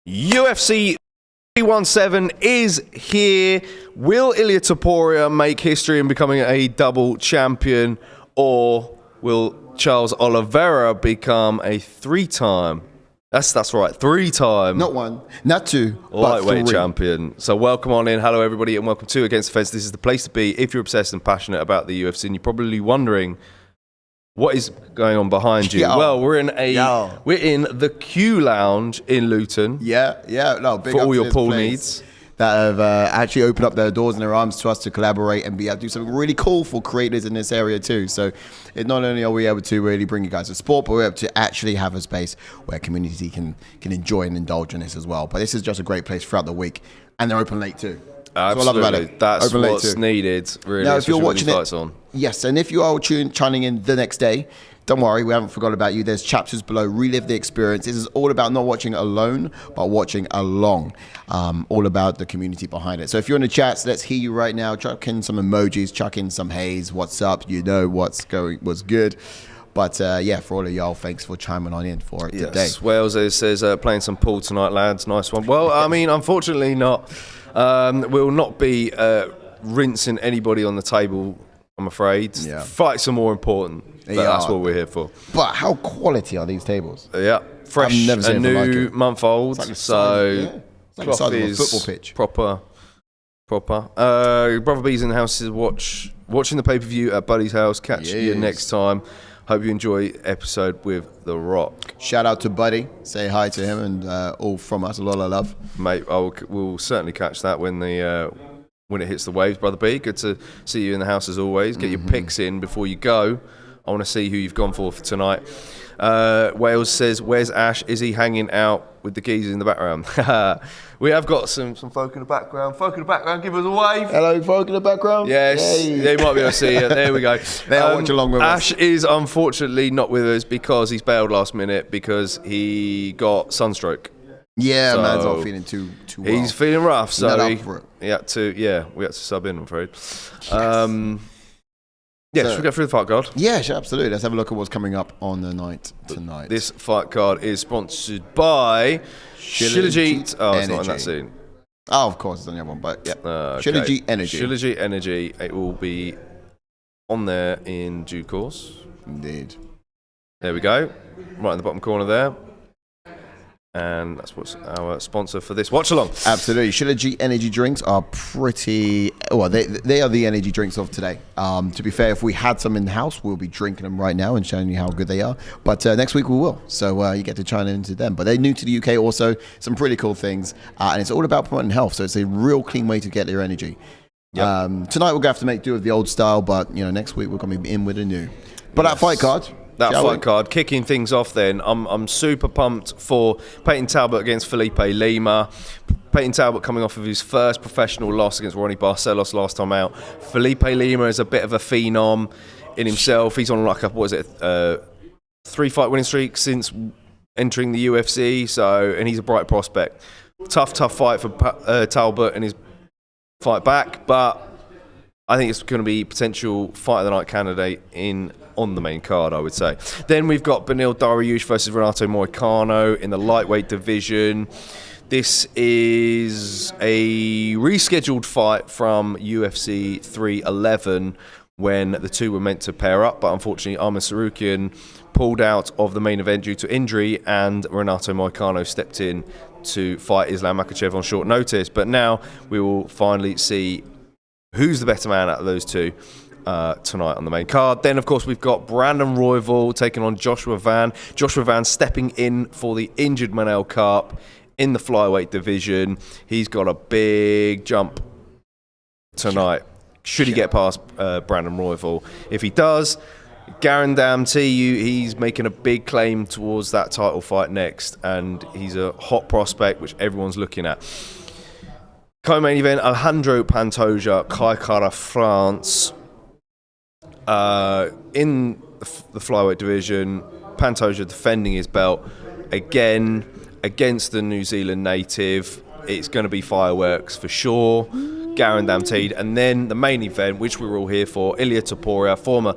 UFC 317 is here. Will Ilia Topuria make history in becoming a double champion, or will Charles Oliveira become a three-time? That's right, three-time. Not one, not two, lightweight but three. champion. So welcome on in. Hello, everybody, and welcome to Against the Fence. This is the place to be if you're obsessed and passionate about the UFC, and you're probably wondering what is going on behind you. Yo. Well, we're in the Q Lounge in Luton. Yeah. No, big for up all to your this pool place needs. that have actually opened up their doors and their arms to us to collaborate and be able to do something really cool for creators in this area too. So not only are we able to really bring you guys to sport, but we're able to actually have a space where community can enjoy and indulge in this as well. But this is just a great place throughout the week, and they're open late too. Absolutely, that's what I love about it. That's Open late what's too. needed. Really, Now, if you're watching it, on. yes, and if you are chiming in the next day, don't worry, we haven't forgotten about you. There's chapters below. Relive the experience. This is all about not watching alone, but watching along. All about the community behind it. So if you're in the chats, let's hear you right now. Chuck in some emojis, chuck in some haze. What's up? You know what's good. But yeah, for all of y'all, thanks for chiming on in for it today. Wales says playing some pool tonight, lads. Nice one. Well, I mean, unfortunately not. We'll not be rinsing anybody on the table, I'm afraid. Yeah. Fights are more important. But that's what we're here for. But how quality are these tables? Yeah, fresh, I've never seen a anything like new it. month old. It's like the So size, it's like the cloth size of a is football pitch. proper. Brother B's in the house is watching the pay-per-view at Buddy's house. Catch you next time. Hope you enjoy episode with The Rock. Shout out to Buddy. Say hi to him and all from us. A lot of love. Mate, we'll certainly catch that when it hits the waves, Brother B. Good to see you in the house as always. Get your picks in before you go. I want to see who you've gone for tonight. Wales says, where's Ash? Is he hanging out with the geezers in the background? We have got some folk in the background. Folk in the background, give us a wave. Hello, folk in the background. Yes, Hey. they might be able to see you. There we go. They'll watch along with us. Ash is unfortunately not with us because he's bailed last minute because he got sunstroke. Yeah, So, man's not feeling too well. He's feeling rough, so Not we up for it. had to sub in, I'm afraid. Yes. Should we go through the fight card? Yeah, sure, absolutely. Let's have a look at what's coming up on the night tonight. This fight card is sponsored by Shilajit. Oh, it's not in that Energy. scene. Oh, of course, it's on the other one, but yeah. Okay. Shilajit Energy. Shilajit Energy. It will be on there in due course. Indeed. There we go. Right in the bottom corner there. And that's what's our sponsor for this watch along. Absolutely. Shilajit energy drinks are pretty... Well, they are the energy drinks of today. To be fair, if we had some in the house, we'll be drinking them right now and showing you how good they are. But next week we will. So you get to chime into them. But they're new to the UK also. Some pretty cool things. And it's all about promoting health. So it's a real clean way to get your energy. Yep. Tonight we're going to have to make do with the old style. But next week we're going to be in with a new. But that fight card... That fight card, kicking things off then, I'm super pumped for Payton Talbott against Felipe Lima. Payton Talbott coming off of his first professional loss against Ronnie Barcelos last time out. Felipe Lima is a bit of a phenom in himself. He's on like a 3-fight winning streak since entering the UFC, and he's a bright prospect. Tough fight for Talbott and his fight back, but I think it's going to be potential fight of the night candidate on the main card, I would say. Then we've got Beneil Dariush versus Renato Moicano in the lightweight division. This is a rescheduled fight from UFC 311 when the two were meant to pair up, but unfortunately Arman Sarukian pulled out of the main event due to injury and Renato Moicano stepped in to fight Islam Makhachev on short notice. But now we will finally see who's the better man out of those two tonight on the main card. Then, of course, we've got Brandon Royval taking on Joshua Van. Joshua Van stepping in for the injured Manel Karp in the flyweight division. He's got a big jump tonight. Should he get past Brandon Royval? If he does, guarantee you he's making a big claim towards that title fight next, and he's a hot prospect which everyone's looking at. Co-main event, Alejandro Pantoja, Kai Kara France. In the flyweight division, Pantoja defending his belt again against the New Zealand native. It's going to be fireworks for sure, guaranteed. And then the main event, which we were all here for, Ilia Topuria, former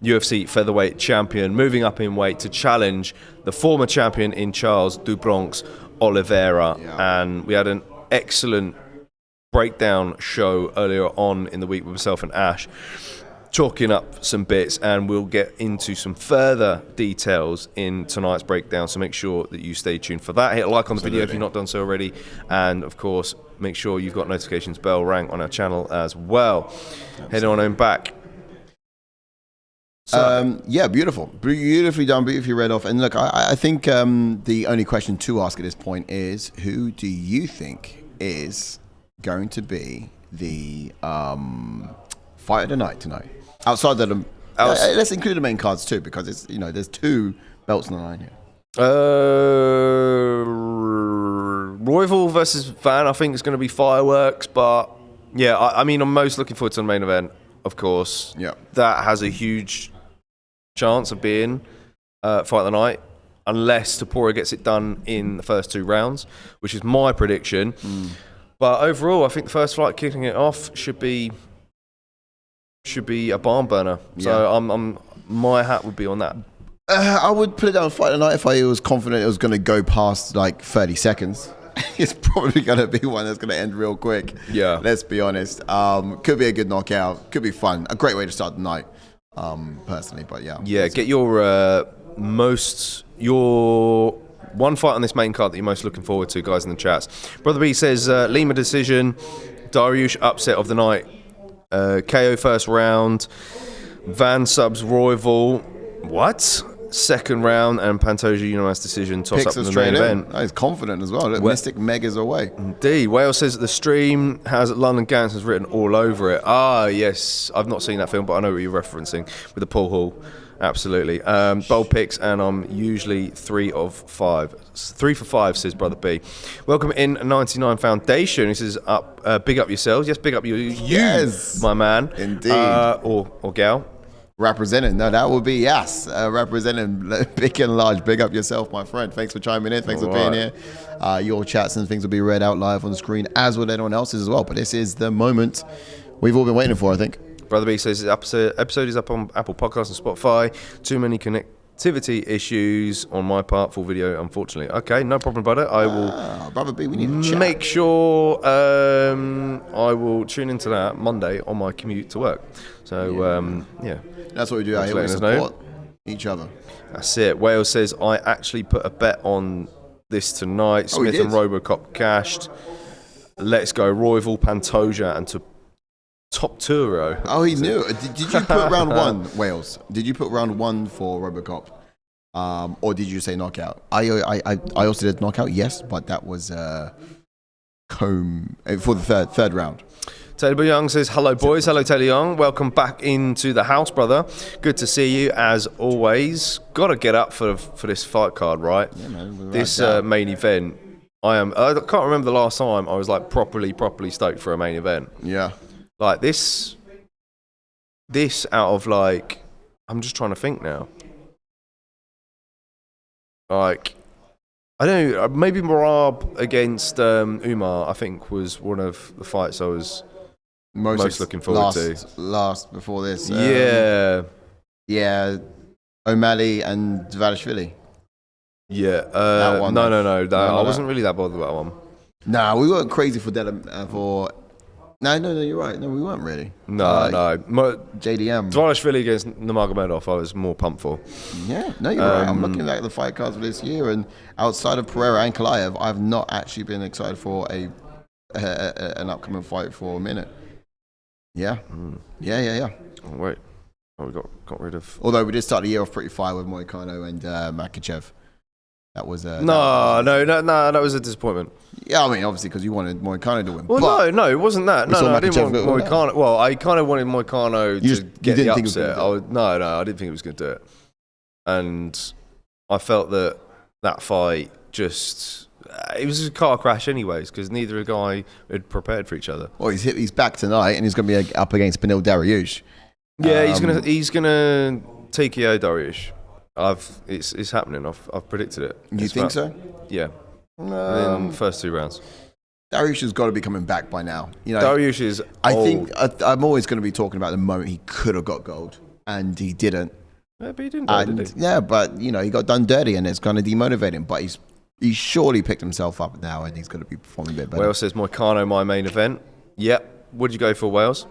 UFC featherweight champion, moving up in weight to challenge the former champion in Charles do Bronx, Oliveira, and we had an excellent breakdown show earlier on in the week with myself and Ash, chalking up some bits, and we'll get into some further details in tonight's breakdown, so make sure that you stay tuned for that. Hit a like on the video if you've not done so already, and of course make sure you've got notifications bell rang on our channel as well. Heading on back. So, beautifully done, beautifully read off. And look, I think the only question to ask at this point is, who do you think is going to be the fight of the night tonight? Outside of them, let's include the main cards too, because it's there's 2 belts on the line here. Royval versus Van, I think it's going to be fireworks, but yeah, I mean, I'm most looking forward to the main event, of course. Yeah, that has a huge chance of being fight of the night, unless Topuria gets it done in the first 2 rounds, which is my prediction. But overall, I think the first fight kicking it off should be a barn burner. So my hat would be on that. I would put it down fight tonight if I was confident it was going to go past like 30 seconds. It's probably going to be one that's going to end real quick. Yeah, let's be honest. Could be a good knockout. Could be fun. A great way to start the night. Personally, but yeah. Get your one fight on this main card that you're most looking forward to, guys, in the chats. Brother B says Lima decision, Dariush upset of the night. KO first round, Van subs Royval, what? Second round, and Pantoja unanimous decision, toss up in the main event. He's confident as well. Look, Mystic Megas away. Indeed. Wales says that the stream has London Gangsters written all over it. Ah, yes. I've not seen that film, but I know what you're referencing with the Paul Hall. Absolutely. Bold picks, and I'm usually 3 of 5. 3 for 5, says Brother B. Welcome in 99 Foundation. He says, big up yourselves. Yes, big up you, yes, my man. Indeed. Or gal. Representing. No, that would be yes. Representing big and large. Big up yourself, my friend. Thanks for chiming in. Thanks for being here. Your chats and things will be read out live on the screen, as will anyone else's as well. But this is the moment we've all been waiting for, I think. Brother B says the episode is up on Apple Podcasts and Spotify. Too many connectivity issues on my part. Full video, unfortunately. Okay, no problem about it. I will Brother B, we need to make sure I will tune into that Monday on my commute to work. So, yeah. That's what we do out here. We support each other. That's it. Wales says, I actually put a bet on this tonight. Smith and Robocop cashed. Let's go. Royval, Pantoja, and Topuria. Oh, he knew. Did you put round 1, Wales? Did you put round 1 for Robocop? Or did you say knockout? I also did knockout, yes, but that was comb for the third round. Taylor Young says, hello boys, hello Taylor Young, welcome back into the house, brother. Good to see you as always. Got to get up for this fight card, right? Yeah, man, this main event. I can't remember the last time I was like properly stoked for a main event. Yeah, like this out of like, I'm just trying to think now. Like, I don't know, maybe Marab against Umar, I think, was one of the fights I was most looking forward to. Last before this. Yeah, O'Malley and Dvalishvili. Yeah. No. I wasn't really that bothered about that one. Nah, we weren't crazy for No, you're right. No, we weren't really. No. JDM. Dvalishvili against Nurmagomedov, I was more pumped for. Yeah, no, you're right. I'm looking at the fight cards for this year, and outside of Pereira and Kalaev, I've not actually been excited for an upcoming fight for a minute. Yeah. Yeah. Oh, wait. Oh, we got rid of... Although we did start the year off pretty fire with Moicano and Makachev. That was no, that was a disappointment. Yeah, I mean, obviously, because you wanted Moicano to win. Well, no, it wasn't that. No, I didn't want Moicano. Well, I kind of wanted Moicano to get the upset. I didn't think he was going to do it. And I felt that fight just... It was a car crash anyways, because neither guy had prepared for each other. Well, he's back tonight, and he's going to be up against Beneil Dariush. Yeah, he's gonna TKO Dariush. It's happening. I've predicted it. You think so? Yeah. In the first 2 rounds. Dariush has got to be coming back by now. You know, Dariush is. I think I'm always going to be talking about the moment he could have got gold and he didn't. Yeah, but he didn't. Yeah, but you know, he got done dirty, and it's kind of demotivating. But He's surely picked himself up now, and he's going to be performing a bit better. Wales says Moicano, my main event. Yep. Would you go for Wales?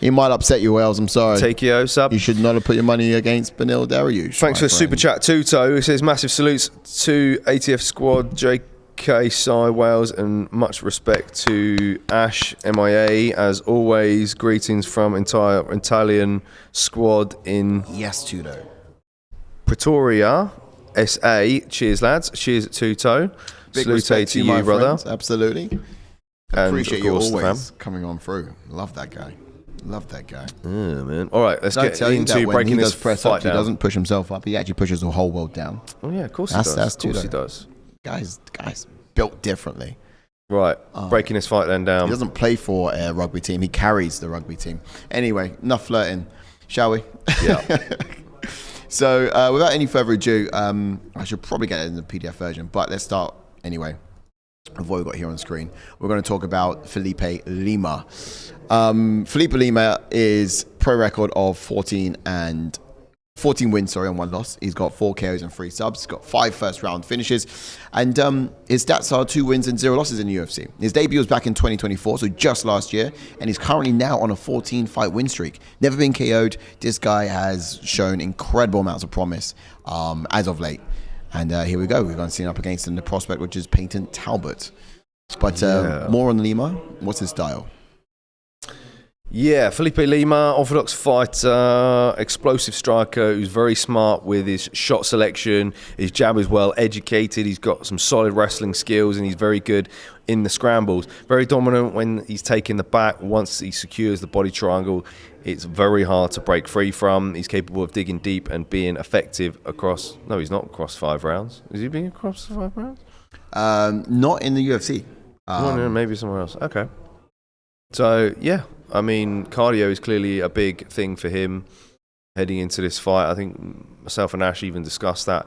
He might upset you, Wales. I'm sorry. Takeo sub. You should not have put your money against Beneil Dariush. Thanks for super chat, Tuto. It says massive salutes to ATF squad, JK, Sai, Wales, and much respect to Ash, MIA. As always, greetings from entire Italian squad in Yes, Tuto. Pretoria, SA. Cheers, lads. Cheers at Tuto. Big Salute respect to you, my brother. friends. Absolutely. And Appreciate of you course, the always fam. coming on through. Love that guy. Love that guy. Yeah, man. All right, let's Did I get tell you that into when breaking he this does press fight up, down. he doesn't push himself up. He actually pushes the whole world down. Oh yeah, of course That's he does. Of course Tuto. he does. Guys built differently. Right, breaking this fight then He down. doesn't play for a rugby team. He carries the rugby team. Anyway, enough flirting, shall we? Yeah. So without any further ado, I should probably get it in the PDF version, but let's start anyway. Of what we've got here on the screen, we're going to talk about Felipe Lima. Felipe Lima is pro record of 14 wins, and 1 loss. He's got 4 KOs and 3 subs. He's got 5 first round finishes, and his stats are 2 wins and 0 losses in the UFC. His debut was back in 2024, so just last year, and he's currently now on a 14 fight win streak. Never been KO'd. This guy has shown incredible amounts of promise as of late. And here we go. We're going to see him up against the prospect, which is Payton Talbott. But more on Lima. What's his style? Yeah, Felipe Lima, orthodox fighter, explosive striker who's very smart with his shot selection. His jab is well educated. He's got some solid wrestling skills, and he's very good in the scrambles. Very dominant when he's taking the back. Once he secures the body triangle, it's very hard to break free from. He's capable of digging deep and being effective across... No, he's not across 5 rounds. Is he being across 5 rounds? Not in the UFC. No, maybe somewhere else. Okay. So, yeah. I mean, cardio is clearly a big thing for him heading into this fight. I think myself and Ash even discussed that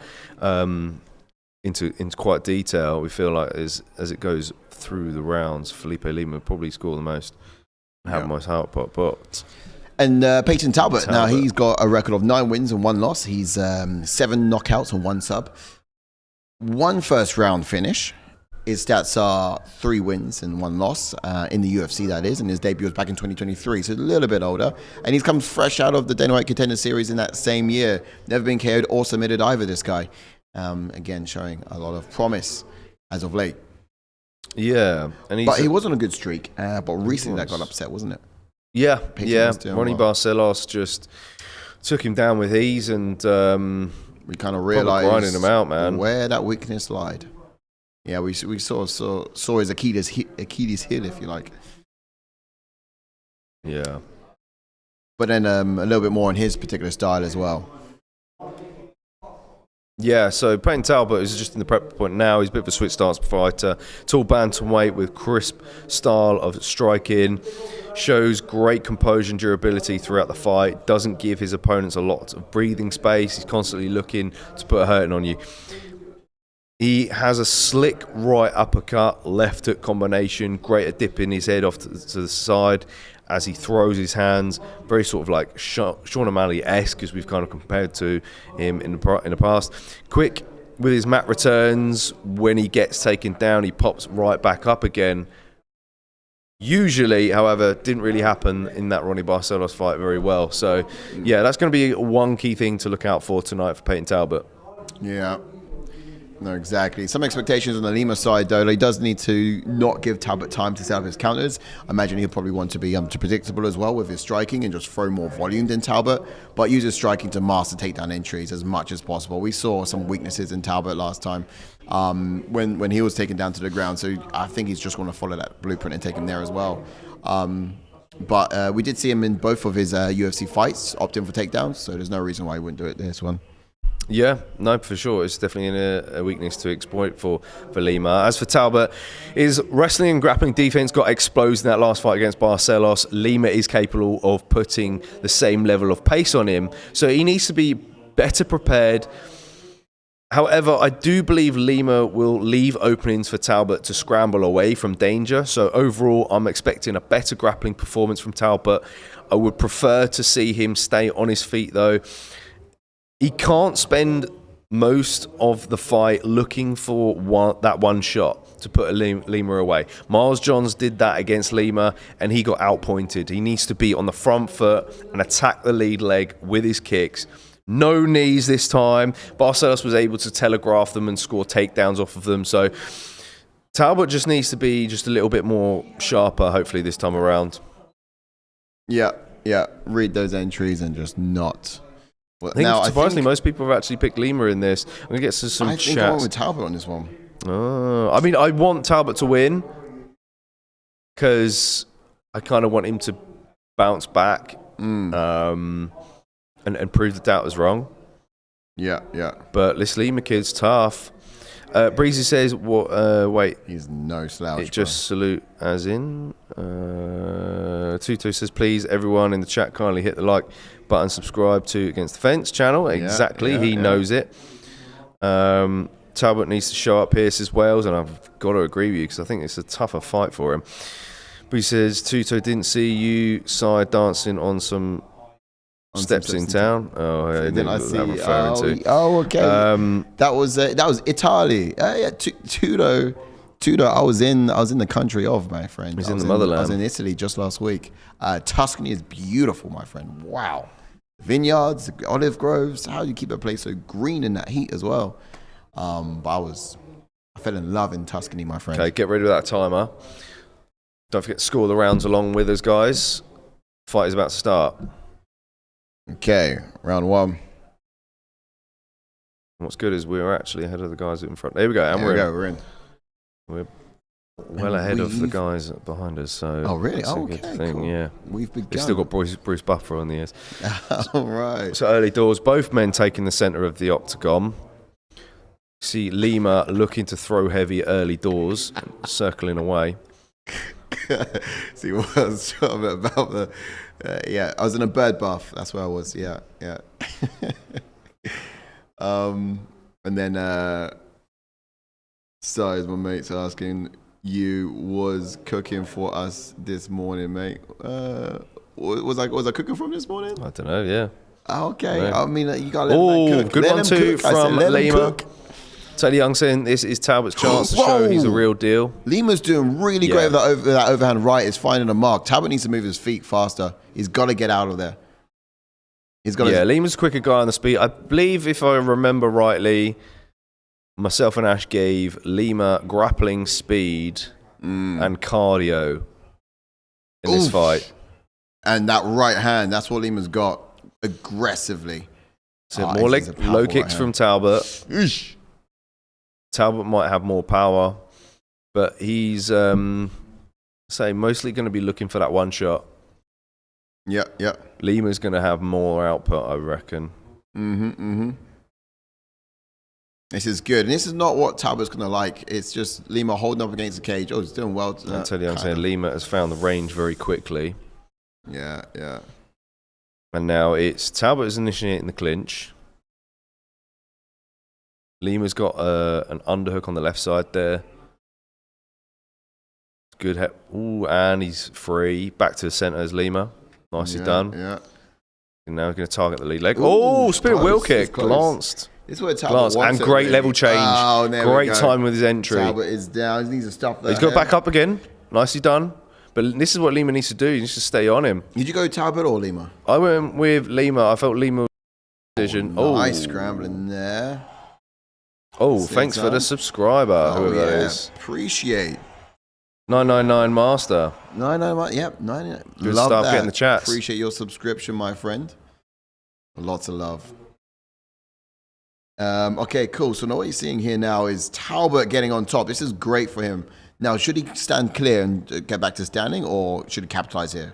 into quite detail. We feel like as it goes through the rounds, Felipe Lima will probably score the most, have the most output. But and Payton Talbott, now he's got a record of 9 wins and 1 loss. He's 7 knockouts and 1 sub. 1 first round finish. His stats are 3 wins and 1 loss in the UFC, that is, and his debut was back in 2023, so a little bit older. And he's come fresh out of the Dana White Contender Series in that same year. Never been KO'd or submitted either, this guy. Again, showing a lot of promise as of late. Yeah. But he was on a good streak, but recently that got upset, wasn't it? Yeah, Payton Ronnie Barcelos just took him down with ease, and we kind of realized grinding him out, man. Where that weakness lied. Yeah, we saw his Achilles heel, if you like. Yeah. But then a little bit more on his particular style as well. Yeah, so Payton Talbott is just in the prep point now. He's a bit of a switch stance fighter. Tall bantamweight with crisp style of striking. Shows great composure and durability throughout the fight. Doesn't give his opponents a lot of breathing space. He's constantly looking to put a hurting on you. He has a slick right uppercut, left hook combination, great at dipping his head off to the side as he throws his hands. Very sort of like Sean O'Malley-esque, as we've kind of compared to him in the past. Quick with his mat returns. When he gets taken down, he pops right back up again. Usually, however, didn't really happen in that Ronnie Barcelos fight very well. So, yeah, that's going to be one key thing to look out for tonight for Payton Talbott. Yeah. No, exactly. Some expectations on the Lima side, though. He does need to not give Talbot time to set up his counters. I imagine he'll probably want to be predictable as well with his striking and just throw more volume than Talbot, but use his striking to master takedown entries as much as possible. We saw some weaknesses in Talbot last time when he was taken down to the ground, so I think he's just going to follow that blueprint and take him there as well. But we did see him in both of his UFC fights opt in for takedowns, so there's no reason why he wouldn't do it this one. Yeah, no, for sure. It's definitely a weakness to exploit for Lima. As for Talbot, his wrestling and grappling defense got exposed in that last fight against Barcelos. Lima is capable of putting the same level of pace on him, so he needs to be better prepared. However, I do believe Lima will leave openings for Talbot to scramble away from danger. So overall, I'm expecting a better grappling performance from Talbot. I would prefer to see him stay on his feet, though. He can't spend most of the fight looking for that one shot to put Lima away. Miles Johns did that against Lima, and he got outpointed. He needs to be on the front foot and attack the lead leg with his kicks. No knees this time. Barcelos was able to telegraph them and score takedowns off of them. So Talbott just needs to be just a little bit more sharper, hopefully, this time around. Yeah. Read those entries and just not. Well, surprisingly, most people have actually picked Lima in this. I'm going to get to some chats. I think I went with Talbot on this one. I mean, I want Talbot to win because I kind of want him to bounce back and prove the doubt was wrong. Yeah. But this Lima kid's tough. Breezy says, wait. He's no slouch. It just salute as in. Tuto says, please, everyone in the chat, kindly hit the like button, subscribe to Against the Fence channel. Exactly. He knows it. Talbot needs to show up here, says Wales, and I've got to agree with you because I think it's a tougher fight for him. But he says, Tuto, didn't see you side dancing on some steps in town. Oh, yeah, then I see. To. Oh, okay. That was Italy. Tuto. I was in the country of, my friend. He's in the motherland. I was in Italy just last week. Tuscany is beautiful, my friend. Wow. Vineyards, olive groves. How do you keep a place so green in that heat as well? But I fell in love in Tuscany, my friend. Okay, get ready with that timer. Don't forget to score the rounds along with us, guys. Fight is about to start. Okay, round one. What's good is we're actually ahead of the guys in front. There we go, and we're in. We're well ahead of the guys behind us. So oh, really? That's a good thing. Cool. Yeah. We've begun. We've still got Bruce Buffer on the ears. All right. So early doors, both men taking the centre of the octagon. See Lima looking to throw heavy early doors, circling away. See what I was talking about the... I was in a bird bath. That's where I was. Yeah. And then, sorry, my mate's asking, you was cooking for us this morning, mate. Was I cooking from this morning? I don't know. Yeah. Okay. Yeah. I mean, you gotta let them cook. Good one too from Lima. Teddy Young saying this is Talbot's chance to show he's a real deal. Lima's doing really great with that overhand right. Is finding a mark. Talbot needs to move his feet faster. He's got to get out of there. Lima's a quicker guy on the speed. I believe, if I remember rightly, myself and Ash gave Lima grappling speed and cardio in this fight. And that right hand, that's what Lima's got aggressively. So more low kicks from Talbot. Eesh. Talbot might have more power, but he's mostly going to be looking for that one shot. Yeah. Lima's going to have more output, I reckon. This is good. And this is not what Talbot's going to like. It's just Lima holding up against the cage. Oh, he's doing well. I tell you, I'm saying Lima has found the range very quickly. Yeah. And now it's Talbot is initiating the clinch. Lima's got an underhook on the left side there. Good hip. Ooh, and he's free. Back to the centre as Lima. Nicely done. Yeah. And now he's going to target the lead leg. Oh, spirit wheel kick. Glanced. This is where Talbot wants and great level change. Oh, great time with his entry. Talbot is down. He needs to stop that. He's got back up again. Nicely done. But this is what Lima needs to do. He needs to stay on him. Did you go Talbot or Lima? I went with Lima. I felt Lima was a decision. Nice scrambling there. Thanks for the subscriber, whoever that is. Appreciate. 999 Master. 999, yep, 99. Good love stuff, that. getting the chats. Appreciate your subscription, my friend. Lots of love. Okay, cool. So now what you're seeing here now is Talbot getting on top. This is great for him. Now, should he stand clear and get back to standing, or should he capitalize here?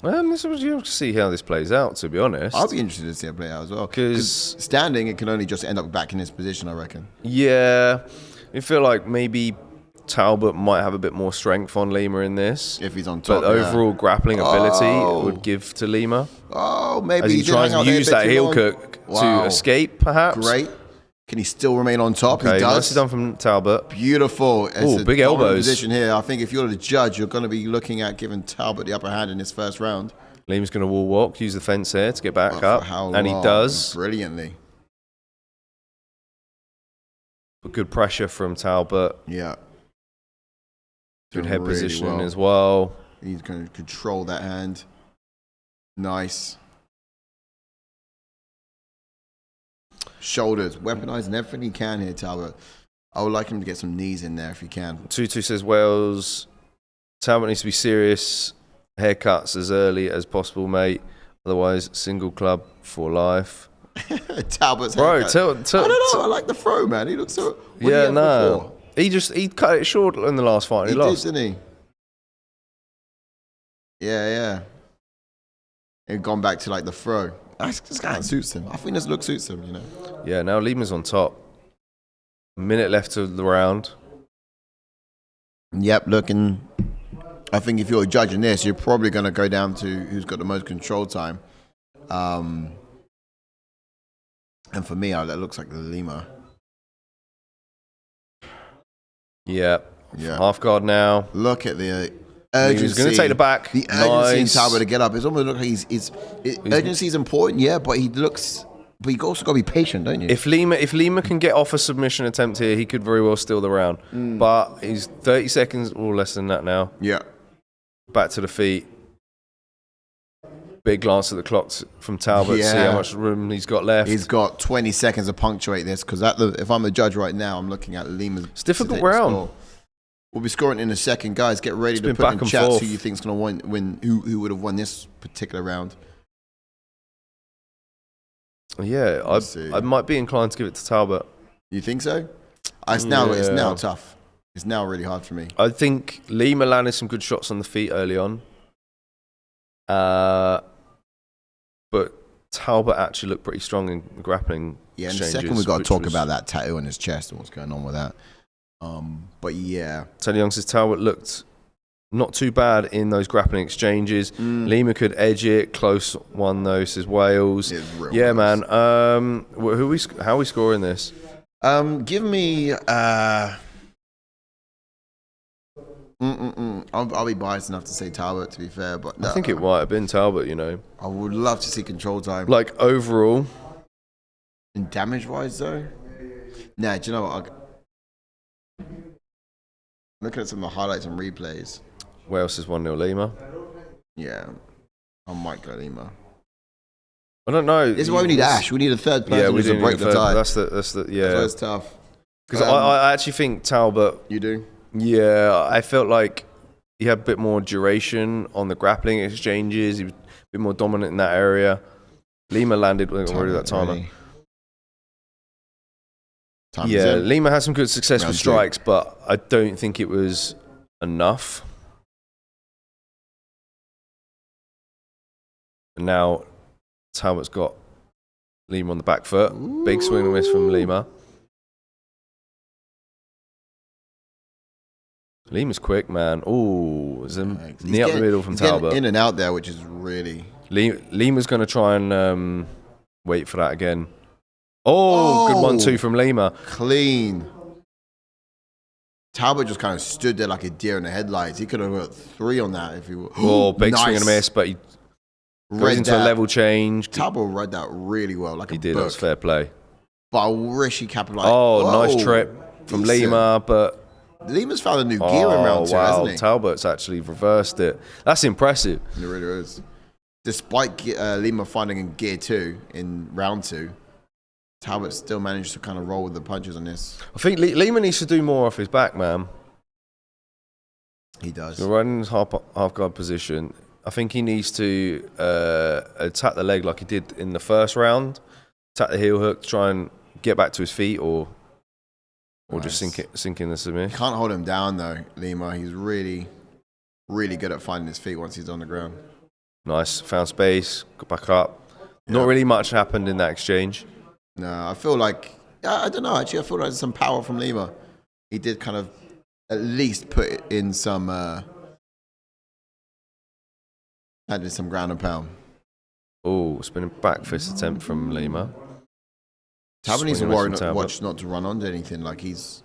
You'll see how this plays out, to be honest. I'll be interested to see it play out as well. Because standing, it can only just end up back in this position, I reckon. Yeah. I feel like maybe Talbot might have a bit more strength on Lima in this. If he's on top. But overall grappling ability would give to Lima. Oh, maybe as he tries to use that heel hook to escape, perhaps. Great. Can he still remain on top? Okay, he does. Nicely done from Talbot. Beautiful. Big elbows. Position here. I think if you're the judge, you're going to be looking at giving Talbot the upper hand in this first round. Lima's going to wall walk, use the fence here to get back up. And he does. Brilliantly. Good pressure from Talbott. Yeah. Good head really positioning well. as well. He's going to control that hand. Nice. Shoulders, weaponizing everything he can here, Talbott. I would like him to get some knees in there if he can. Tutu says Wales, Talbot needs to be serious. Haircuts as early as possible, mate. Otherwise, single club for life. Talbot's Bro, haircut. I don't know. I like the throw, man. He looks so. Yeah, no. He cut it short in the last fight. He lost, didn't he? Yeah. He'd gone back to like the throw. This kind of suits him. I think this look suits him, you know. Yeah, now Lima's on top. A minute left of the round. Yep, looking. I think if you're judging this, you're probably going to go down to who's got the most control time. And for me, that looks like Lima. Yeah. Half guard now. Look at the urgency. He's going to take the back. The urgency in Talbot to get up. It's almost like urgency is important, yeah, but he looks. But you also got to be patient, don't you? If Lima can get off a submission attempt here, he could very well steal the round. But he's 30 seconds or less than that now. Yeah. Back to the feet. Big glance at the clock from Talbot. See how much room he's got left. He's got 20 seconds to punctuate this because if I'm a judge right now, I'm looking at Lima's. It's a difficult round. We'll be scoring in a second, guys. Get ready to put in chats who you think's going to win. Who would have won this particular round? Yeah, I might be inclined to give it to Talbot. You think so? It's now tough. It's now really hard for me. I think Lima landed some good shots on the feet early on. But Talbot actually looked pretty strong in grappling. Yeah, in a second we've got to talk about that tattoo on his chest and what's going on with that. But yeah. Tony Young says Talbot looked not too bad in those grappling exchanges. Lima could edge it. Close one though, says Wales. Yeah, man. How are we scoring this? Give me. I'll be biased enough to say Talbot, to be fair, but no, I think it might have been Talbot. You know, I would love to see control time. Like overall, in damage wise, though. Nah, do you know what? Looking at some of the highlights and replays. Wales is 1-0 Lima. Yeah, I might go Lima. I don't know. This is why we need Ash. We need a third person to break the tie. That's the yeah. That's why it's tough. Because I actually think Talbot. You do? Yeah, I felt like he had a bit more duration on the grappling exchanges. He was a bit more dominant in that area. Lima landed already that timer. Yeah, Lima had some good success with strikes, but I don't think it was enough. And now Talbot's got Lima on the back foot. Ooh. Big swing and miss from Lima. Lima's quick, man. Ooh, there's a knee up the middle from Talbot. In and out there, which is really... Lima's going to try and wait for that again. Oh, good 1-2 from Lima. Clean. Talbot just kind of stood there like a deer in the headlights. He could have got 3 on that if he were... Oh, big swing and a miss, but he goes into a level change. Talbot read that really well, like he did, that was fair play. But I wish he capitalized. Nice trip from Lima, but... Lima's found a new gear in round 2, hasn't he? Talbot's actually reversed it. That's impressive. It really is. Despite Lima finding in gear 2 in round 2, Talbot still managed to kind of roll with the punches on this. I think Lima needs to do more off his back, man. He does. He's right in his half guard position. I think he needs to attack the leg like he did in the first round. Attack the heel hook, try and get back to his feet, or just sink in the submission. You can't hold him down though, Lima. He's really, really good at finding his feet once he's on the ground. Nice, found space, got back up. Yeah. Not really much happened in that exchange. No, I feel like, I don't know, actually I feel like there's some power from Lima. He did kind of at least put in some, added some ground and pound. Oh, spinning back fist attempt from Lima. Talbot needs to watch not to run onto anything. Like he's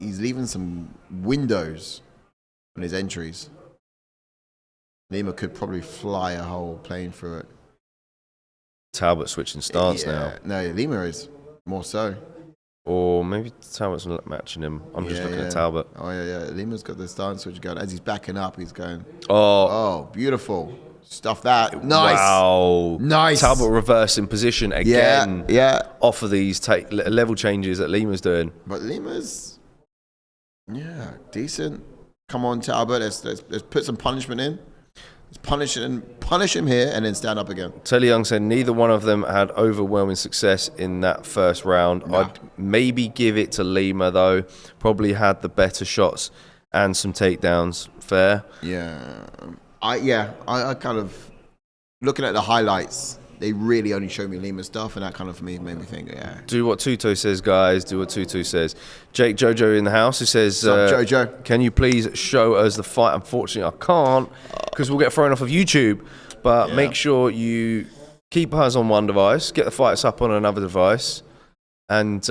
leaving some windows on his entries. Lima could probably fly a whole plane through it. Talbot switching stance now. No, Lima is more so. Or maybe Talbot's not matching him. I'm just looking at Talbot. Oh, yeah. Lima's got the stance switch going. As he's backing up, he's going, Oh, beautiful. Stuff that. Nice. Wow. Nice. Talbot reversing position again. Yeah. Off of these level changes that Lima's doing. But Lima's, decent. Come on, Talbot. Let's put some punishment in. Punish him here and then stand up again. Telly Young said neither one of them had overwhelming success in that first round. No. I'd maybe give it to Lima, though. Probably had the better shots and some takedowns. Fair? Yeah. I kind of, looking at the highlights, they really only showed me Lima stuff, and that kind of for me made me think, Do what Tuto says, guys. Do what Tuto says. Jake Jojo in the house, who says, What's up, Jojo? Can you please show us the fight? Unfortunately, I can't, because we'll get thrown off of YouTube. But make sure you keep us on one device, get the fights up on another device, and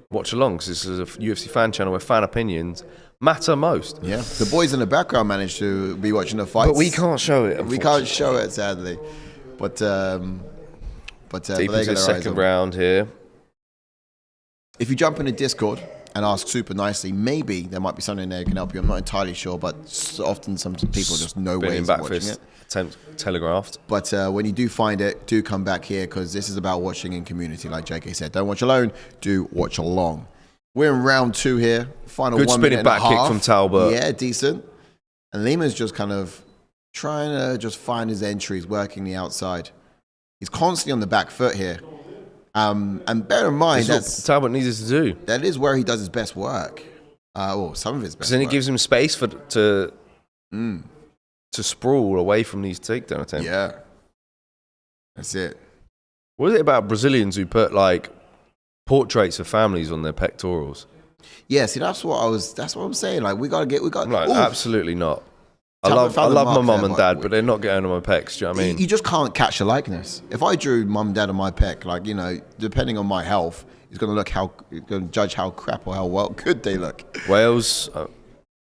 watch along, because this is a UFC fan channel where fan opinions matter most. Yeah. The boys in the background managed to be watching the fights. But we can't show it, We can't show it, sadly. But deep into the second round here. If you jump in the Discord and ask super nicely, maybe there might be something there that can help you. I'm not entirely sure, but often some people just know ways of watching it. Attempt telegraphed. But when you do find it, do come back here, because this is about watching in community, like JK said. Don't watch alone, do watch along. We're in round 2 here. Final Good 1 spinning minute back and a kick half. from Talbot. Yeah, decent. And Lima's just kind of trying to just find his entries, working the outside. He's constantly on the back foot here. And bear in mind, that's what Talbot needs to do. That is where he does his best work. Or some of his best work. Because then it gives him space to sprawl away from these takedown attempts. Yeah. That's it. What is it about Brazilians who put like portraits of families on their pectorals? Yeah, see, that's what I'm saying. Like, absolutely not. I love my mum and dad, but they're not getting on my pecs. Do you know what I mean? You just can't catch a likeness. If I drew mum and dad on my pec, depending on my health, it's going to judge how crap or how good they look. Wales,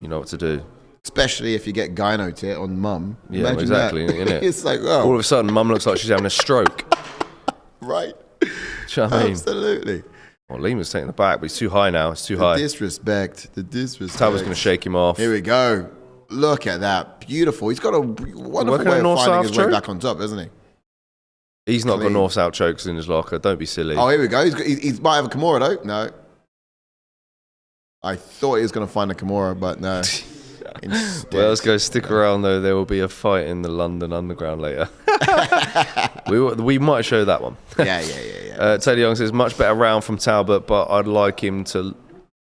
you know what to do. Especially if you get gyno tit on mum. Yeah, exactly. It's like, oh. All of a sudden, mum looks like she's having a stroke. Right. Do you know what I mean? Absolutely. Well, Lima's taking the back, but he's too high now. It's too high. The disrespect. Talbot's going to shake him off. Here we go. Look at that. Beautiful. He's got a wonderful way of finding his way back on top, isn't he? He's not got north-south chokes in his locker. Don't be silly. Oh, here we go. He might have a Kimura, though. No. I thought he was going to find a Kimura, but no. Well, let's go. Stick around, though. There will be a fight in the London Underground later. we might show that one. Yeah. Teddy Young says, much better round from Talbot, but I'd like him to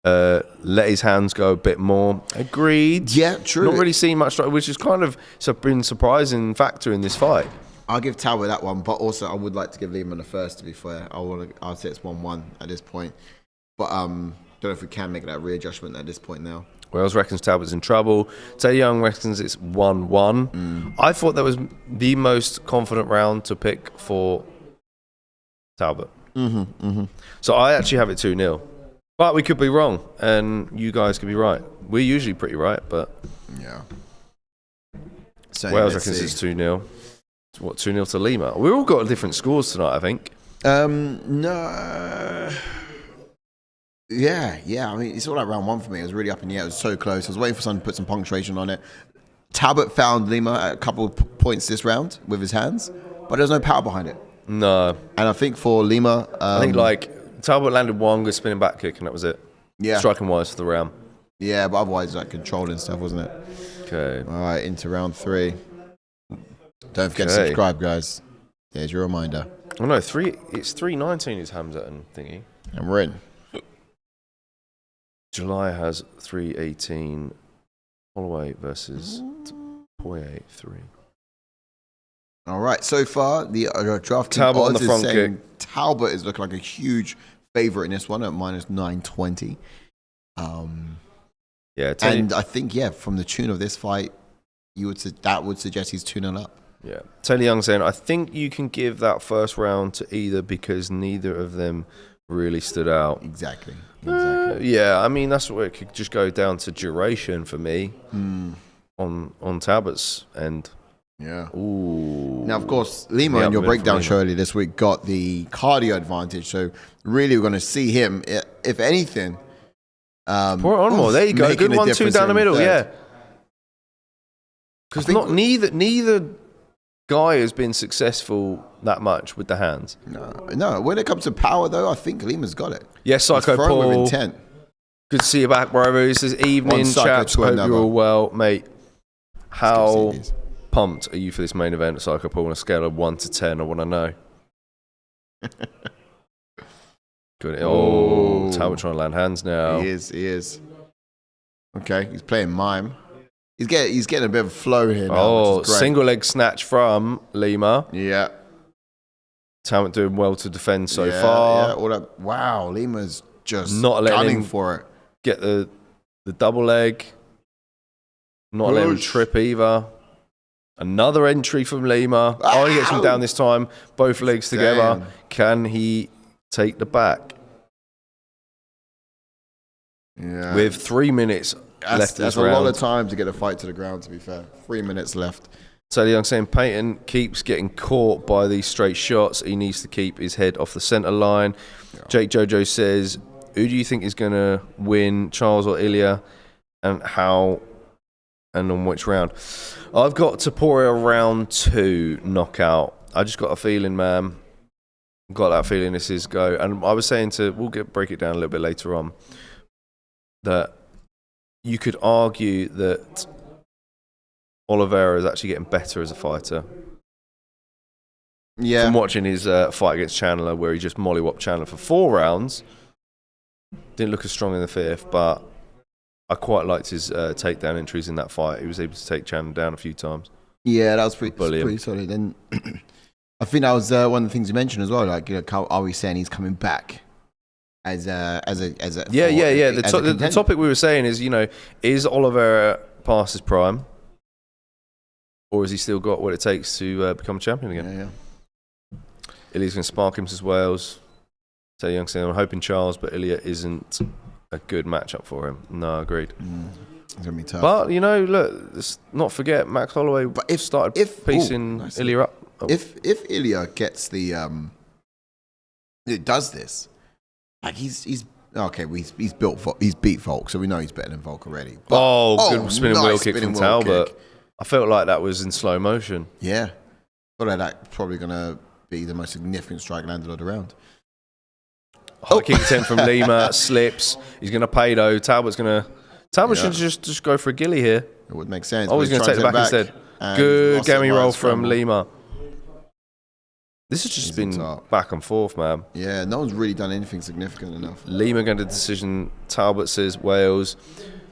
let his hands go a bit more. Agreed. Yeah, true. Not really seen much, which is kind of been surprising factor in this fight. I'll give Talbot that one, but also I would like to give Lima the first, to be fair. I'll say it's 1-1 at this point. But don't know if we can make that readjustment at this point now. Wells reckons Talbot's in trouble. Teddy Young reckons it's 1-1. I thought that was the most confident round to pick for Talbot. So I actually have it 2-0. But we could be wrong, and you guys could be right. We're usually pretty right, but... Yeah. So Wells reckons it's 2-0. What, 2-0 to Lima? We've all got different scores tonight, I think. No... Yeah. I mean, it's all like round 1 for me. It was really up in the air. It was so close. I was waiting for someone to put some punctuation on it. Talbot found Lima at a couple of points this round with his hands, but there's no power behind it. No. And I think for Lima... I think, Talbot landed one good spinning back kick, and that was it. Yeah. Striking-wise for the round. Yeah, but otherwise, controlling stuff, wasn't it? Okay. All right, into round 3. Don't forget to subscribe, guys. There's your reminder. Oh, no, it's 3:19 is Hamza and thingy. And we're in. July has 3:18. Holloway versus Poirier 3. All right, so far the draft Talbot on the front kick. Talbot is looking like a huge favorite in this one at minus 920. And I think from the tune of this fight, that would suggest he's 2-0 up. Yeah, Tony Young saying I think you can give that first round to either because neither of them really stood out. Exactly. Yeah, I mean that's where it could just go down to duration for me on Talbot's end. Yeah. Ooh. Now, of course, Lima in your breakdown show earlier this week got the cardio advantage. So really, we're going to see him, if anything. Pour it on more. There you go. Good 1-2 down the middle. Yeah. Because neither guy has been successful that much with the hands. No. When it comes to power, though, I think Lima's got it. Yes, Psycho Paul. With intent. Good to see you back, bro. He says, evening, chaps. Hope you're all well, mate. How pumped are you for this main event, Psycho Paul, on a scale of 1 to 10? I want to know. Good. Oh, Talbott trying to land hands now. He is. Okay, he's playing mime. He's getting a bit of flow here now. Oh, single leg snatch from Lima. Yeah. Talbott doing well to defend so far. Yeah, all that. Wow, Lima's just not gunning for it. Get the double leg. Not letting him trip either. Another entry from Lima. Oh, he gets him down this time. Both legs together. Damn. Can he take the back? Yeah. With 3 minutes left. That's a lot of time to get a fight to the ground, to be fair. 3 minutes left. So Young saying Payton keeps getting caught by these straight shots. He needs to keep his head off the centre line. Yeah. Jake Jojo says, who do you think is going to win, Charles or Ilia? And how and on which round? I've got Topuria round 2 knockout. I just got a feeling, man. Got that feeling this is go. And I was saying we'll break it down a little bit later on, that you could argue that Oliveira is actually getting better as a fighter. Yeah. From watching his fight against Chandler, where he just mollywopped Chandler for 4 rounds. Didn't look as strong in the 5th, but I quite liked his takedown entries in that fight. He was able to take Chandler down a few times. Yeah, that was pretty solid. And I think that was one of the things you mentioned as well. Like, are we saying he's coming back as a yeah. The topic we were saying is, is Oliveira past his prime, or has he still got what it takes to become a champion again? Yeah. Ilia's going to spark him to Wales. So Young saying, I'm hoping Charles, but Ilia isn't a good matchup for him. No, agreed. It's going to be tough. But, look, let's not forget Max Holloway started piecing Ilia up. Oh. If Ilia gets it does this, like he's okay. He's beat Volk, so we know he's better than Volk already. But, good spinning wheel kick from Talbott. I felt like that was in slow motion. Yeah, thought like that's probably gonna be the most significant strike landed on the round. High kick attempt from Lima, slips. He's gonna pay though. Talbott should just go for a gilly here. It would make sense. Oh, he's gonna take the back instead. Good gammy roll from Lima. This has just been back and forth, man. Yeah, no one's really done anything significant enough. Lima going to decision. Talbott says Wales.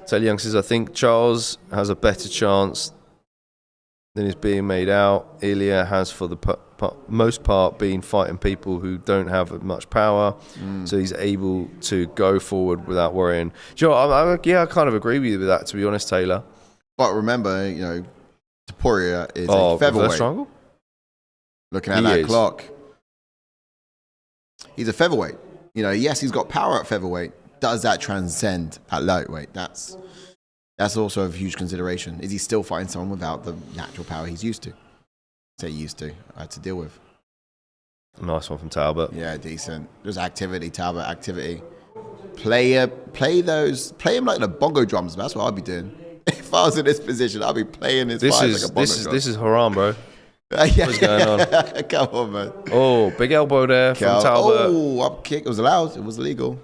Telly Young says, I think Charles has a better chance than is being made out. Ilia has, for the most part, been fighting people who don't have much power. So he's able to go forward without worrying. Do you know what, I kind of agree with you with that, to be honest, Taylor. But remember, Topuria is a featherweight. Looking at that clock, he's a featherweight. Yes, he's got power at featherweight. Does that transcend at lightweight? That's also a huge consideration. Is he still fighting someone without the natural power he's used to? I had to deal with. Nice one from Talbott. Yeah, decent. There's activity, Talbott, activity. Play him like the bongo drums. That's what I'd be doing. If I was in this position, I'd be playing his fight like a bongo drum. This is haram, bro. What's going on? Come on, man. Oh, big elbow there from Talbott. Oh, up kick. It was allowed. It was illegal.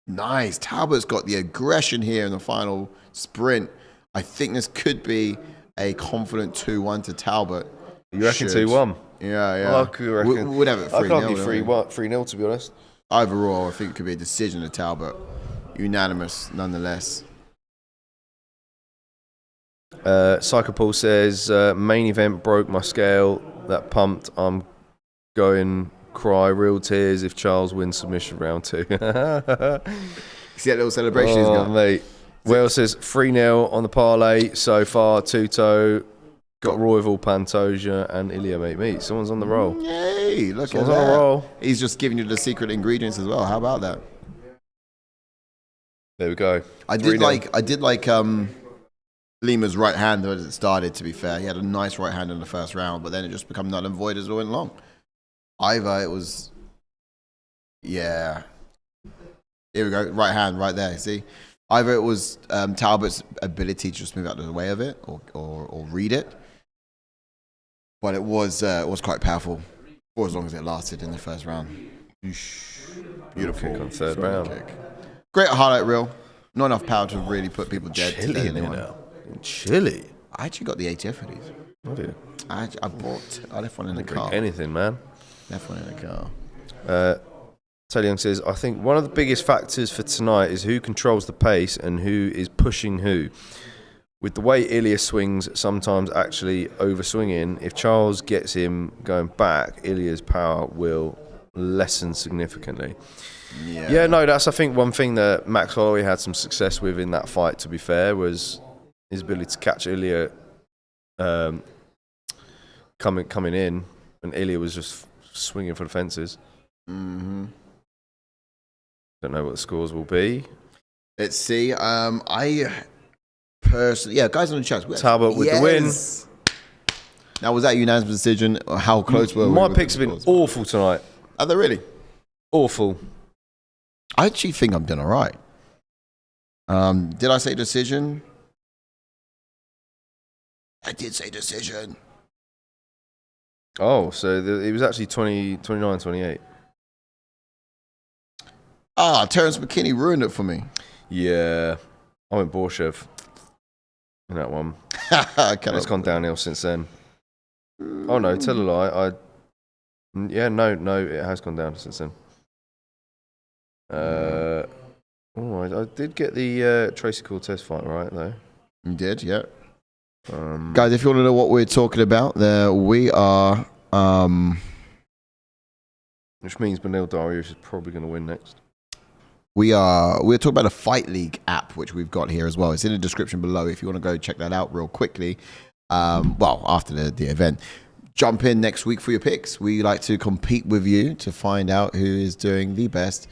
Nice. Talbott's got the aggression here in the final sprint. I think this could be a confident 2-1 to Talbott. You reckon 2-1? Yeah. I could reckon. We'd have it 3-0. I can't be 3-0, to be honest. Overall, I think it could be a decision to Talbott. Unanimous, nonetheless. Psycho Paul says, main event broke my scale. That pumped. I'm going cry real tears if Charles wins submission round 2. See that little celebration he's got? Mate. Will says 3-0 on the parlay so far. Tuto got Royval, Pantoja, and Ilia meet. Someone's on the roll. Hey, look Someone's at that. On the roll. He's just giving you the secret ingredients as well. How about that? There we go. I did like Lima's right hand as it started, to be fair. He had a nice right hand in the first round, but then it just became null and void as it went along. Either it was... Yeah. Here we go. Right hand right there, see? Either it was Talbott's ability to just move out of the way of it or read it. But it was quite powerful for as long as it lasted in the first round. Beautiful. Kick on third round. Kick. Great highlight reel. Not enough power to really put people dead. Chilly in here now. Chilly. I actually got the ATF for these. What do you? I left one in the car. Anything, man. Left one in the car. Teddy Young says, I think one of the biggest factors for tonight is who controls the pace and who is pushing who. With the way Ilia swings, sometimes actually over-swinging, if Charles gets him going back, Ilia's power will lessen significantly. Yeah, no, that's, I think, one thing that Max Holloway had some success with in that fight, to be fair, was his ability to catch Ilia coming in, and Ilia was just swinging for the fences. Mm-hmm. Don't know what the scores will be. Let's see. I personally, guys on the chat. Talbott with the win. Now, was that unanimous decision? Or how close were we? My picks have been awful tonight. Are they really? Awful. I actually think I'm doing all right. Did I say decision? I did say decision. Oh, so it was actually 29-28. Terrence McKinney ruined it for me. Yeah. I went Borshev in that one. It's gone downhill since then. Oh, no, tell a lie. No, it has gone down since then. I did get the Tracy Cortez fight right, though. You did, yeah. Guys, if you want to know what we're talking about, there we are. Which means Beneil Dariush is probably going to win next. We're talking about a Fight League app, which we've got here as well. It's in the description below if you want to go check that out real quickly. After the event. Jump in next week for your picks. We like to compete with you to find out who is doing the best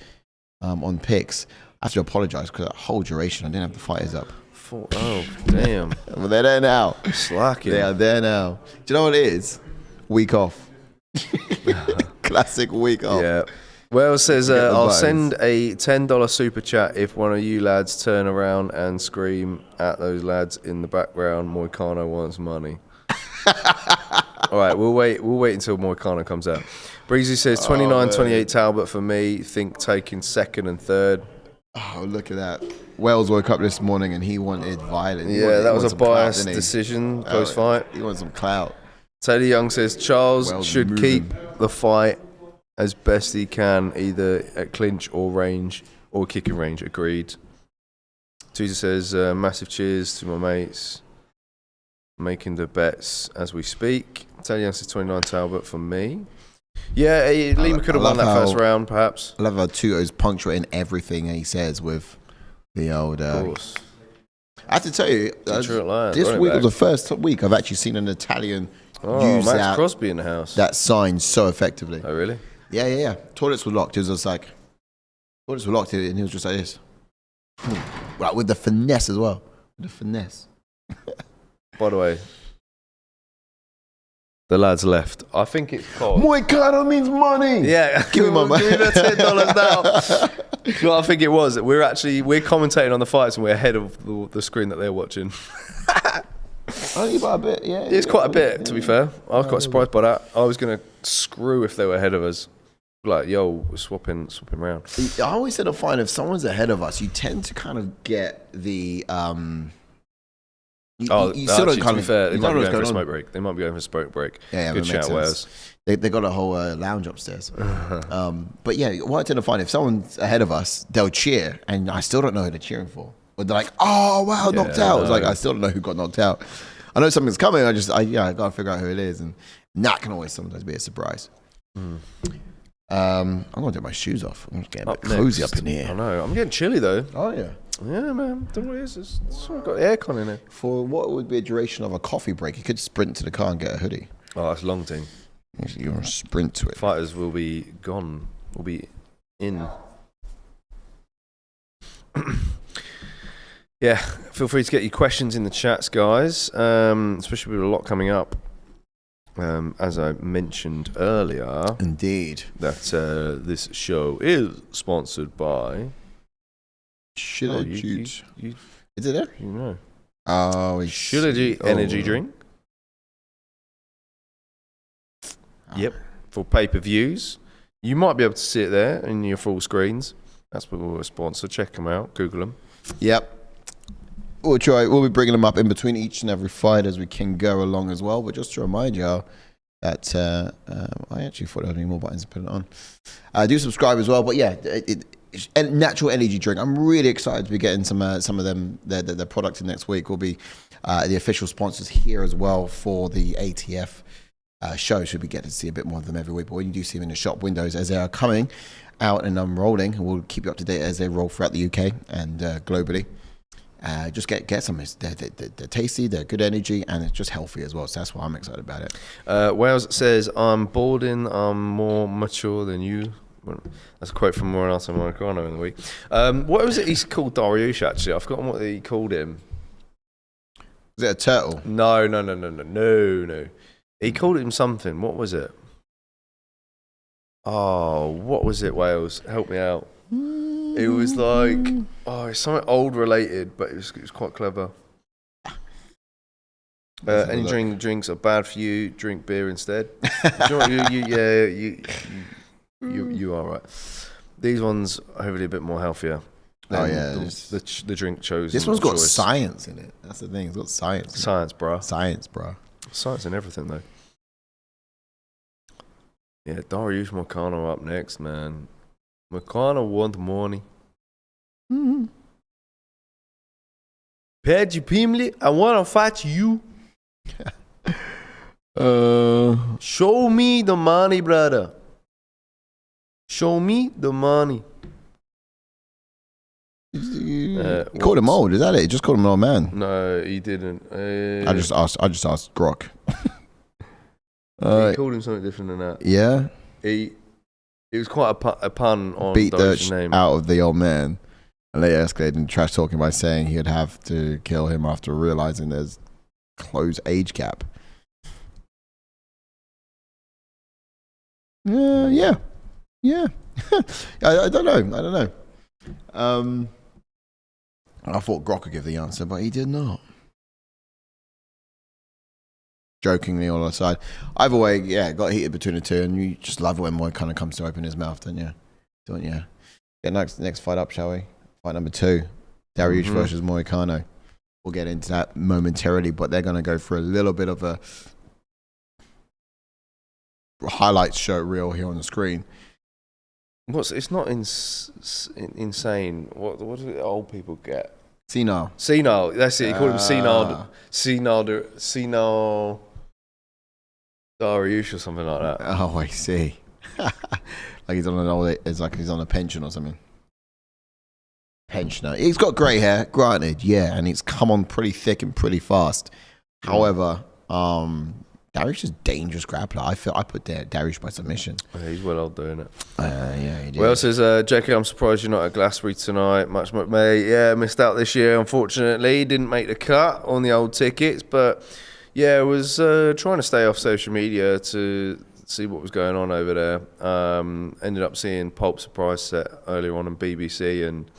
on picks. I have to apologize because that whole duration I didn't have the fighters up. Oh, damn. Well, they're there now. Slacking. They are there now. Do you know what it is? Week off. Classic week off. Yeah. Well, says, I'll send a $10 super chat if one of you lads turn around and scream at those lads in the background, Moicano wants money. All right, we'll wait until Moicano comes out. Breezy says 29-28 Talbot for me. Think taking second and third. Oh, look at that. Wells woke up this morning and he wanted violence. Yeah, that was a biased decision post-fight. He wanted some clout. Teddy Young says Charles Wells should moving. keep the fight as best he can, either at clinch or range or kicking range. Agreed. Tuesday says massive cheers to my mates making the bets as we speak. Teddy Young says 29 Talbot for me. Yeah, Lima could have won that first round, perhaps. I love how Tuto's punctuating everything he says with the old. Of course. I have to tell you, this week was the first week I've actually seen an Italian use Max Crosby in the house. That sign so effectively. Oh, really? Yeah. Toilets were locked. It was just like, toilets were locked, and he was just like this. Right, with the finesse as well. The finesse. By the way, the lads left. I think it's called Moicano means money. Yeah, give me my money. Give me the $10 now. Well, I think it was. We're commentating on the fights and we're ahead of the screen that they're watching. Only by a bit, yeah. It's quite a bit, to be fair. I was quite surprised by that. I was going to screw if they were ahead of us. Like, yo, we're swapping around. I always said I find if someone's ahead of us, you tend to kind of get the you still don't kind of. Fair, they might be going for a smoke break. They might be going for a smoke break. Yeah, good shout, Wales. They got a whole lounge upstairs. But yeah, what I tend to find, if someone's ahead of us, they'll cheer, and I still don't know who they're cheering for. Or they're like, "Oh wow, knocked out!" It's like I still don't know who got knocked out. I know something's coming. I gotta figure out who it is, and that can always sometimes be a surprise. I'm gonna take my shoes off. I'm getting a bit cozy up in here. I know. I'm getting chilly though. Oh yeah. Yeah, man. Don't know what it is. It's got aircon in it. For what would be a duration of a coffee break, you could sprint to the car and get a hoodie. Oh, that's long thing. You're gonna sprint to it. Fighters will be gone. Will be in. Yeah, Feel free to get your questions in the chats, guys, especially with a lot coming up. As I mentioned earlier, indeed, that this show is sponsored by Shilajit. Is it there? You know. Oh, Shilajit energy drink. Yep, for pay-per-views. You might be able to see it there in your full screens. That's what we're sponsored. Check them out. Google them. Yep. We'll try. We'll be bringing them up in between each and every fight as we can go along as well. But just to remind you that I actually thought there had any more buttons to put it on. Do subscribe as well. But yeah, it's a natural energy drink. I'm really excited to be getting some of them. Their products in next week will be the official sponsors here as well for the ATF show. Should we get to see a bit more of them every week? But when you do see them in the shop windows as they are coming out and unrolling, we'll keep you up to date as they roll throughout the UK and globally. Just get some. They're tasty, they're good energy, and it's just healthy as well. So that's why I'm excited about it. Wales says, I'm boarding, I'm more mature than you. That's a quote from Renato Moicano in the week. What was it he's called Dariush, actually? I've forgotten what he called him. Is it a turtle? No. He called him something. What was it? Oh, what was it, Wales? Help me out. It was like, it's something old related, but it was quite clever. Any drinks are bad for you. Drink beer instead. You are right. These ones are hopefully a bit more healthier. The drink chosen. This one's got science in it. That's the thing. It's got science. Science, bro. Science, bro. Science and everything, though. Yeah, Dariush Moicano up next, man. Moicano want money. Pede Pimley, I want to fight you. Show me the money, brother. Show me the money. Called him old, is that it? He just called him an old man. No, he didn't. I just asked Grok. He called him something different than that. Yeah. It was quite a pun on Beat Darish's the name. out of the old man, and later escalated into trash talking by saying he'd have to kill him after realizing there's close age gap. Yeah. I don't know. I thought Grok would give the answer, but he did not. Jokingly all aside. Either way, yeah, got heated between the two, and you just love it when one kind of comes to open his mouth, don't you? Get next fight up, shall we? Fight number 2, Dariush versus Moicano. We'll get into that momentarily, but they're going to go for a little bit of a highlights show reel here on the screen. It's not insane. What do the old people get? Senile. That's it. He called him senile Dariush or something like that. Oh, I see. Like he's on it's like he's on a pension or something. Pensioner. He's got grey hair, granted, yeah, and it's come on pretty thick and pretty fast. However, Dariush is a dangerous grappler. I put Dariush by submission. Yeah, he's well old doing it. Yeah, he did. Well, says JK, I'm surprised you're not at Glastonbury tonight. Much, mate. Yeah, missed out this year, unfortunately. Didn't make the cut on the old tickets, but yeah, I was trying to stay off social media to see what was going on over there. Ended up seeing Pulp surprise set earlier on BBC, and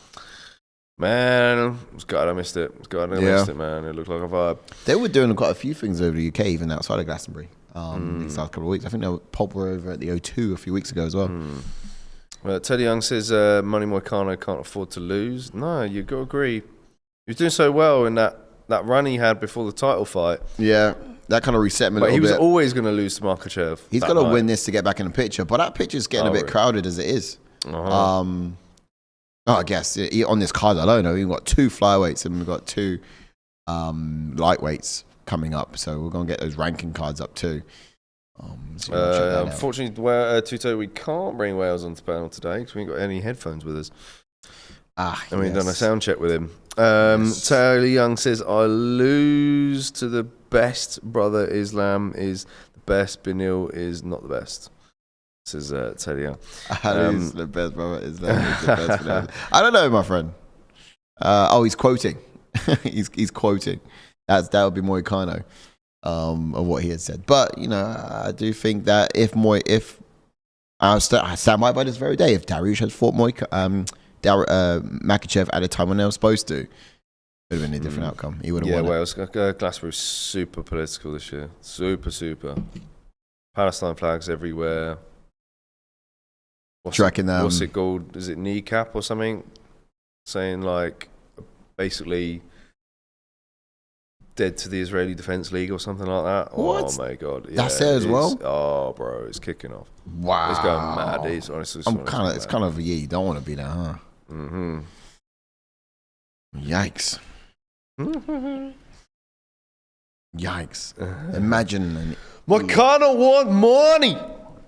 man, I was glad I missed it. Missed it, man. It looked like a vibe. They were doing quite a few things over the UK, even outside of Glastonbury. These last couple of weeks. I think Pulp were over at the O2 a few weeks ago as well. Teddy Young says, Money Moicano can't afford to lose. No, you got to agree. He was doing so well in that run he had before the title fight. Yeah, that kind of reset him a little bit. But he was always going to lose to Makhachev. He's got to win this to get back in the picture. But that picture's getting a bit crowded as it is. I guess on this card alone, we've got 2 flyweights and we've got 2 lightweights coming up. So we're going to get those ranking cards up too. Unfortunately, Tuto, we can't bring Wales onto panel today because we ain't got any headphones with us. And we've done a sound check with him. Taylor Young says, I lose to the best brother. Islam is the best. Beneil is not the best. This is Taylor Young. I lose to the best brother. Islam is the best. I don't know, my friend. He's quoting. he's quoting. That would be Moicano, of what he had said. But I do think that if I stand by this very day, if Dariush had fought Makhachev at a time when they were supposed to, it would have been a different outcome. He would have won. Yeah, well, Glasgow was super political this year. Super. Palestine flags everywhere. What's it called? Is it kneecap or something? Saying like, basically, dead to the Israeli Defense League or something like that. What? Oh my god, that's there as well. Oh, bro, it's kicking off. Wow, it's going mad. It's honestly. It's kind of you don't want to be there, huh? Mm-hmm. Yikes. Yikes. Imagine. Moicano want money.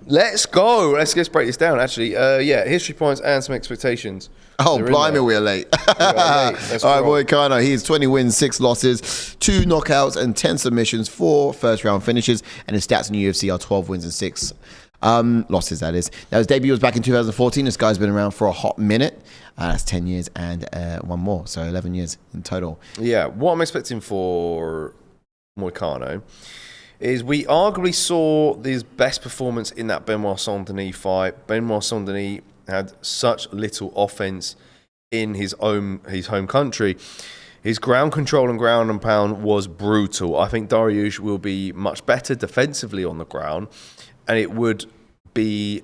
Let's go. Let's break this down, actually. History points and some expectations. Oh, blimey, we're late. All right, Moicano, he's 20 wins, 6 losses, 2 knockouts, and 10 submissions, 4 first-round finishes, and his stats in the UFC are 12 wins and 6 losses, that is. Now, his debut was back in 2014. This guy's been around for a hot minute. That's 10 years and 1 more, so 11 years in total. Yeah, what I'm expecting for Moicano is we arguably saw his best performance in that Benoit Saint-Denis fight. Benoit Saint-Denis had such little offense in his home country. His ground control and ground and pound was brutal. I think Dariush will be much better defensively on the ground, and it wouldn't be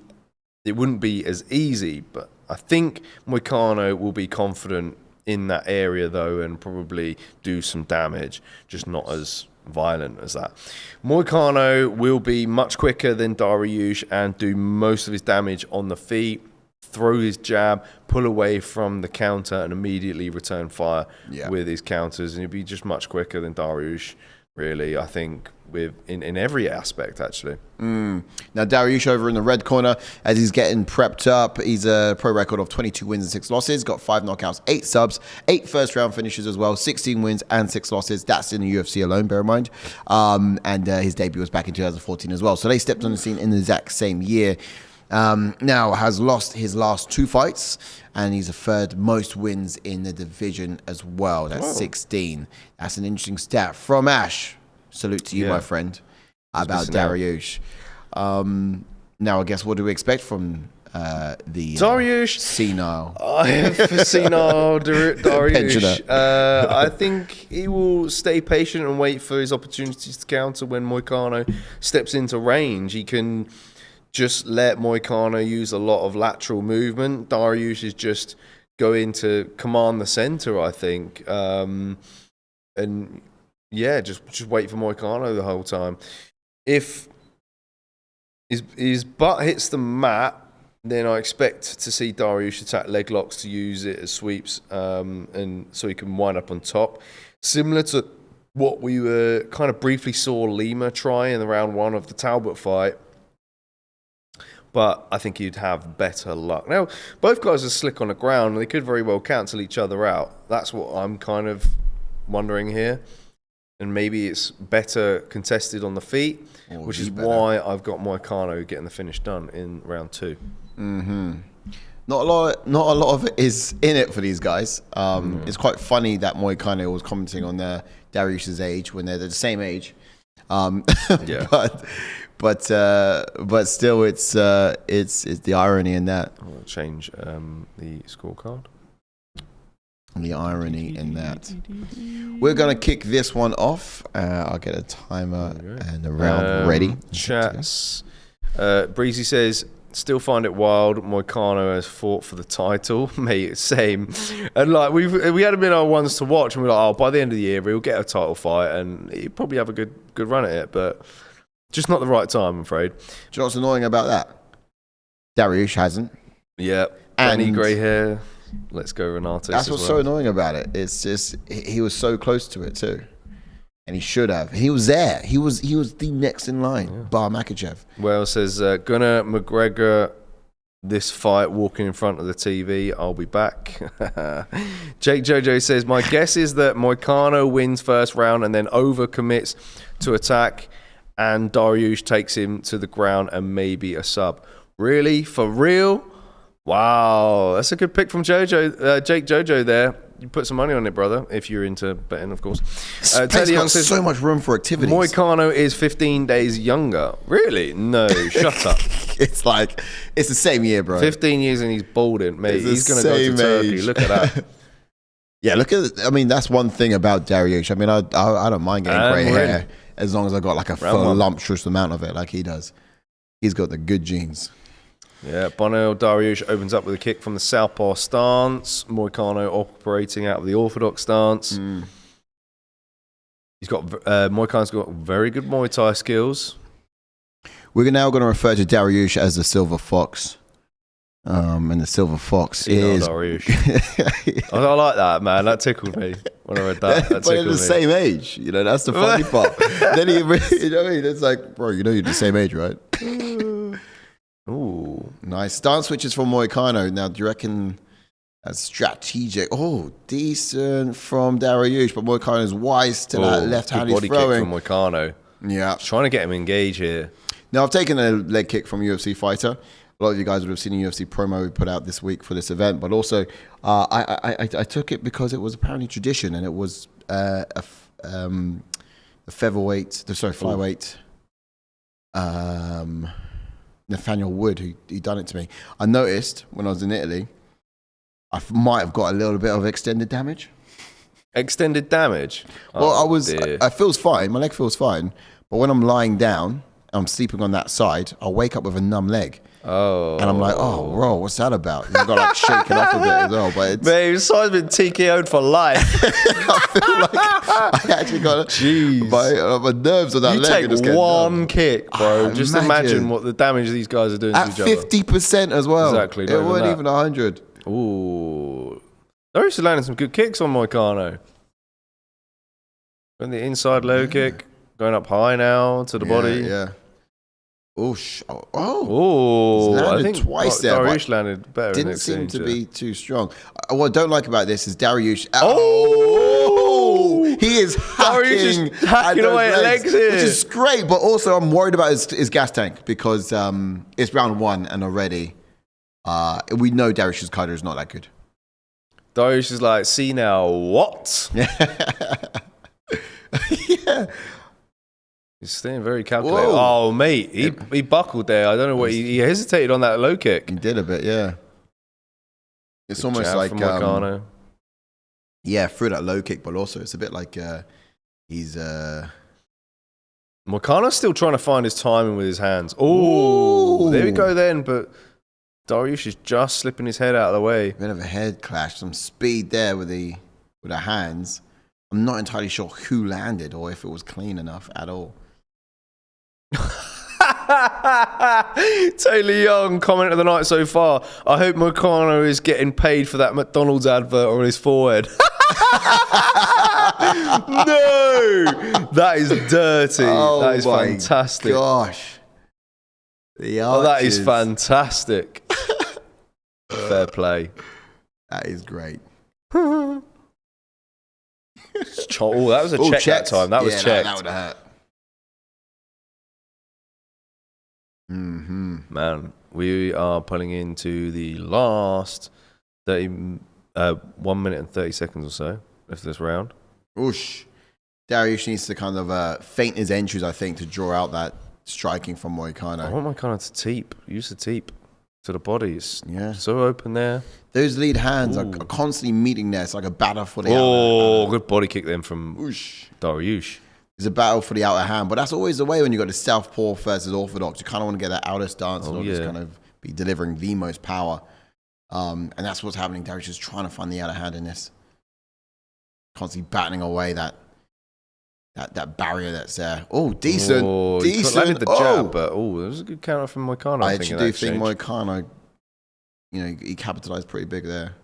as easy. But I think Moicano will be confident in that area though, and probably do some damage, just not as violent as that. Moicano will be much quicker than Dariush and do most of his damage on the feet, throw his jab, pull away from the counter, and immediately return fire with his counters. And he'll be just much quicker than Dariush, really, I think, in every aspect, actually. Now, Dariush over in the red corner, as he's getting prepped up, he's a pro record of 22 wins and 6 losses, got 5 knockouts, 8 subs, 8 first-round finishes as well, 16 wins and 6 losses. That's in the UFC alone, bear in mind. And his debut was back in 2014 as well. So they stepped on the scene in the exact same year. Now has lost his last 2 fights, and he's the 3rd most wins in the division as well. That's 16. That's an interesting stat from Ash. Salute to you, my friend, about Dariush. Now, I guess, what do we expect from the Dariush? Senile. Senile Dariush. I think he will stay patient and wait for his opportunities to counter when Moicano steps into range. He can just let Moicano use a lot of lateral movement. Dariush is just going to command the center, I think. Just wait for Moicano the whole time. If his butt hits the mat, then I expect to see Dariush attack leg locks to use it as sweeps, and so he can wind up on top. Similar to what we were kind of briefly saw Lima try in the round 1 of the Talbott fight. But I think he'd have better luck. Now, both guys are slick on the ground, and they could very well cancel each other out. That's what I'm kind of wondering here. And maybe it's better contested on the feet, which is why I've got Moicano getting the finish done in round 2. Mm-hmm. Not a lot of it is in it for these guys. It's quite funny that Moicano was commenting on Dariush's age when they're the same age. But still, it's the irony in that. I'll change the scorecard. The irony in that. We're going to kick this one off. I'll get a timer and a round ready. Chats. Breezy says, still find it wild. Moicano has fought for the title. Mate, same. And like we had him in our ones to watch, and we're like, oh, by the end of the year, he'll get a title fight, and he'll probably have a good run at it, but just not the right time, I'm afraid. Do you know what's annoying about that? Dariush hasn't. Yeah. Any grey hair. Let's go Renato. That's what's so annoying about it. It's just he was so close to it too, and he should have. He was there. He was the next in line, bar Makhachev. Well, says Gunnar McGregor. This fight walking in front of the TV. I'll be back. Jake Jojo says my guess is that Moicano wins first round and then overcommits to attack, and Dariush takes him to the ground and maybe a sub. Really? For real? Wow, that's a good pick from Jake Jojo there. you put some money on it, brother, if you're into betting, of course. Teddy Young says so much room for activities. Moicano is 15 days younger. Really? No, shut up. It's the same year, bro. 15 years and he's balding, mate. He's going to go to Turkey. Look at that. Yeah, that's one thing about Dariush. I mean, I don't mind getting grey hair as long as I got like a voluptuous amount of it like he does. He's got the good genes. Yeah, Beneil Dariush opens up with a kick from the southpaw stance. Moicano operating out of the orthodox stance. Moicano's got very good Muay Thai skills. We're now going to refer to Dariush as the Silver Fox. And the Silver Fox is... Dariush. I like that, man. That tickled me when I read that. But they're the same age. That's the funny part. Then you know what I mean? It's like, bro, you're the same age, right? Ooh. Nice. Stance switches from Moicano. Now, do you reckon that's strategic? Oh, decent from Dariush, but Moicano's wise to that left hand he's throwing. Kick from Moicano. Yeah. Trying to get him engaged here. Now, I've taken a leg kick from UFC Fighter. A lot of you guys would have seen a UFC promo we put out this week for this event, but also I took it because it was apparently tradition, and it was a flyweight. Nathaniel Wood, who done it to me. I noticed when I was in Italy, I might have got a little bit of extended damage. Extended damage? Well, I feels fine. My leg feels fine. But when I'm lying down, I'm sleeping on that side, I'll wake up with a numb leg. Oh. And I'm like, oh, bro, what's that about? You've got to like shake it off a bit as well. But it's... Mate, Simon's been TKO'd for life. I feel like I actually got my nerves on that leg. You take one kick, bro. Just imagine what the damage these guys are doing to each other. At 50% as well. Exactly. It wasn't even 100. Ooh. They're actually landing some good kicks on Moicano. Going the inside low kick. Going up high now to the body. Yeah. Oh, I think twice there. Dariush landed better. Didn't seem to be too strong. What I don't like about this is Dariush. He is hacking away at legs here, which is great. But also, I'm worried about his gas tank because it's round one, and already we know Dariush's cutter is not that good. Dariush is like, see now what? Yeah. He's staying very calculated. Whoa. Oh, mate, he buckled there. I don't know what he hesitated on that low kick. He did a bit, yeah. It's Good almost like Moicano. Through that low kick, but also it's a bit like he's Moicano's still trying to find his timing with his hands. Oh, there we go then. But Dariush is just slipping his head out of the way. Bit of a head clash, some speed there with the hands. I'm not entirely sure who landed or if it was clean enough at all. Taylor Young, comment of the night so far. I hope Moicano is getting paid for that McDonald's advert on his forehead. No, that is dirty. That is fantastic. Gosh, that is fantastic. Fair play. That is great. That was a check that time. That was checked. That would have hurt. Mm-hmm. Man, we are pulling into the last 1 minute and 30 seconds or so of this round. Oosh. Dariush needs to kind of feint his entries, I think, to draw out that striking from Moicano. I want Moicano to teep. Use the teep to the body. It's so open there. Those lead hands are constantly meeting there. It's like a battle for the outer. Oh, good body kick then from Dariush. It's a battle for the outer hand, but that's always the way when you got the southpaw versus orthodox. You kind of want to get that outer stance and just kind of be delivering the most power. And that's what's happening. Dariush is trying to find the outer hand in this. Constantly batting away that barrier that's there. Oh, decent. Decent. He landed the jab, but there was a good counter from Moicano. I actually do think Moicano, he capitalized pretty big there.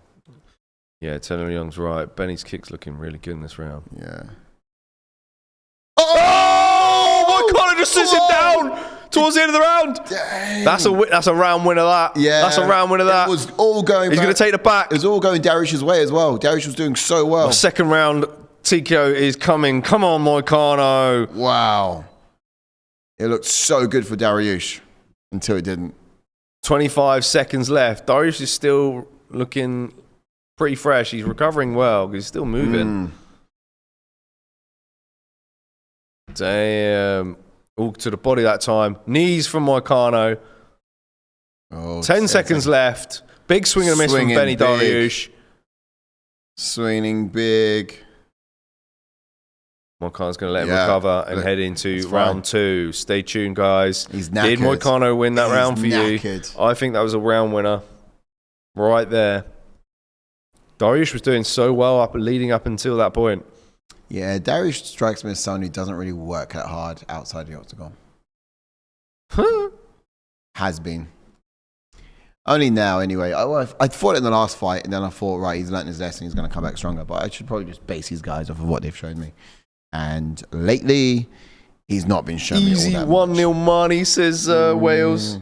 Yeah, Taylor Young's right. Benny's kick's looking really good in this round. Yeah. Oh! Moicano just sits him down towards the end of the round. Dang. That's a round win of that. Yeah. That's a round win of that. It was all going He's going to take the back. It was all going Dariush's way as well. Dariush was doing so well. The second round TKO is coming. Come on, Moicano. Wow. It looked so good for Dariush until it didn't. 25 seconds left. Dariush is still looking pretty fresh. He's recovering well because he's still moving. Damn. All to the body that time. Knees from Moicano. 10 seconds left. Big swing and a miss from Beneil Dariush. Swinging big. Moicano's going to let him recover and head into round 2. Stay tuned, guys. He's knackered. Did Moicano win that round for knackered. you? I think that was a round winner. Right there. Dariush was doing so well leading up until that point. Yeah, Dariush strikes me as someone who doesn't really work that hard outside the octagon. Has been. Only now, anyway. I fought it in the last fight, and then I thought, right, he's learned his lesson, he's going to come back stronger. But I should probably just base these guys off of what they've shown me. And lately, he's not been showing me all that much. 1-0 money, says Wales.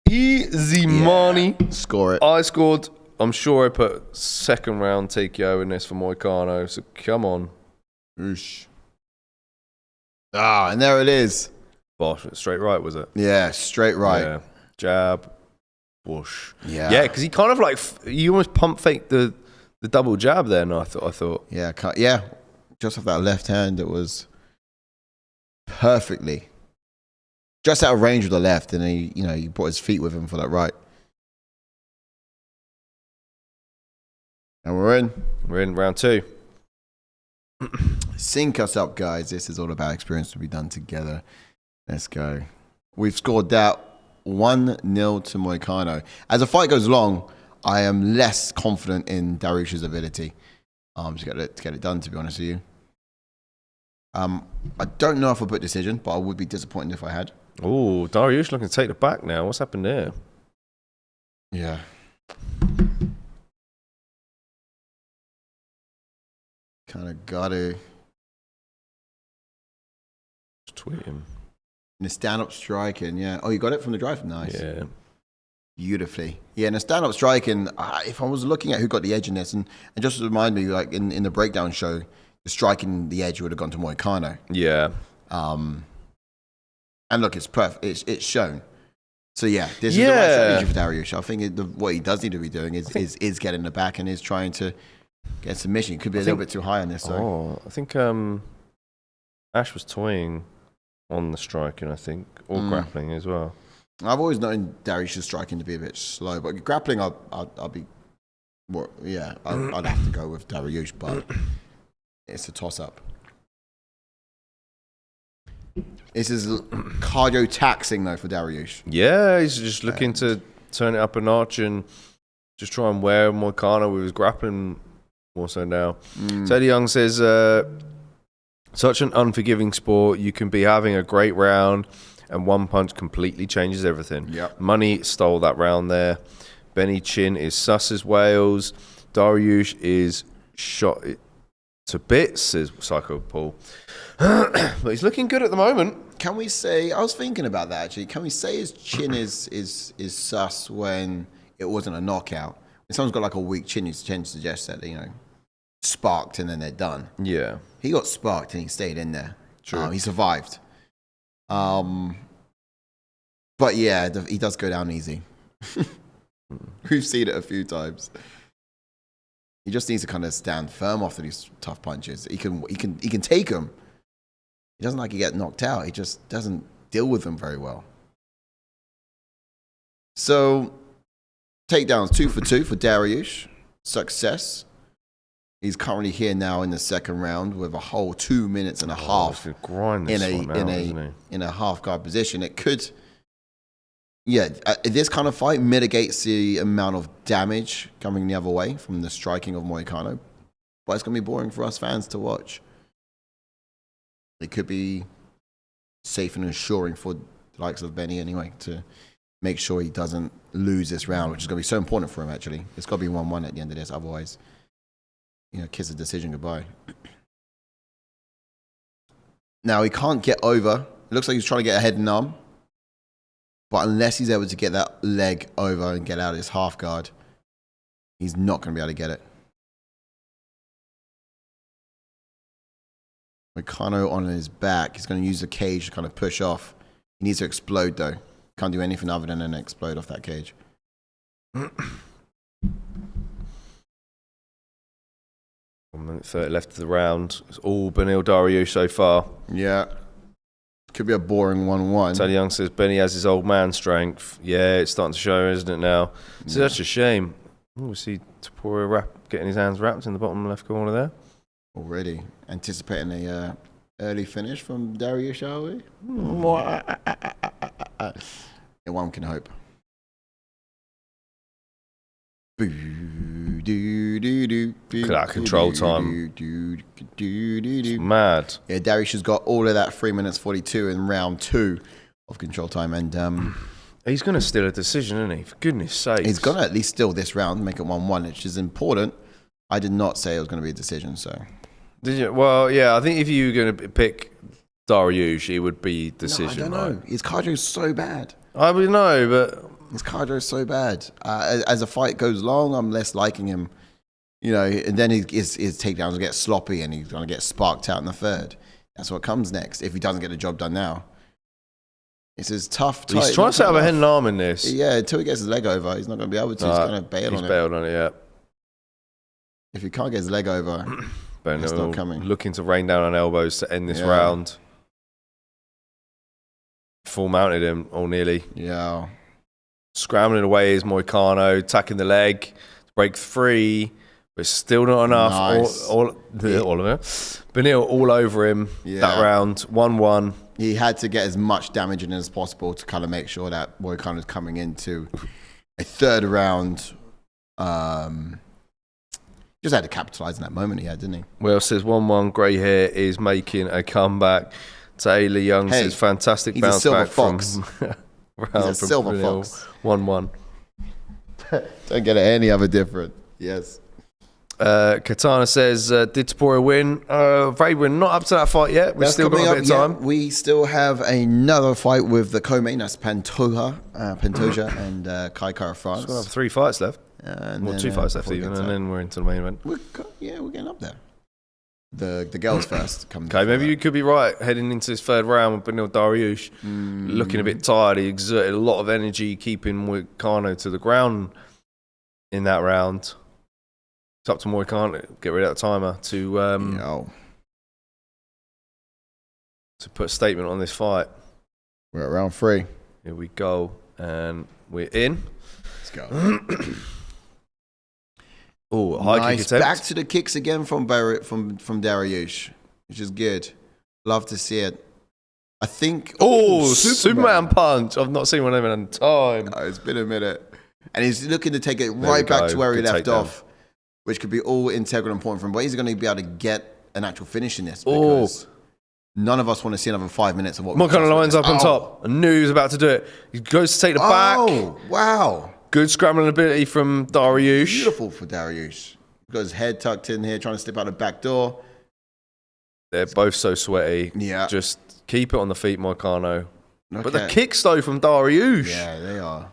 Easy money. Score it. I scored. I'm sure I put second round TKO in this for Moicano, so come on. Oosh. And there it is. Bosh, straight right, was it? Yeah, straight right. Yeah. Jab, whoosh. Yeah, because he kind of like, you almost pump faked the double jab there, and I thought. Yeah, just off that left hand, it was perfectly. Just out of range with the left, and he brought his feet with him for that right. And we're in round 2. Sync us up, guys. This is all about experience to be done together. Let's go. We've scored that 1-0 to Moicano. As the fight goes along, I am less confident in Dariush's ability to get it done, to be honest with you. I don't know if I'll put decision, but I would be disappointed if I had. Oh, Dariush looking to take the back now. What's happened there? Yeah. Kind of got to. Just tweet him. In the stand-up striking, yeah. Oh, you got it from the drive? Nice. Yeah. Beautifully. Yeah, in the stand-up striking, if I was looking at who got the edge in this, and just to remind me, like in the breakdown show, the striking the edge would have gone to Moicano. Yeah. And look, it's perfect. It's shown. So yeah, this is the right strategy for Dariush. I think what he does need to be doing is getting the back and is trying to get submission. It could be a little bit too high on this. I think Ash was toying on the striking, I think, or grappling as well. I've always known Dariush's striking to be a bit slow, but grappling, I'll be, well, yeah, I'd have to go with Dariush, but it's a toss-up. This is cardio taxing though for Dariush. Yeah, he's just looking to turn it up a notch and just try and wear Moicano with his grappling more so now. Teddy Young says, such an unforgiving sport. You can be having a great round and one punch completely changes everything. Yep. Money stole that round there. Benny Chin is sus as Wales. Dariush is shot to bits, says Psycho Paul. But he's looking good at the moment. Can we say, I was thinking about that actually, can we say his chin is sus when it wasn't a knockout? When someone's got like a weak chin, his chin suggests that, sparked and then they're done. Yeah. He got sparked and he stayed in there. True. He survived. But yeah, he does go down easy. We've seen it a few times. He just needs to kind of stand firm after these tough punches. He can take them. He doesn't like to get knocked out. He just doesn't deal with them very well. So, takedowns 2 for 2 for Dariush. Success. He's currently here now in the second round with a whole 2 minutes and a half in a half guard position. It could, this kind of fight mitigates the amount of damage coming the other way from the striking of Moicano, but it's going to be boring for us fans to watch. It could be safe and assuring for the likes of Benny anyway to make sure he doesn't lose this round, which is going to be so important for him actually. It's got to be 1-1 at the end of this, otherwise, kiss the decision goodbye. Now, he can't get over. It looks like he's trying to get a head and arm. But unless he's able to get that leg over and get out of his half guard, he's not going to be able to get it. Moicano on his back. He's going to use the cage to kind of push off. He needs to explode, though. Can't do anything other than explode off that cage. 30 left of the round. It's all Beneil Dariush so far. Yeah. Could be a boring 1-1. Tony Young says Benny has his old man strength. Yeah, it's starting to show, isn't it now? It's such a shame. Oh, we see Topuria getting his hands wrapped in the bottom left corner there. Already anticipating a early finish from Dariush, are we? Yeah, one can hope. Look at that control time. It's mad. Yeah, Dariush has got all of that 3 minutes 42 in round 2 of control time, and he's going to steal a decision, isn't he? For goodness sake. he's going to at least steal this round, make it 1-1, which is important. I did not say it was going to be a decision, so. Did you? Well, yeah, I think if you were going to pick Dariush, it would be decision. No, I don't know. His cardio is so bad. I would know, but his cardio is so bad. As the fight goes along, I'm less liking him. You know, and then his takedowns will get sloppy, and he's going to get sparked out in the third. That's what comes next if he doesn't get the job done now. It's his tough. He's trying to set up a head and arm in this. Yeah, until he gets his leg over, he's not going to be able to. He's going to bail on it. He's bailed on it, yeah. If he can't get his leg over, it's not coming. Looking to rain down on elbows to end this round. Full mounted him, all nearly. Yeah. Scrambling away is Moicano, attacking the leg. Break 3, but still not enough. Nice. All of it. Beneil all over him that round. 1-1. He had to get as much damage in as possible to kind of make sure that Moicano is coming into a third round. Just had to capitalize in that moment he had, didn't he? Well, says 1-1. Grey hair is making a comeback. Taylor Young says fantastic bounce back fox. From he's a silver fox. 1-1. Don't get it any other different. Yes. Katana says, did Topuria win? We're not up to that fight yet. We've still got a bit of time. We still have another fight with the co-main. That's Pantoja and Kai Kara France. We've got 3 fights left. And well, 2 fights left even, and then we're into the main event. We're getting up there. The girls first. Okay, maybe you could be right heading into this third round with Beneil Dariush looking a bit tired. He exerted a lot of energy keeping Moicano to the ground in that round. It's up to Moicano to get rid of that timer to put a statement on this fight. We're at round 3. Here we go, and we're in. Let's go. Oh, high kick attempt. Back to the kicks again from Dariush, which is good. Love to see it. I think. Oh, Superman punch! I've not seen one of them in time. Oh, it's been a minute, and he's looking to take it right back to where he left off, which could be all integral and important for him. But he's going to be able to get an actual finish in this because none of us want to see another 5 minutes of what. Moicano lines up on top. I knew he was about to do it. He goes to take the back. Oh, wow. Good scrambling ability from Dariush. Beautiful for Dariush. Got his head tucked in here, trying to slip out the back door. They're both so sweaty. Yeah. Just keep it on the feet, Moicano. Okay. But the kicks, though, from Dariush. Yeah, they are.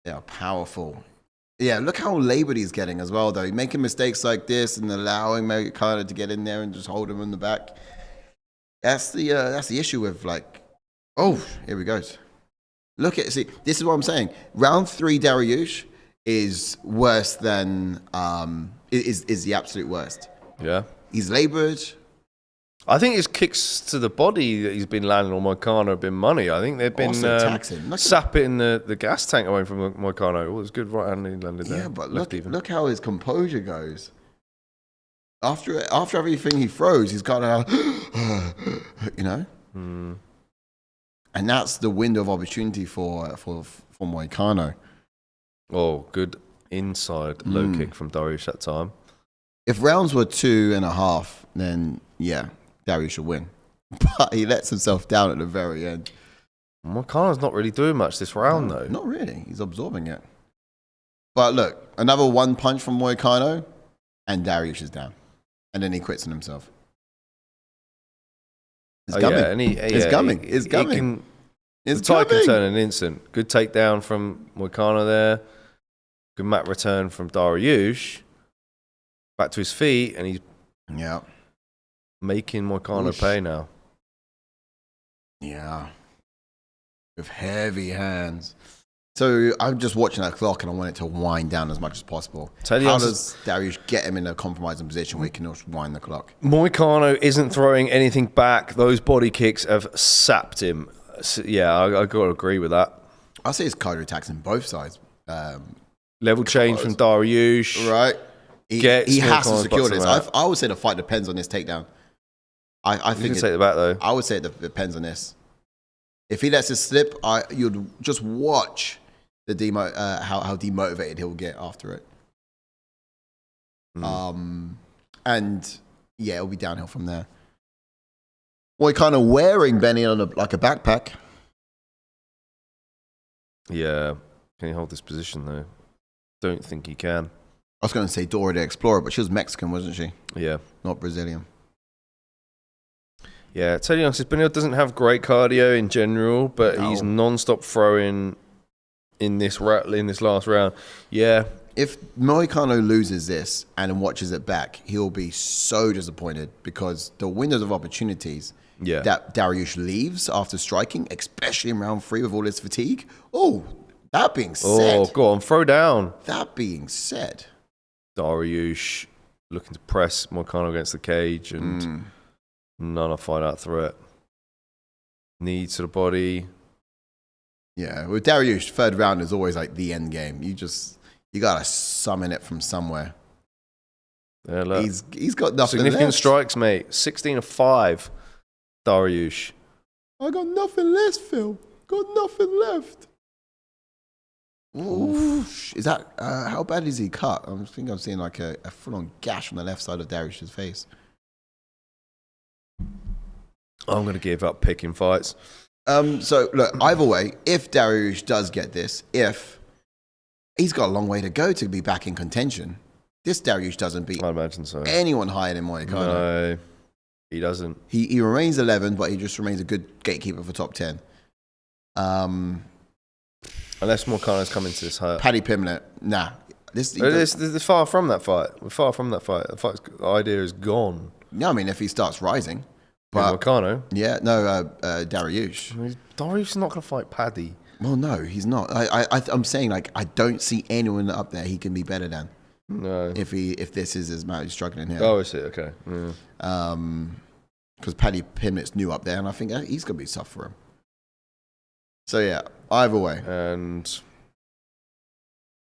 They are powerful. Yeah, look how laboured he's getting as well, though. Making mistakes like this and allowing Moicano to get in there and just hold him in the back. That's the issue with, like... Oh, here we go. See, this is what I'm saying. Round 3 Dariush is worse than is the absolute worst. Yeah. He's laboured. I think his kicks to the body that he's been landing on Moicano have been money. I think they've been sapping the gas tank away from Moicano. Oh, it was good right hand he landed there. Yeah, but look how his composure goes. After everything he throws, he's got you know? And that's the window of opportunity for Moicano. Oh, good inside low kick from Dariush that time. If rounds were 2.5, then yeah, Dariush should win. But he lets himself down at the very end. Moicano's not really doing much this round, though. Not really. He's absorbing it. But look, another 1 punch from Moicano, and Dariush is down. And then he quits on himself. It's coming. It's coming. The tide can turn in an instant. Good takedown from Moicano there. Good mat return from Dariush. Back to his feet, and he's making Moicano pay now. Yeah. With heavy hands. So I'm just watching that clock and I want it to wind down as much as possible. How does Dariush get him in a compromising position where he can just wind the clock? Moicano isn't throwing anything back. Those body kicks have sapped him. So, yeah, I got to agree with that. I'll say his counter attacks in both sides. Level change from Dariush. Right. He has to secure this. I would say the fight depends on this takedown. I think you can take it back, though. I would say it depends on this. If he lets it slip, you'd just watch how demotivated he'll get after it. And yeah, it'll be downhill from there. Well, kind of wearing Beneil like a backpack. Yeah. Can he hold this position, though? Don't think he can. I was going to say Dora the Explorer, but she was Mexican, wasn't she? Yeah. Not Brazilian. Yeah, tell you honestly, Beneil doesn't have great cardio in general, but he's non-stop throwing in this last round. Yeah. If Moicano loses this and watches it back, he'll be so disappointed because the windows of opportunities that Dariush leaves after striking, especially in round 3 with all his fatigue. Oh, that being said. Oh, go on, throw down. That being said. Dariush looking to press Moicano against the cage and none of fight out through it. Knees to the body. Yeah, with Dariush, third round is always like the end game. You gotta summon it from somewhere. Yeah, look. He's got nothing Significant left. strikes, mate. 16 of 5. Dariush. I got nothing left, Phil. Got nothing left. Ooh. Is that how bad is he cut? I think I'm seeing like a full-on gash on the left side of Dariush's face. I'm going to give up picking fights. So, look, either way, if Dariush does get this, he's got a long way to go to be back in contention. This Dariush doesn't beat I imagine so. anyone higher than Moicano. No, he doesn't. He remains 11, but he just remains a good gatekeeper for top 10. Unless Moicano's coming to this hurt. Paddy Pimblett, nah. This far from that fight. We're far from that fight. The idea is gone. No, I mean, if he starts rising. But Moicano? Yeah, no, Dariush. I mean, Dariush's not going to fight Paddy. Well, no, he's not. I'm saying, like, I don't see anyone up there he can be better than. No. If this is his match, he's struggling here. Oh, I see. Okay. Because Paddy Pimblett's new up there, and I think he's going to be tough for him. So, yeah, either way. And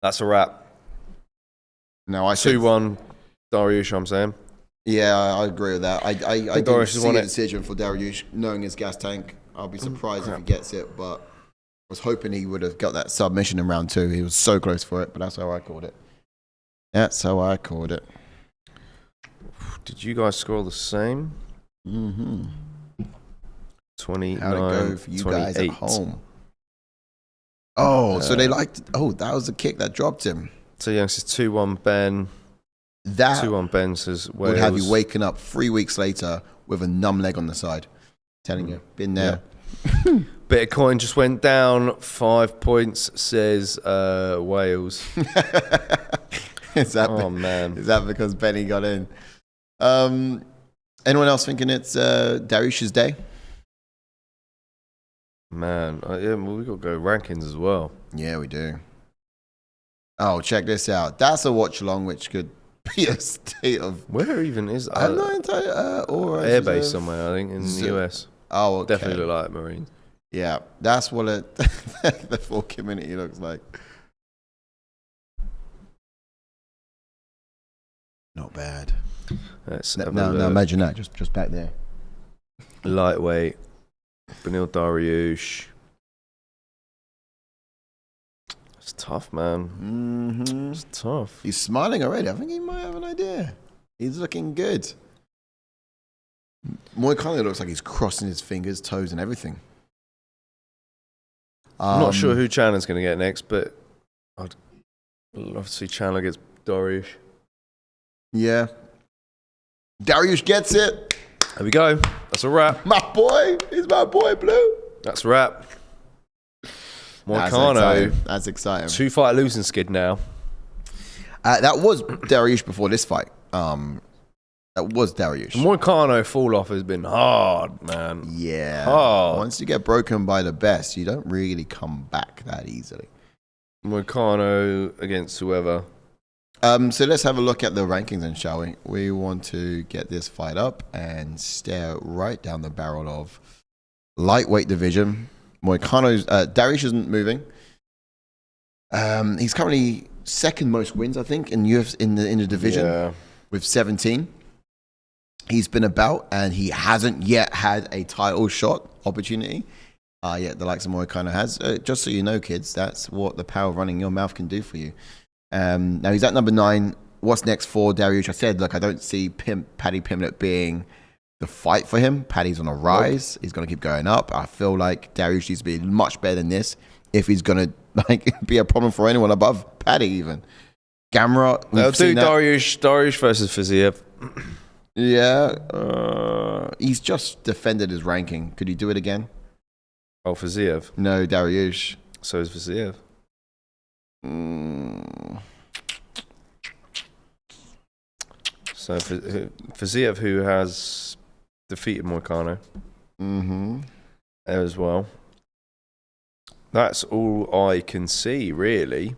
that's a wrap. No, I 2-1 Dariush, I'm saying. Yeah, I agree with that. I don't see a it. decision for Dariush knowing his gas tank. I'll be surprised if he gets it, but I was hoping he would have got that submission in round 2. He was so close for it, but that's how I called it. That's how I called it. Did you guys score the same? Mm-hmm. 29, How'd it go for you 28. guys at home? Oh, so they liked... Oh, that was the kick that dropped him. So, yeah, this is 2-1 Ben. That 2-1 Ben says Wales. would have you waking up 3 weeks later with a numb leg on the side. Telling you, been there. Yeah. Bitcoin just went down 5 points, says Wales. Is that because Benny got in? Anyone else thinking it's Dariush's day? Man, yeah, well, we got to go rankings as well. Yeah, we do. Oh, check this out. That's a watch along, which could be a state of... Where even is that? I'm not entirely... Airbase somewhere, I think, in the US. Oh, okay. Definitely look like Marines. Yeah, that's what the full community looks like. Not bad. Now imagine that, just back there. Lightweight. Beneil Dariush. It's tough, man. Mm-hmm. It's tough. He's smiling already. I think he might have an idea. He's looking good. Moicano looks like he's crossing his fingers, toes, and everything. I'm not sure who Chandler's going to get next, but I'd love to see Chandler against Dariush. Yeah. Dariush gets it. There we go. That's a wrap. My boy. He's my boy, Blue. That's a wrap. Moicano. That's exciting. 2-fight losing skid now. That was Dariush before this fight. That was Dariush. The Moicano fall off has been hard, man. Yeah. Hard. Once you get broken by the best, you don't really come back that easily. Moicano against whoever. So let's have a look at the rankings then, shall we? We want to get this fight up and stare right down the barrel of lightweight division. Moicano's Dariush isn't moving. He's currently second most wins, I think, in the division with 17. He's been about, and he hasn't yet had a title shot opportunity. Yet the likes of Moicano has. Just so you know, kids, that's what the power of running your mouth can do for you. Now he's at number 9. What's next for Dariush? I said, look, I don't see Paddy Pimblett being the fight for him. Paddy's on a rise. He's going to keep going up. I feel like Dariush needs to be much better than this if he's going to be a problem for anyone above Paddy even. Gamrot. I'll do Dariush versus Fiziev. Yeah. He's just defended his ranking. Could he do it again? Oh, Fiziev? No, Dariush. So is Fiziev. So Fiziev, who has defeated Moicano as well. That's all I can see, really.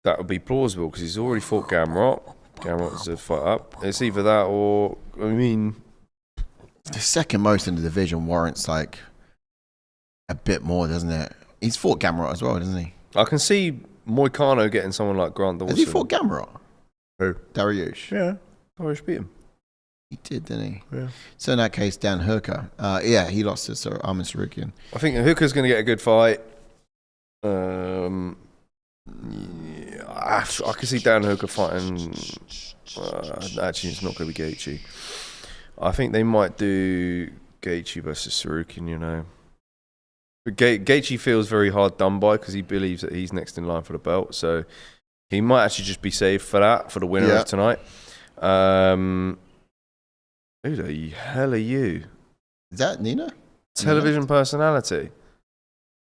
That would be plausible because he's already fought Gamrot. Gamrot's a fight up. It's either that or, I mean, the second most in the division warrants like a bit more, doesn't it? He's fought Gamrot as well, doesn't he? I can see Moicano getting someone like Grant Dawson. Has he fought Gamrot? Who? Dariush. Yeah. Dariush beat him. He did, didn't he? Yeah. So in that case, Dan Hooker. Yeah, he lost to Armin Sarukian. I think Hooker's going to get a good fight. I can see Dan Hooker fighting. Actually, it's not going to be Gaethje. I think they might do Gaethje versus Sarukian, you know. But Gaethje feels very hard done by because he believes that he's next in line for the belt. So he might actually just be saved for that, for the winner of tonight. Who the hell are you? Is that Nina? Television personality.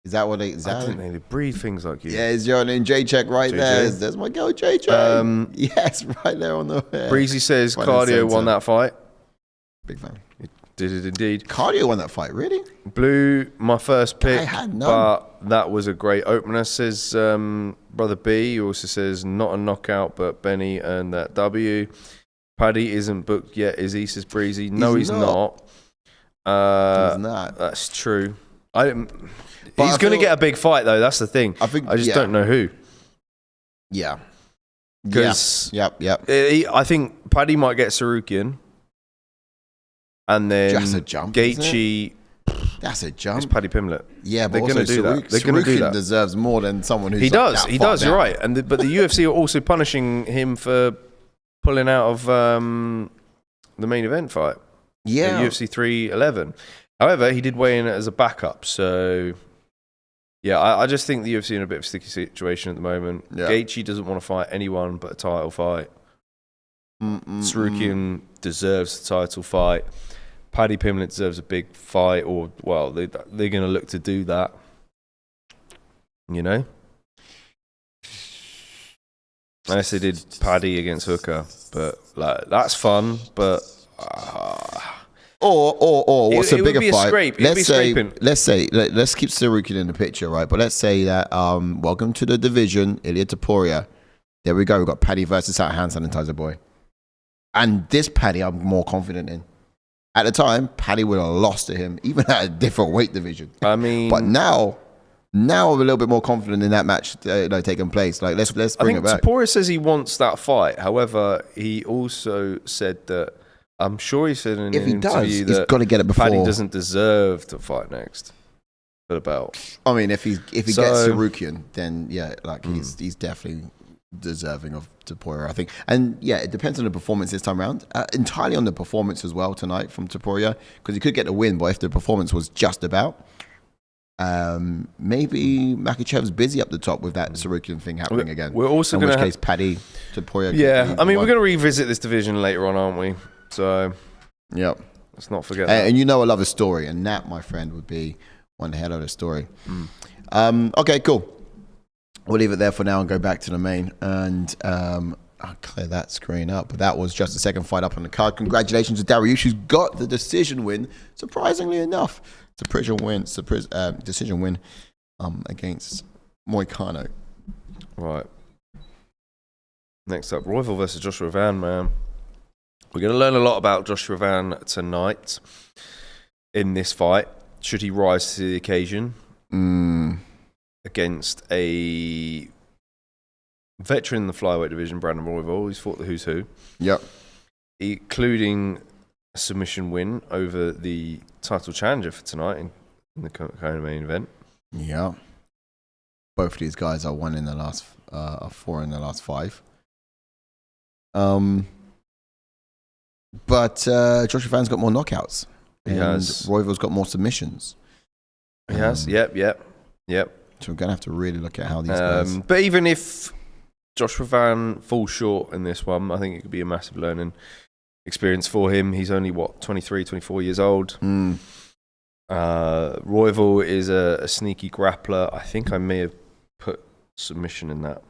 Is that what they... I didn't know they breed things like you. Yeah, is your name J-Check right there? There's my girl J-Check. Yes, right there on the... Breezy says Cardio won that fight. Big fan. It did it indeed. Cardio won that fight, really? Blue, my first pick. I had none. But that was a great opener, says Brother B. He also says not a knockout, but Benny earned that W. Paddy isn't booked yet, is he? Says Breezy. No, he's not. He's not. That's true. He's going to get a big fight, though. That's the thing. I just don't know who. Yeah. Because Yep. I think Paddy might get Sarukian. And then that's a jump, Gaethje. That's a jump. It's Paddy Pimblett. Yeah, but they're going to do that. They're going to do that. Deserves more than someone who's He does. You're right. But the UFC are also punishing him for pulling out of the main event fight. Yeah. UFC 311. However, he did weigh in as a backup. So, yeah, I just think the UFC are in a bit of a sticky situation at the moment. Yeah. Gaethje doesn't want to fight anyone but a title fight. Sarukian deserves a title fight. Paddy Pimblett deserves a big fight, or, well, they're going to look to do that. You know? Unless they did Paddy against Hooker. But, like, that's fun, but... Or what's a bigger fight? Let's keep Sarukian in the picture, right? But let's say that welcome to the division, Ilia Topuria. There we go. We've got Paddy versus that hand sanitizer boy. And this Paddy, I'm more confident in. At the time, Paddy would have lost to him, even at a different weight division. I mean, but now I'm a little bit more confident in that match taking place. Like, let's bring it back. Topuria says he wants that fight. However, he also said that. I'm sure he said in an interview that he's got to get it before. Paddy doesn't deserve to fight next for the belt. I mean, if he gets Sarukian, then yeah, like he's definitely deserving of Topuria, I think. And yeah, it depends on the performance this time around. Entirely on the performance as well tonight from Topuria, because he could get the win, but if the performance was just about, maybe Makhachev's busy up the top with that Sarukian thing happening again. We're also going to, in which case Paddy, Topuria. Yeah, I mean, we're going to revisit this division later on, aren't we? So, yep. Let's not forget that. And you know I love a story, and that, my friend, would be one hell of a story. Okay, cool. We'll leave it there for now and go back to the main. And I'll clear that screen up. But that was just the second fight up on the card. Congratulations to Dariush, who's got the decision win, surprisingly enough. Decision win against Moicano. Right. Next up, Royval versus Joshua Van, man. We're going to learn a lot about Joshua Van tonight in this fight. Should he rise to the occasion against a veteran in the flyweight division, Brandon Royval? He's fought the who's who. Yep. Including a submission win over the title challenger for tonight in the kind of main event. Yeah. Both of these guys are 4 in the last 5. But Joshua Van's got more knockouts. He has. Royval's got more submissions. He has. Yep. So we're going to have to really look at how these guys... But even if Joshua Van falls short in this one, I think it could be a massive learning experience for him. He's only, 23, 24 years old. Royval is a sneaky grappler. I think I may have put submission in that.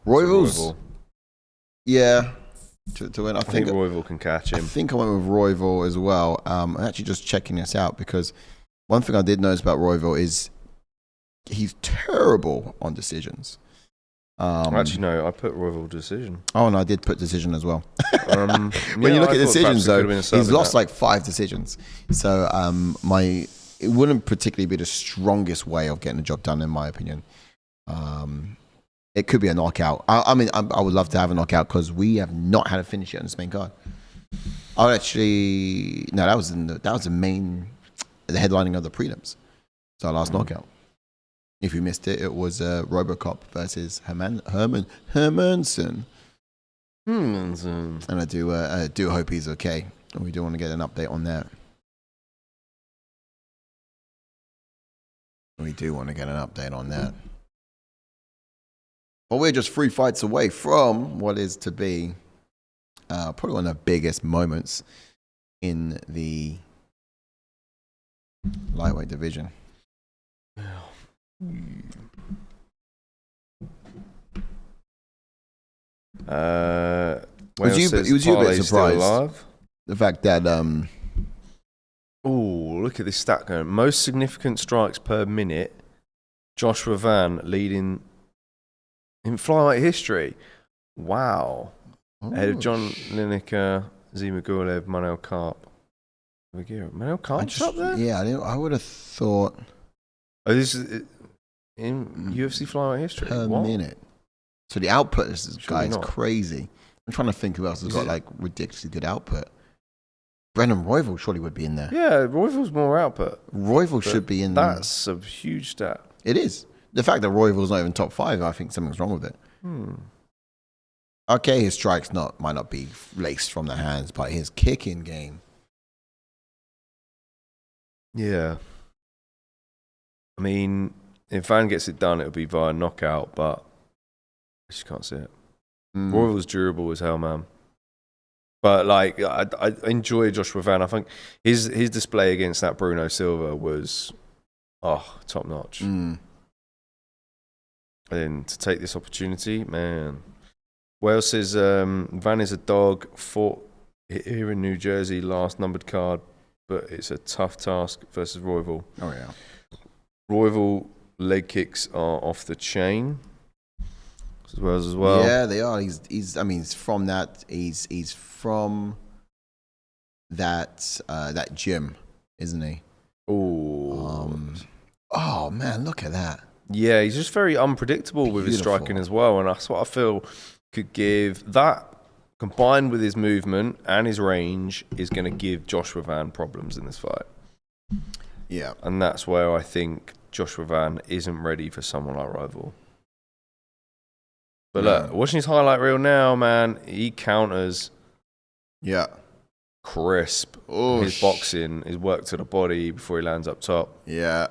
Royval's... Yeah. To win. I think Royval can catch him. I think I went with Royval as well. I'm actually just checking this out because one thing I did notice about Royval is he's terrible on decisions. Actually, no, I put Royval decision. Oh, and I did put decision as well. When you look at decisions, though, he's lost like 5 decisions. So it wouldn't particularly be the strongest way of getting the job done, in my opinion. It could be a knockout. I mean, I would love to have a knockout because we have not had a finish yet on this main card. I would actually... No, that was the headlining of the prelims. So our last knockout. If you missed it, it was Robocop versus Hermanson. And I do hope he's okay. And we do want to get an update on that. But we're just 3 fights away from what is to be probably one of the biggest moments in the lightweight division. Was you a bit surprised the fact that look at this stat going. Most significant strikes per minute, Joshua Van leading in flyweight history. Wow. Ahead of John Lineker, Zima Gulev, Beneil Karp. Beneil Karp's up there? Yeah, I would have thought. Oh, this is in UFC flyweight history. Per minute. So the output of this guy is crazy. I'm trying to think who else has got like ridiculously good output. Brendan Royval surely would be in there. Yeah, Royval's more output. Royval should be in there. That's a huge stat. It is. The fact that Royval's not even top 5, I think something's wrong with it. Okay, his strikes might not be laced from the hands, but his kicking game. Yeah. I mean, if Van gets it done, it'll be via knockout, but I just can't see it. Royval's durable as hell, man. But like, I enjoy Joshua Van. I think his display against that Bruno Silva was top notch. And to take this opportunity, man. Wales says Van is a dog, fought here in New Jersey, last numbered card, but it's a tough task versus Royval. Oh yeah. Royval leg kicks are off the chain as well. Yeah, they are. He's from that. He's from that gym, isn't he? Oh man, look at that. Yeah, he's just very unpredictable with his striking as well, and that's what I feel could give that, combined with his movement and his range, is going to give Joshua Van problems in this fight. Yeah. And that's where I think Joshua Van isn't ready for someone like Royval. But look, watching his highlight reel now, man, he counters. Yeah. Crisp. His boxing, his work to the body before he lands up top. Yeah.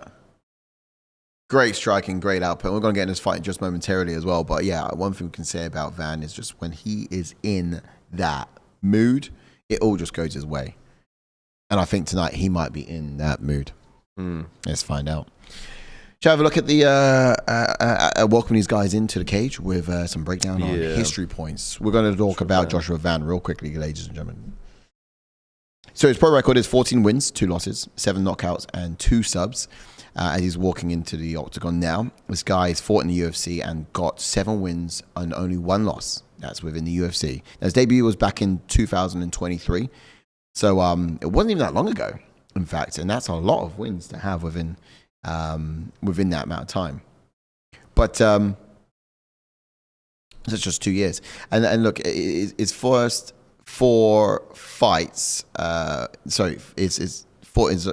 Great striking, great output. We're going to get in this fight just momentarily as well. But yeah, one thing we can say about Van is just when he is in that mood, it all just goes his way. And I think tonight he might be in that mood. Let's find out. Shall I have a look at the welcoming these guys into the cage with some breakdown on history points. We're going to talk about Joshua Van real quickly, ladies and gentlemen. So his pro record is 14 wins, 2 losses, 7 knockouts, and 2 subs. as he's walking into the octagon now. This guy has fought in the UFC and got 7 wins and only 1 loss. That's within the UFC. Now, his debut was back in 2023. So it wasn't even that long ago, in fact. And that's a lot of wins to have within that amount of time. But it's just 2 years. And look, his first 4 fights,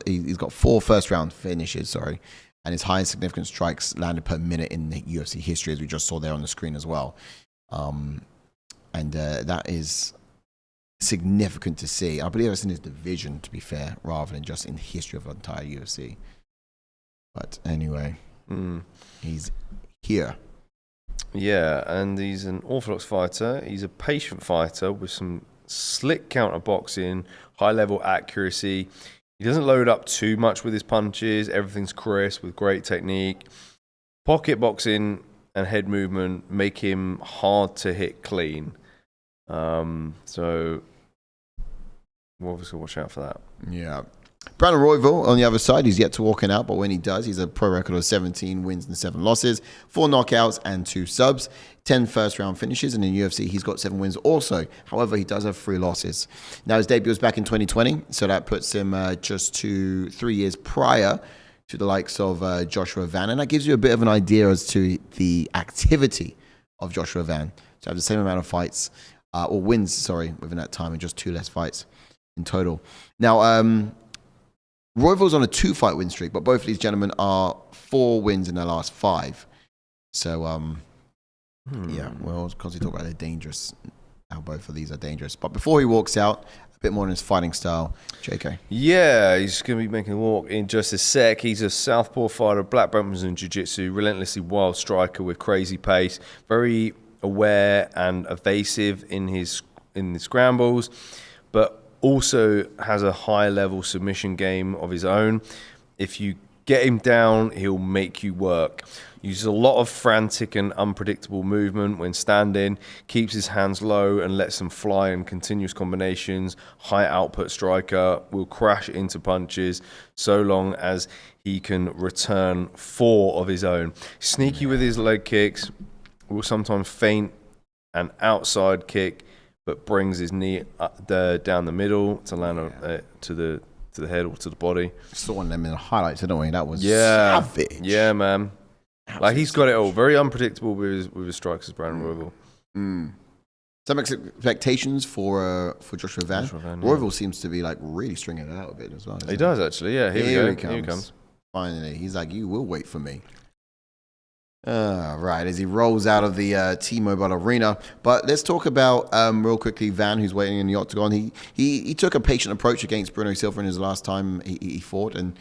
he's got 4 first-round finishes, and his highest significant strikes landed per minute in the UFC history, as we just saw there on the screen as well. That is significant to see. I believe it's in his division, to be fair, rather than just in the history of the entire UFC. But anyway, he's here. Yeah, and he's an orthodox fighter. He's a patient fighter with some slick counter boxing, high-level accuracy. He doesn't load up too much with his punches. Everything's crisp with great technique. Pocket boxing and head movement make him hard to hit clean. So we'll obviously watch out for that. Yeah. Brandon Royval on the other side, he's yet to walk out, but when he does, he's a pro record of 17 wins and 7 losses, 4 knockouts and 2 subs, 10 first-round finishes, and in UFC, he's got 7 wins also. However, he does have 3 losses. Now, his debut was back in 2020, so that puts him just 3 years prior to the likes of Joshua Van, and that gives you a bit of an idea as to the activity of Joshua Van. To have the same amount of fights, or wins, within that time, and just 2 less fights in total. Now, Royval's on a 2-fight win streak, but both of these gentlemen are 4 wins in their last 5. So, yeah, we'll constantly talk about they're dangerous, how both of these are dangerous. But before he walks out, a bit more on his fighting style, JK. Yeah, he's going to be making a walk in just a sec. He's a southpaw fighter, black belts in jiu-jitsu, relentlessly wild striker with crazy pace, very aware and evasive in his scrambles, but also has a high-level submission game of his own. If you get him down, he'll make you work. Uses a lot of frantic and unpredictable movement when standing, keeps his hands low and lets them fly in continuous combinations. High-output striker, will crash into punches so long as he can return 4 of his own. Sneaky with his leg kicks, will sometimes feint an outside kick, but brings his knee down the middle to land to the head or to the body. Saw one of them in the highlights, didn't we? That was savage. Yeah, man. Like, he's got it all. Very unpredictable with his strikes, as Brandon Royval. Some expectations for Joshua Van. Royval seems to be like really stringing it out a bit as well. He does, actually. Yeah, here we go. Here he comes. Finally, he's like, you will wait for me. Right, as he rolls out of the T-Mobile Arena. But let's talk about, real quickly, Van, who's waiting in the octagon. He took a patient approach against Bruno Silva in his last time he fought, and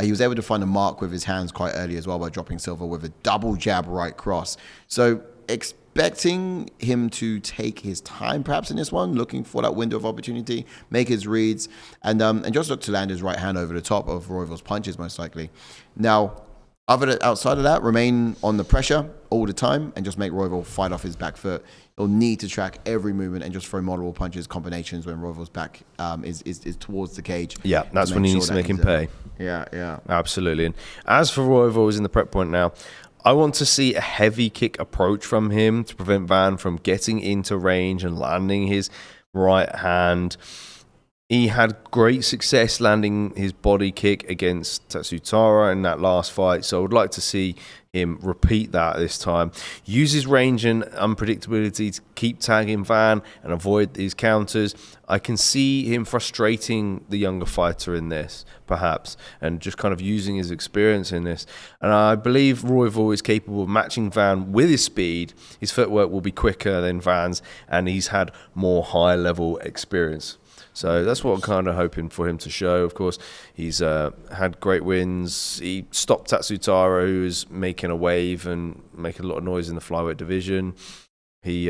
he was able to find a mark with his hands quite early as well by dropping Silva with a double jab right cross. So expecting him to take his time perhaps in this one, looking for that window of opportunity, make his reads, and just look to land his right hand over the top of Royval's punches most likely. Now, outside of that, remain on the pressure all the time and just make Royval fight off his back foot. He'll need to track every movement and just throw multiple punches, combinations when Royval's back is towards the cage. Yeah, that's when he needs to make him pay. Yeah. Absolutely. And as for Royval, is in the prep point now, I want to see a heavy kick approach from him to prevent Van from getting into range and landing his right hand. He had great success landing his body kick against Tatsutara in that last fight, so I would like to see him repeat that this time. Use his range and unpredictability to keep tagging Van and avoid these counters. I can see him frustrating the younger fighter in this, perhaps, and just kind of using his experience in this. And I believe Royval is capable of matching Van with his speed. His footwork will be quicker than Van's, and he's had more high-level experience. So that's what I'm kind of hoping for him to show. Of course, he's had great wins. He stopped Tatsutara, who was making a wave and making a lot of noise in the flyweight division. He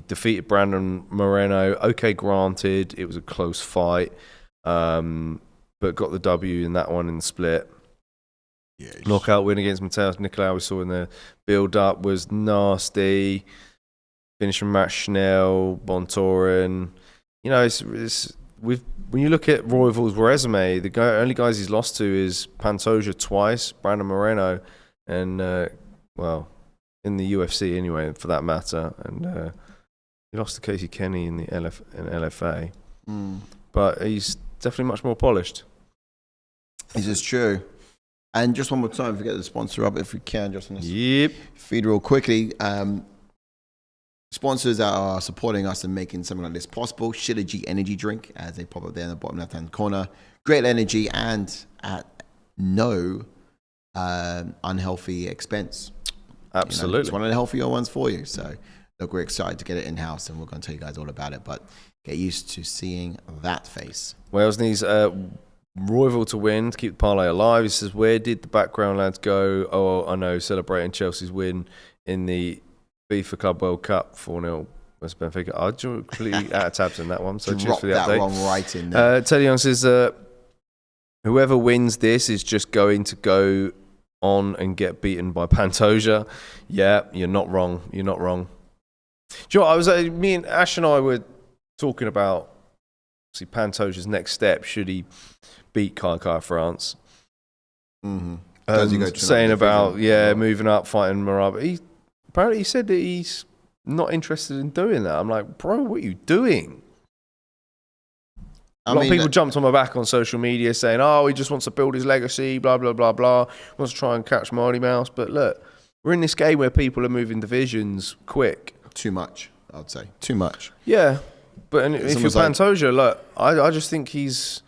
defeated Brandon Moreno. Okay, granted, it was a close fight, but got the W in that one in the split. Yeah, knockout win against Mateus Nicolau, we saw in the build-up, was nasty. Finish from Matt Schnell, Bontorin. You know, it's when you look at Royval's resume, the only guys he's lost to is Pantoja twice, Brandon Moreno, and in the UFC anyway, for that matter, and he lost to Casey Kenny in the LFA. But he's definitely much more polished. This is true. And just one more time, forget the sponsor up if we can, just on this feed real quickly. Sponsors that are supporting us and making something like this possible. Shilajit Energy Drink, as they pop up there in the bottom left-hand corner. Great energy and at no unhealthy expense. Absolutely. It's one of the healthier ones for you. So, look, we're excited to get it in-house, and we're going to tell you guys all about it. But get used to seeing that face. Wales needs Royval to win to keep the parlay alive. He says, where did the background lads go? Oh, I know, celebrating Chelsea's win in the FIFA Club World Cup 4-0 West Benfica. I completely out of tabs on that one, so cheers for the update. That one right in there. Teddy Young says, whoever wins this is just going to go on and get beaten by Pantoja. Yeah, you're not wrong. You're not wrong. Do you know what, me and Ash and I were talking about Pantoja's next step, should he beat Kai France. Saying about, moving up, fighting Marab. Apparently he said that he's not interested in doing that. I'm like, bro, what are you doing? A lot of people jumped on my back on social media saying, oh, he just wants to build his legacy, blah, blah, blah, blah. Wants to try and catch Marty Mouse. But look, we're in this game where people are moving divisions quick. Too much, I'd say. Too much. Yeah. But if you're Pantoja, look, I just think he's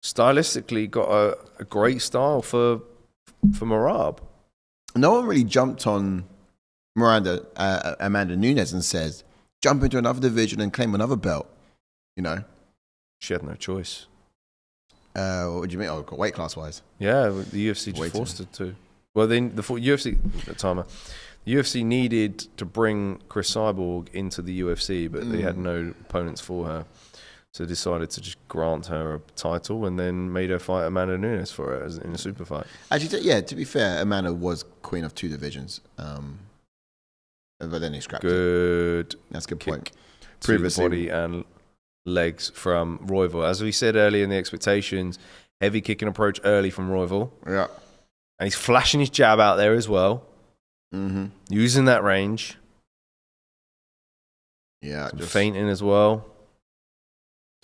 stylistically got a great style for Marab. No one really jumped on Amanda Nunes and says, jump into another division and claim another belt. You know? She had no choice. What do you mean? Oh, weight class wise? Yeah, the UFC just forced her to. Well, then the UFC at the time, the UFC needed to bring Chris Cyborg into the UFC, but they had no opponents for her. So they decided to just grant her a title and then made her fight Amanda Nunes for it in a super fight. Actually, yeah, to be fair, Amanda was queen of two divisions. But then he scrapped it. That's a good point. Previously, body and legs from Royval. As we said earlier in the expectations, heavy kicking approach early from Royval. Yeah. And he's flashing his jab out there as well. Using that range. Yeah. Just feinting as well.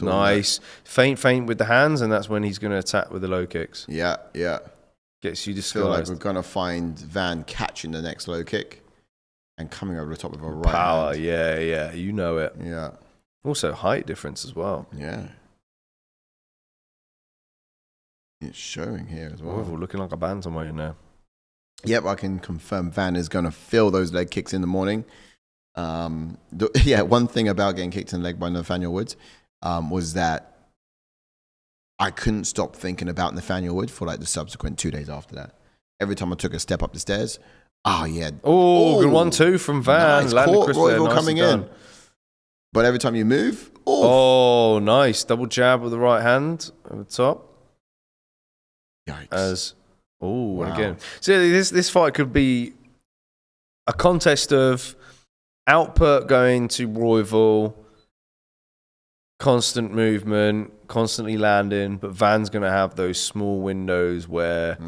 Nice. Feint with the hands, and that's when he's going to attack with the low kicks. Yeah. Gets you disguised. I feel like we're going to find Van catching the next low kick and coming over the top of a right power, hand. Yeah. You know it. Yeah. Also height difference as well. Yeah. It's showing here as well. Royval looking like a bantamweight now. Yep, I can confirm Van is going to feel those leg kicks in the morning. One thing about getting kicked in the leg by Nathaniel Woods was that I couldn't stop thinking about Nathaniel Woods for like the subsequent 2 days after that. Every time I took a step up the stairs, good 1-2 from Van. Nice caught, Royval coming in. But every time you move, nice. Double jab with the right hand at the top. Yikes. Again. So this fight could be a contest of output going to Royval, constant movement, constantly landing, but Van's going to have those small windows where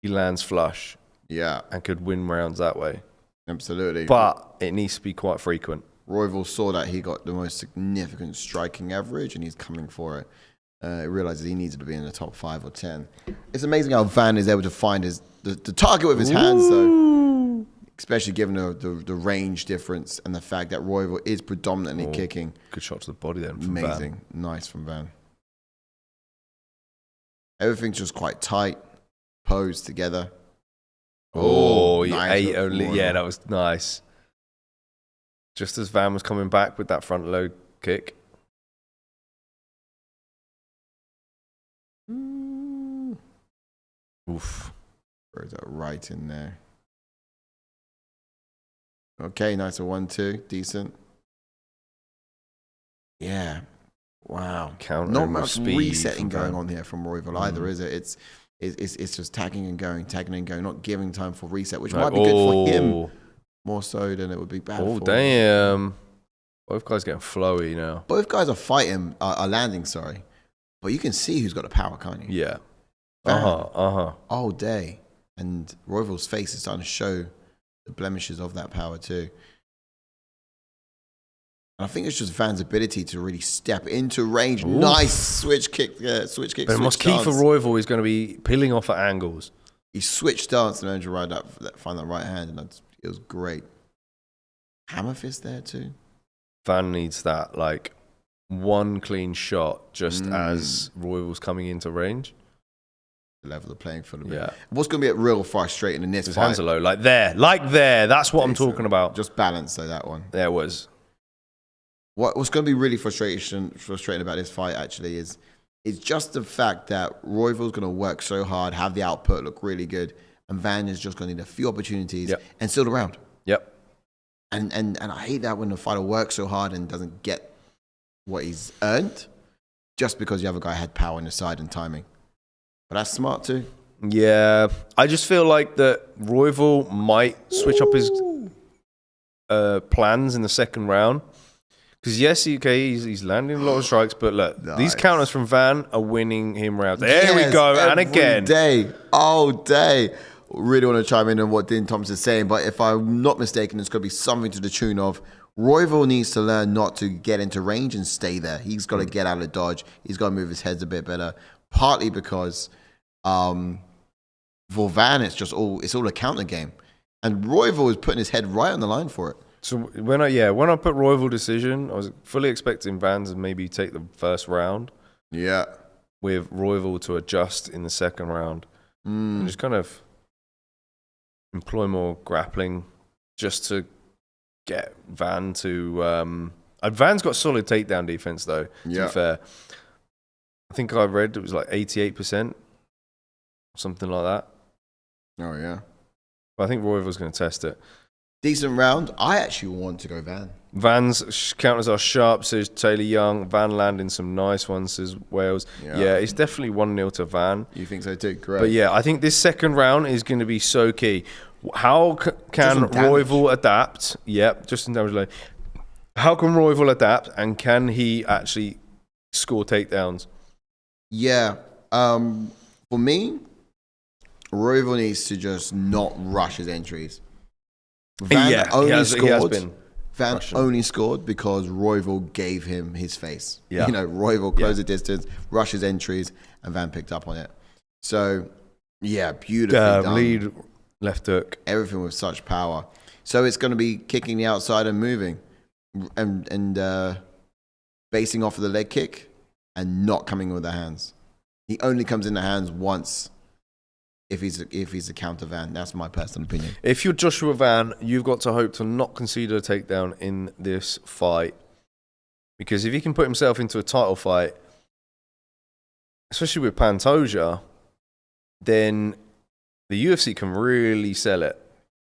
he lands flush. Yeah. And could win rounds that way. Absolutely. But it needs to be quite frequent. Royval saw that he got the most significant striking average and he's coming for it. He realizes he needed to be in the top 5 or 10. It's amazing how Van is able to find the target with his hands, though. Especially given the range difference and the fact that Royval is predominantly kicking. Good shot to the body then from Amazing. Van. Nice from Van. Everything's just quite tight, posed together. Nice only. Royval. Yeah, that was nice. Just as Van was coming back with that front low kick. Oof. Throws that right in there. Okay, nice. A 1-2. Decent. Yeah. Wow. Not much resetting going on here from Royval either, is it? It's just tagging and going, not giving time for reset, which might be good for him more so than it would be bad for him. Damn. Both guys getting flowy now. Both guys are landing, sorry. But you can see who's got the power, can't you? Yeah. Van, Uh-huh. all day. And Royval's face is starting to show the blemishes of that power too. And I think it's just Van's ability to really step into range. Oof. Nice switch kick. Switch kick. But the most key for Royval is going to be peeling off at angles. He switched stance and managed to find that right hand, and it was great. Hammer fist there too. Van needs that, like, one clean shot just as Royval's coming into range. Level the playing field a bit. Yeah. What's going to be real frustrating in this His fight? hands are low. Like there. That's what I'm talking about. Just balance, though, that one. There was. What's going to be really frustrating about this fight, actually, is just the fact that Royval's going to work so hard, have the output look really good, and Van is just going to need a few opportunities and seal the round. Yep. And I hate that when the fighter works so hard and doesn't get what he's earned just because the other guy had power on his side and timing. But that's smart too. Yeah. I just feel like that Royval might switch up his plans in the second round. Because yes, he's landing a lot of strikes, but look, these counters from Van are winning him rounds. There we go, and again. All day. Really want to chime in on what Dean Thompson is saying, but if I'm not mistaken, it's going to be something to the tune of Royval needs to learn not to get into range and stay there. He's got to get out of dodge. He's got to move his heads a bit better. Partly because for Van, it's all a counter game, and Royval is putting his head right on the line for it. So when I put Royval decision, I was fully expecting Van to maybe take the first round. Yeah, with Royval to adjust in the second round and just kind of employ more grappling just to get Van to. Van's got solid takedown defense though. To be fair, I think I read it was like 88%, something like that. Oh yeah, but I think Royval's going to test it. Decent round. I actually want to go Van. Van's counters are sharp, says Taylor Young. Van landing some nice ones, says Wales. Yeah, it's definitely 1-0 to Van. You think so too? Correct. But yeah, I think this second round is going to be so key. How can Royval adapt? Yep, just in damage lane. How can Royval adapt, and can he actually score takedowns? Yeah. For me, Royval needs to just not rush his entries. Van only scored because Royval gave him his face. Yeah. Royval closed the distance, rushed his entries, and Van picked up on it. So, yeah, beautifully done. Lead, left hook. Everything with such power. So it's going to be kicking the outside and moving and basing off of the leg kick and not coming with the hands. He only comes in the hands once. If he's a counter Van, that's my personal opinion. If you're Joshua Van, you've got to hope to not concede a takedown in this fight, because if he can put himself into a title fight, especially with Pantoja, then the UFC can really sell it.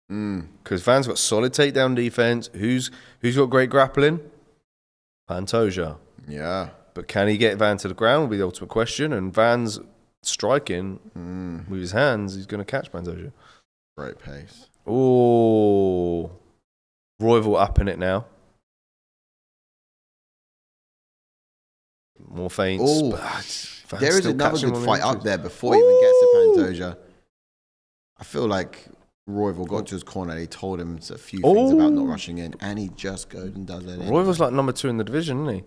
Because Van's got solid takedown defense. Who's got great grappling? Pantoja. Yeah, but can he get Van to the ground? Will be the ultimate question. And Van's striking with his hands, he's going to catch Pantoja. Great pace. Oh, Royval up in it now. More feints. Oh, there is another good fight up there before he even gets to Pantoja. I feel like Royval got to his corner. He told him a few things about not rushing in, and he just goes and does it. Royval's like number 2 in the division, isn't he?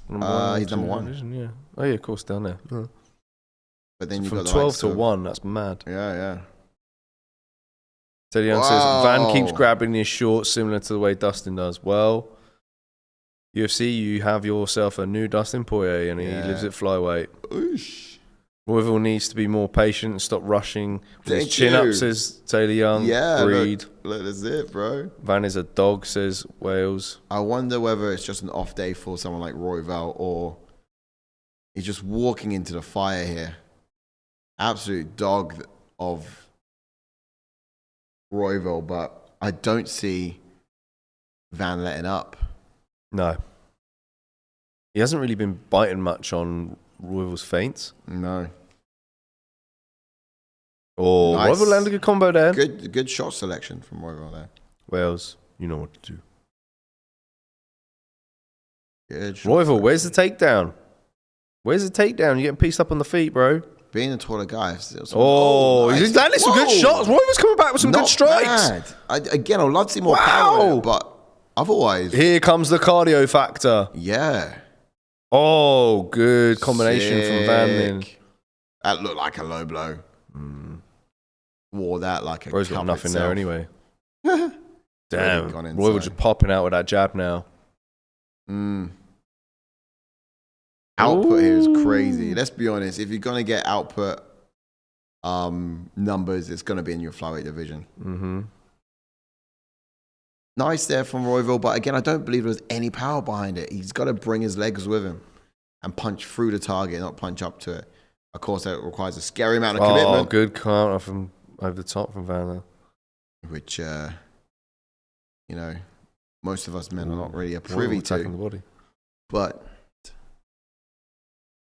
He's number 1. Division, yeah. Oh yeah, of course, down there. Yeah. But then from 12 to 1, that's mad. Yeah. Teddy Young says, Van keeps grabbing his shorts similar to the way Dustin does. Well, UFC, you have yourself a new Dustin Poirier, and he lives at flyweight. Oosh. Royval needs to be more patient and stop rushing with his chin up, says Taylor Young. Yeah, Breed. Look, that's it, bro. Van is a dog, says Wales. I wonder whether it's just an off day for someone like Royval, or he's just walking into the fire here. Absolute dog of Royval, but I don't see Van letting up. No. He hasn't really been biting much on Royval's feints. No. Oh, nice. Royval landed a good combo there. Good shot selection from Royval there. Wales, you know what to do. Good. Royval, where's the takedown? Where's the takedown? You're getting pieced up on the feet, bro. Being a taller guy. Nice. He's landing some good shots. Roy was coming back with some good strikes. Again, I'd love to see more power in it, but otherwise... Here comes the cardio factor. Yeah. Oh, good combination from Van then. That looked like a low blow. Wore that like a Roy's got nothing there anyway. Damn. Roy was just popping out with that jab now. Output here is crazy. Let's be honest. If you're going to get output numbers, it's going to be in your flyweight division. Nice there from Royval, but again, I don't believe there was any power behind it. He's got to bring his legs with him and punch through the target, not punch up to it. Of course, that requires a scary amount of commitment. Oh, good counter from over the top from Van there. Which, most of us men are not really privy to. The body. But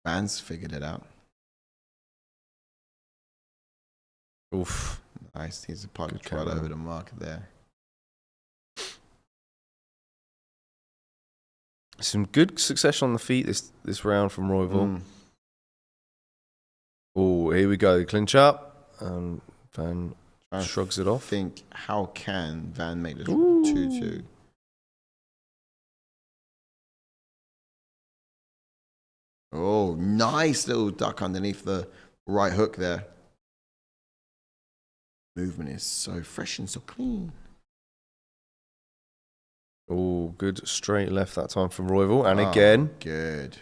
Van's figured it out. Oof. Nice. He's a punch right over the mark there. Some good succession on the feet this round from Royval. Oh, here we go. Clinch up. And Van shrugs it off. How can Van make this 2-2? Oh, nice little duck underneath the right hook there. Movement is so fresh and so clean. Oh, good straight left that time from Royval. And again. Good.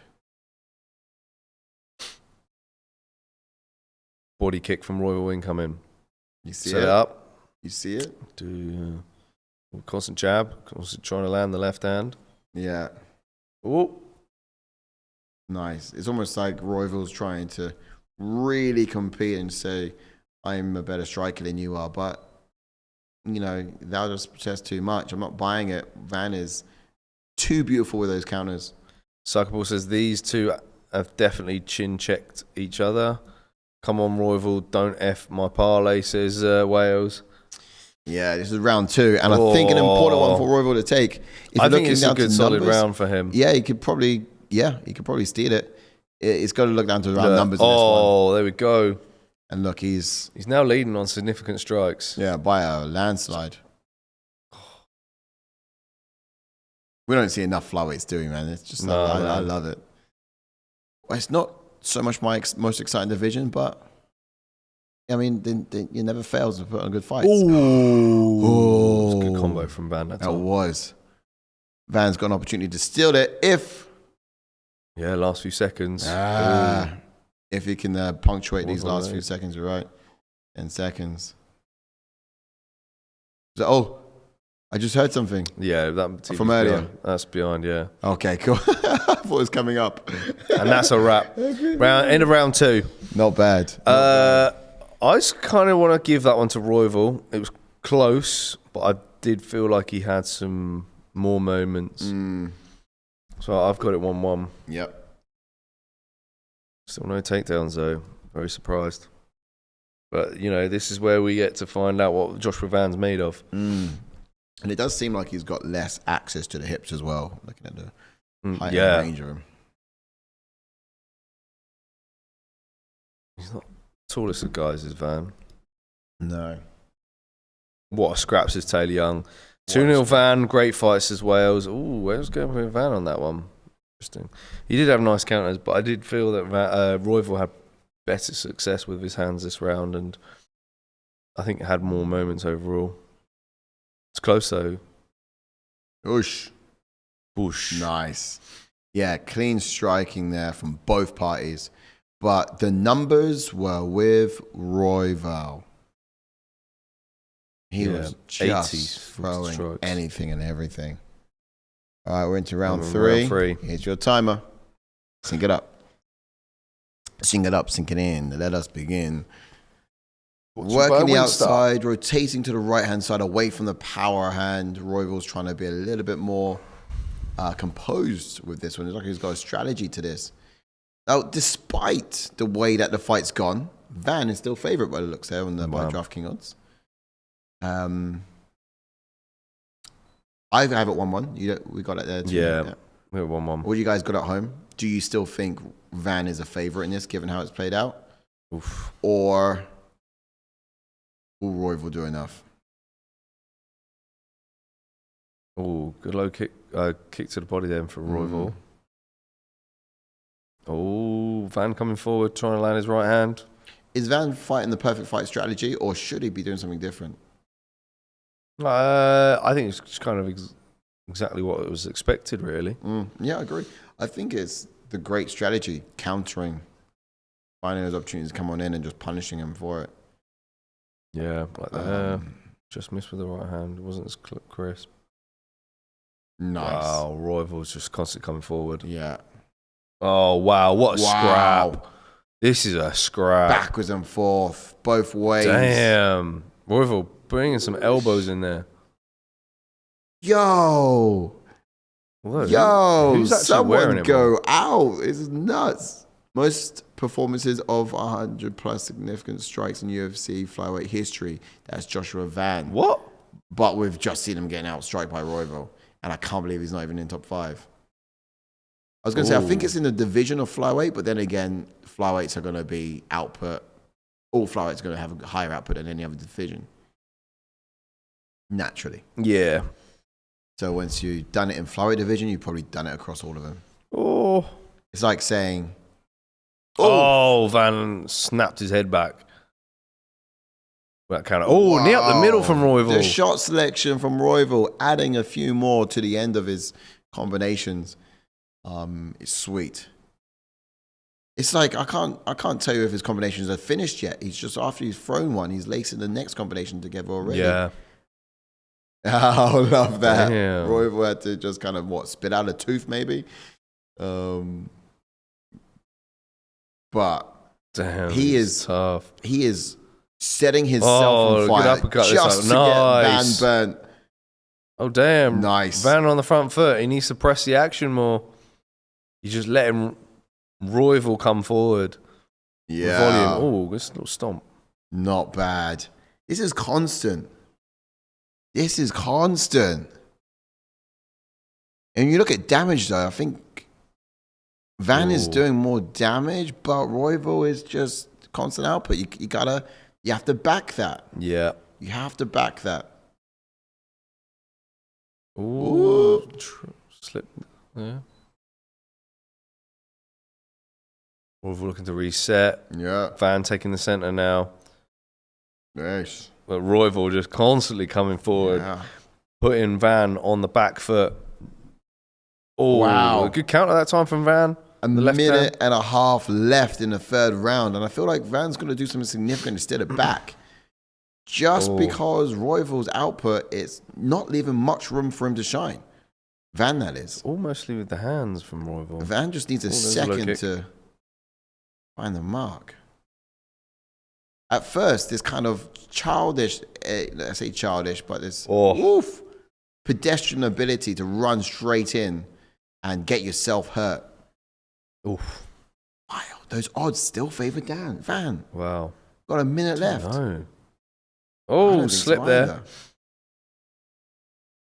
Body kick from Royval incoming. You see Set it? up. You see it? Do constant jab. Constant trying to land the left hand. Yeah. Oh. Nice. It's almost like Royval's trying to really compete and say, I'm a better striker than you are. But, that'll just protest too much. I'm not buying it. Van is too beautiful with those counters. Suckerball says these two have definitely chin-checked each other. Come on, Royval, don't F my parlay, says Wales. Yeah, this is round 2, and I think an important one for Royval to take. I think it's a good solid round for him. Yeah, he could probably steal it. It's got to look down to the round numbers in this one. Oh, there we go. And look, he's now leading on significant strikes. Yeah, by a landslide. We don't see enough flyweights doing, man. It's just I love it. Well, it's not so much my most exciting division, but I mean, you never fails to put on good fights. Ooh. It's a good combo from Van. That was. Van's got an opportunity to steal it if... Yeah, last few seconds. If he can punctuate these last few seconds, you're right. 10 seconds. I just heard something. Yeah, that from earlier. That's behind, yeah. Okay, cool. I thought it was coming up. And that's a wrap. End of round 2. Not bad. I just kind of want to give that one to Royval. It was close, but I did feel like he had some more moments. So I've got it 1-1. Yep. Still no takedowns though. Very surprised. But, this is where we get to find out what Joshua Van's made of. And it does seem like he's got less access to the hips as well, looking at the height and range of him. He's not the tallest of guys, is Van. No. What a scraps is Taylor Young. 2-0 Van, great fights as Wales. Ooh, Wales going with Van on that one. Interesting. He did have nice counters, but I did feel that Royval had better success with his hands this round, and I think had more moments overall. It's close though. Bush. Nice. Yeah, clean striking there from both parties. But the numbers were with Royval. He was just throwing anything and everything. All right, we're into round 3. Here's your timer. Sync it up. Sync it up, sync it in. Let us begin. Working the outside, rotating to the right-hand side, away from the power hand. Royval's trying to be a little bit more composed with this one. It's like he's got a strategy to this. Now, despite the way that the fight's gone, Van is still favourite by the looks there on the by DraftKings odds. I have it 1-1. We got it there too. Yeah. We're 1-1. What do you guys got at home? Do you still think Van is a favorite in this, given how it's played out? Oof. Or will Royval do enough? Oh, good low kick to the body then for Royval. Oh, Van coming forward, trying to land his right hand. Is Van fighting the perfect fight strategy, or should he be doing something different? I think it's just kind of exactly what was expected, really. Yeah, I agree. I think it's the great strategy, countering, finding those opportunities to come on in and just punishing him for it. Yeah, like that. Just missed with the right hand. It wasn't as crisp. Nice. Wow, Royval's just constantly coming forward. Yeah. Oh, wow, what a scrap. This is a scrap. Backwards and forth, both ways. Damn. Royval bringing some elbows in there. Yo, who's actually someone it, go out. It's nuts. Most performances of 100 plus significant strikes in UFC flyweight history. That's Joshua Van. What? But we've just seen him getting outstruck by Royval. And I can't believe he's not even in top 5. I was going to say, I think it's in the division of flyweight, but then again, flyweights are going to be output. All flyweights are going to have a higher output than any other division. Naturally. Yeah. So once you've done it in flyweight division, you've probably done it across all of them. Oh. It's like saying... Oh, Van snapped his head back. That kind of... Oh, knee up the middle from Royval. The shot selection from Royval, adding a few more to the end of his combinations. It's sweet. It's like I can't tell you if his combinations are finished yet. He's just after he's thrown one, he's lacing the next combination together already. Yeah. I love that. Damn. Royval had to just kind of spit out a tooth maybe. But damn, he is tough. He is setting himself on fire just to get Van burnt. Oh damn! Nice. Van on the front foot. He needs to press the action more. You just let him Royval come forward. Yeah. Volume. Oh, this little stomp. Not bad. This is constant. This is constant. And you look at damage though, I think Van is doing more damage, but Royval is just constant output. You have to back that. Yeah. You have to back that. Ooh. Slip. Yeah. Royval looking to reset. Yeah. Van taking the center now. Nice. But Royval just constantly coming forward, putting Van on the back foot. Oh, wow. A good counter that time from Van. A minute and a half left in the third round, and I feel like Van's going to do something significant instead of back. Just because Royval's output is not leaving much room for him to shine. Van, that is. Almost leaving the hands from Royval. Van just needs a second to find the mark. At first, this kind of childish, let's say childish, but this pedestrian ability to run straight in and get yourself hurt. Oof. Wow, those odds still favor Van. Wow. Got a minute left. No. Oh, slip there.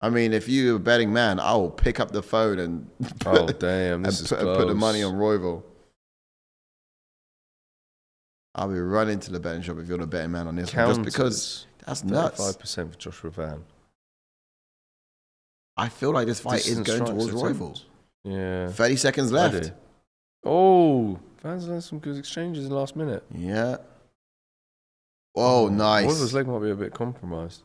I mean, if you're a betting man, I will pick up the phone and put the money on Royval. I'll be running to the betting shop if you're a betting man on this one, just because that's nuts. 5% for Joshua Van. I feel like this fight is going towards Royval. Yeah. 30 seconds left. Oh, Van's done some good exchanges in the last minute. Yeah. Oh, nice. Royval's leg might be a bit compromised.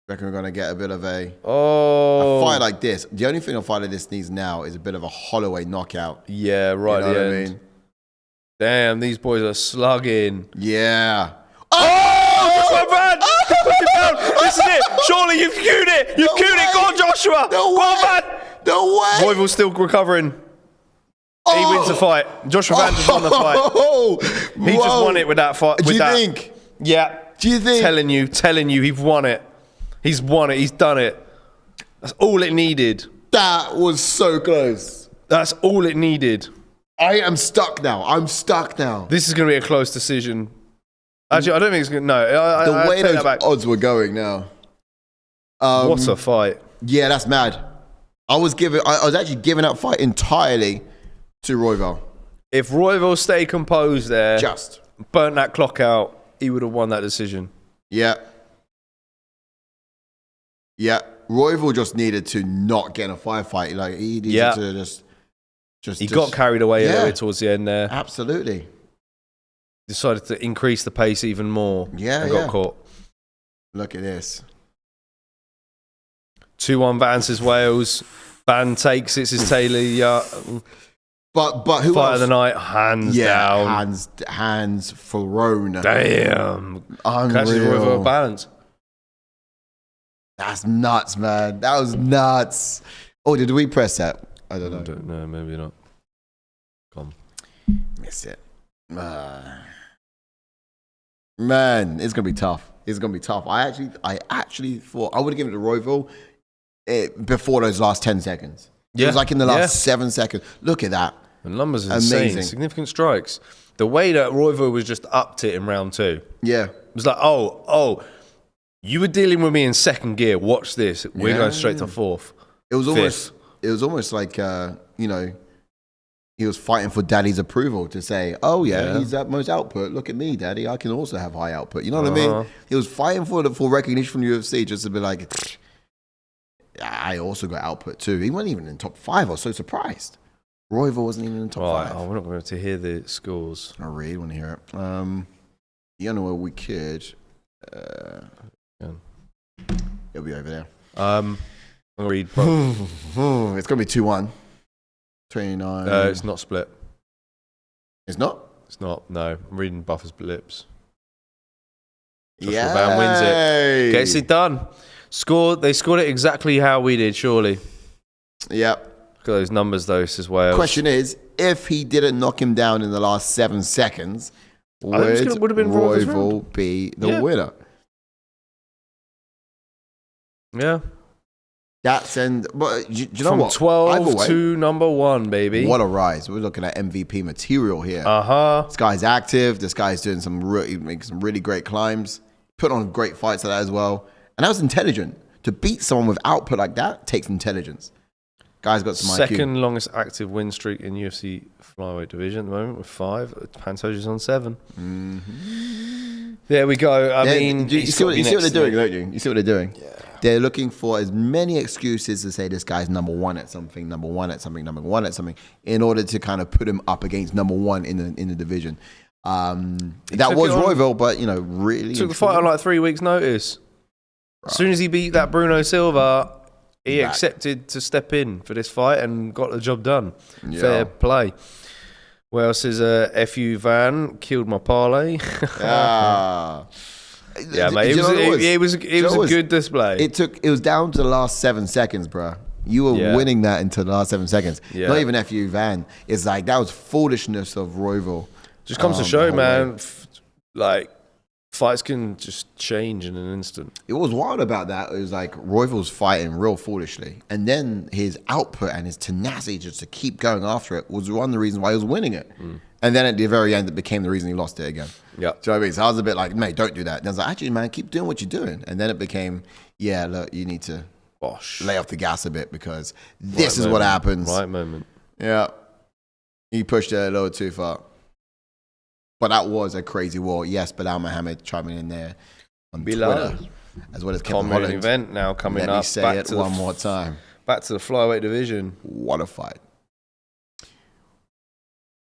Reckon we're going to get a bit of a fight like this. The only thing a fight like this needs now is a bit of a Holloway knockout. Yeah, right. You know what I mean? Damn, these boys are slugging. Yeah. Oh, Van! This is it. Surely you've cued it. You've cued it. Go on, Joshua. No way. Van. No way. Royval's still recovering. He wins the fight. Joshua Van just won the fight. He just won it with that fight. Do you think? Yeah. Do you think? Telling you, he's won it. He's won it. He's done it. That's all it needed. That was so close. That's all it needed. I am stuck now. I'm stuck now. This is going to be a close decision. Actually, I don't think it's going to... No. The way those odds were going now. What a fight. Yeah, that's mad. I was actually giving that fight entirely to Royval. If Royval stayed composed there, Just burnt that clock out, he would have won that decision. Yeah. Royval just needed to not get in a firefight. Like he needed to just. He got carried away a little bit towards the end there. Absolutely. Decided to increase the pace even more. Yeah, and got caught. Look at this. 2-1 Vance's Wales. Van takes it. It's his Taylor. But who Fight else? of the night, hands down. Hands thrown. Damn. Unreal. Royval balance. That's nuts, man. That was nuts. Oh, did we press that? I don't know. I don't know, maybe not. Come. Miss it. Man, it's gonna be tough. It's gonna be tough. I actually thought I would have given it to Royval before those last 10 seconds. It was like in the last 7 seconds. Look at that. The numbers are insane. Amazing. Significant strikes. The way that Royval was just upped it in round 2. Yeah. It was like, oh, you were dealing with me in second gear. Watch this. We're going straight to fourth. It was almost like he was fighting for Daddy's approval to say, "Oh yeah, he's at most output. Look at me, Daddy. I can also have high output." You know what I mean? He was fighting for recognition from the UFC just to be like, "I also got output too." He wasn't even in top 5. I was so surprised. Royval wasn't even in top 5. Oh, we're not going to hear the scores. I really want to hear it. The only way we could, it'll be over there. I'll read. It's gonna be 2-1. 29. It's not split. It's not? It's not. No, I'm reading Buffer's lips. Yeah. Van wins it. Gets it done. They scored it exactly how we did, surely. Yep. Look at those numbers, though, as well. Question is, if he didn't knock him down in the last 7 seconds, would have been Royval be the winner? Yeah. But you know From what? 12 to number 1, baby. What a rise. We're looking at MVP material here. This guy's active. This guy's doing making some really great climbs. Put on great fights like that as well. And that was intelligent. To beat someone with output like that takes intelligence. Guy's got some IQ. Second longest active win streak in UFC flyweight division at the moment with 5. Pantoja's on 7. Mm-hmm. There we go. I mean, you see what they're doing, don't you? You see what they're doing? Yeah. They're looking for as many excuses to say this guy's number 1 at something, number 1 at something, number 1 at something, in order to kind of put him up against number 1 in the division. That was Royval, but really took the fight on like 3 weeks' notice. Right. As soon as he beat that Bruno Silva, he accepted to step in for this fight and got the job done. Yeah. Fair play. What else is FU Van killed my parlay? Yeah, mate. It was a good display. It was down to the last 7 seconds, bro. You were winning that until the last 7 seconds. Yeah. Not even FU Van. It's like that was foolishness of Royval. Just comes to show, man. Like fights can just change in an instant. It was wild about that. It was like Royval's fighting real foolishly, and then his output and his tenacity just to keep going after it was one of the reasons why he was winning it. And then at the very end, it became the reason he lost it again. Yeah. Do you know what I mean? So I was a bit like, mate, don't do that. And I was like, actually, man, keep doing what you're doing. And then it became, look, you need to lay off the gas a bit because this is what happens. Right moment. Yeah. He pushed it a little too far. But that was a crazy war. Yes, Bilal Muhammad chiming in there on Twitter, as well as Kevin Holland. Event now coming up. Let me say it one more time. Back to the flyweight division. What a fight.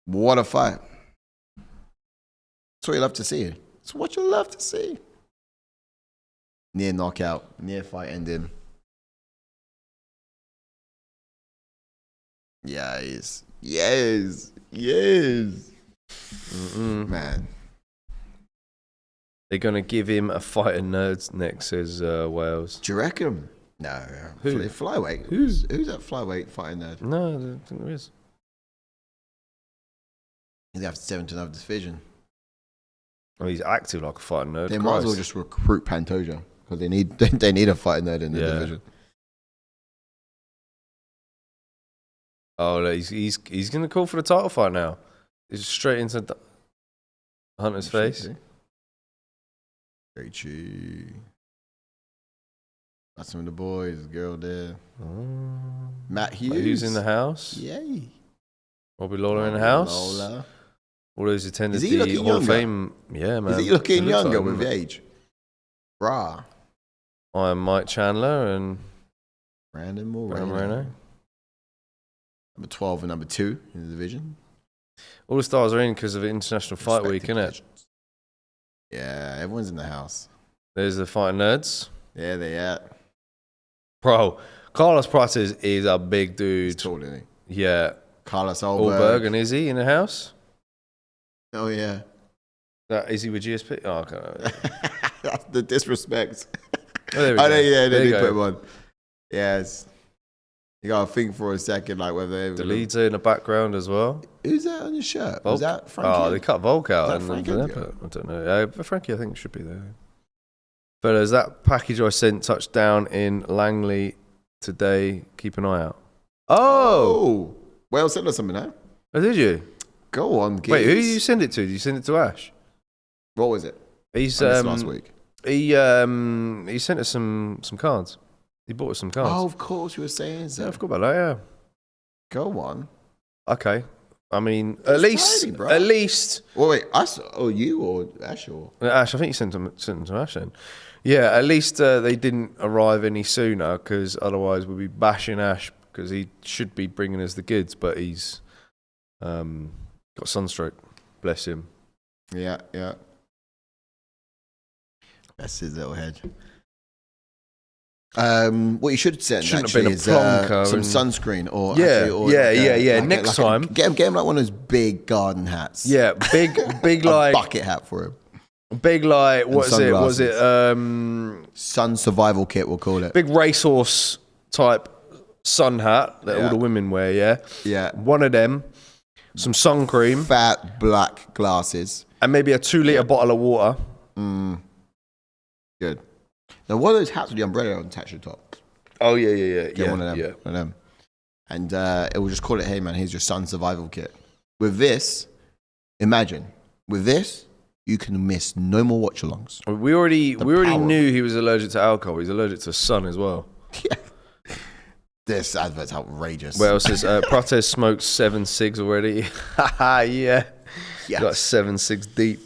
What a fight. That's what you love to see. It's what you love to see. Near knockout, near fight ending. Yes. Man. They're going to give him a fight of nerds next, says Wales. Do you reckon? No. Who? Flyweight. Who's that flyweight fighting nerd? No, I don't think there is. He's after 7 to another division. Oh, he's active like a fighting nerd. They might as well just recruit Pantoja because they need a fighting nerd in the division. Oh, he's going to call for the title fight now. He's straight into Hunter's face. Very cheap. Got some of the boys, girl there. Matt Hughes. Who's in the house? Yay. Robbie Lawler in the house. Lawler. All those attended Is he the looking Hall of younger? Fame. Yeah, man. Is he looking It looks younger like with him. age? Brah. I am Mike Chandler and Brandon Brandon Moreno. Moreno. Number 12 and number 2 in the division. All the stars are in because of International Fight Week, Respected innit? legends. Yeah, everyone's in the house. There's the fighting nerds. Yeah, they at. Bro, Carlos Prates is a big He's dude. tall, isn't he? Yeah. Carlos Allberg and Izzy in the house. Oh, yeah. That Izzy with GSP? Oh, okay. That's the disrespect. Oh, there we Oh, go. yeah, they There you did go. put him on. Yes. You got to think for a second, like, whether... The leads are in the background as well. Who's that on your shirt? Volk. Was that Frankie? Oh, they cut Volk out. that And Frankie? I don't know. Frankie, I think, should be there. Fellas, that package I sent touched down in Langley today. Keep an eye out. Oh! Well, send us something, huh? Oh, did you? Go on, kids. Wait, who did you send it to? Did you send it to Ash? What was it? He's I missed last week. He sent us some cards. He bought us some cards. Oh, of course you were saying so. Yeah, I forgot about that. Yeah. Go on. Okay. I mean, It's tiny, bro. at least. Oh, wait, us or you or Ash or? Ash, I think you sent them to Ash then. Yeah, at least they didn't arrive any sooner because otherwise we'd be bashing Ash because he should be bringing us the goods, but he's got sunstroke. Bless him. Yeah, yeah. That's his little head. What you should send Shouldn't have actually been a is plonker some and- sunscreen or Yeah, actually, or yeah. like Next time. get him like one of those big garden hats. Yeah, big a like bucket hat for him. big like what's it? Was it Sun survival kit? We'll call it. big racehorse type sun hat that all the women wear? Yeah, Yeah. one of them, some sun cream, Fat black glasses. and maybe a 2 litre bottle of water. Good. Now, what are those hats with the umbrella on attached to the top? Oh yeah. Get one of them. Yeah. One of them. And it will just call it, hey man, here's your sun survival kit. With this, imagine, with this, you can miss no more watch alongs. We already power. knew he was allergic to alcohol. He's allergic to sun as well. Yeah. This advert's outrageous. What else is Prates smoked 7 cigs already? Yeah. yes. Got 7 cigs deep.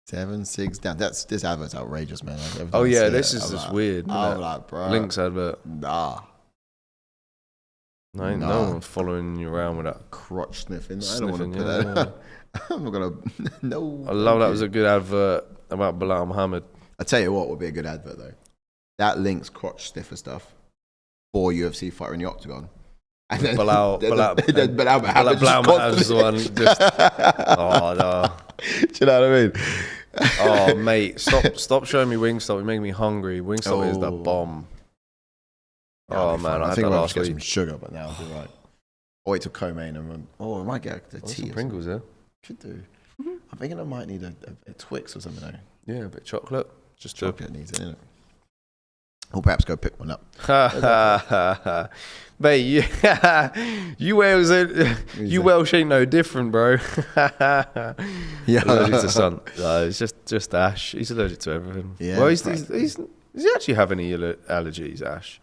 7, 6 down. This advert's outrageous, man. Like, every Oh time I yeah, see this it, is I'm just like, weird. I'm like, bro. Links advert. Nah. No, Nah. no one following you around with that. Crotch sniffing. I don't want Sniffing, to put yeah, that. I'm not going to. No. I love thank that you. was a good advert about Bilal Muhammad. I tell you what would be a good advert though. That links crotch sniffer stuff for UFC fighter in the octagon. And then Bilal Muhammad Muhammad's the one. Just, oh no. Do you know what I mean? Oh mate, stop showing me Wingstop. You're making me hungry. Wingstop is the Oh. bomb. That'll Oh be man, fun. I I had think that I'll last just get week. some sugar, but now I'll be right. Or wait till co-main and I might get the Oh, tea. some or Pringles, yeah. something. Should do. I'm thinking I might need a Twix or something though. Yeah, a bit of chocolate. Just to Chocolate needs it, innit? Or perhaps go pick one up. Mate, you Welsh ain't no different, bro. Yeah. Allergic to sun. No, it's just Ash. He's allergic to everything. Yeah, Well, does he actually have any allergies, Ash?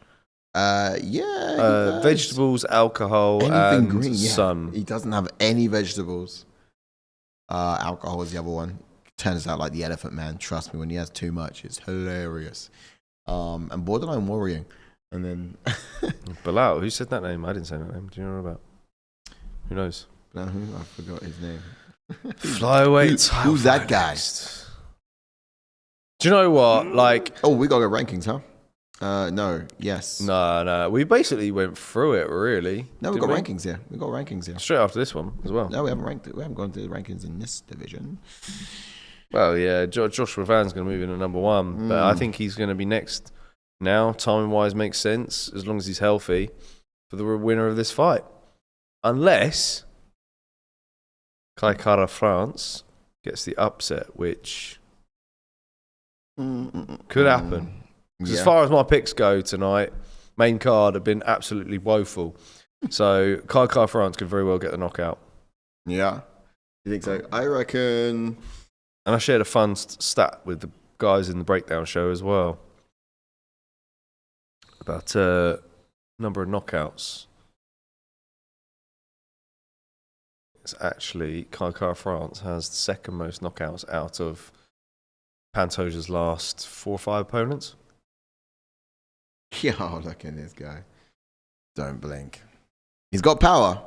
Yeah. he does. Vegetables, alcohol, Anything and green, yeah. sun. He doesn't have any vegetables. Alcohol is the other one. Turns out like the Elephant Man. Trust me, when he has too much, it's hilarious. And borderline worrying. And then Bilal, who said that name? I didn't say that name. Do you know about? Who knows? I forgot his name. Flyweight. Who's that guy? Do you know what? Like, Oh, we got rankings, huh? No. Yes. no. We basically went through it, really. No, we didn't got rankings here. We got rankings here. Straight after this one as well. No, we haven't ranked it. We haven't gone to the rankings in this division. Well, yeah, Joshua Van's going to move into number one, but I think he's going to be next now. Timing-wise makes sense, as long as he's healthy, for the winner of this fight. Unless Kai Kara France gets the upset, which could happen. 'Cause as far as my picks go tonight, main card have been absolutely woeful. So Kai Kara France could very well get the knockout. Yeah. You think so? I reckon. And I shared a fun stat with the guys in the breakdown show as well. about number of knockouts. It's actually Kai France has the second most knockouts out of Pantoja's last 4 or 5 opponents. Yo, look at this guy. Don't blink. He's got power,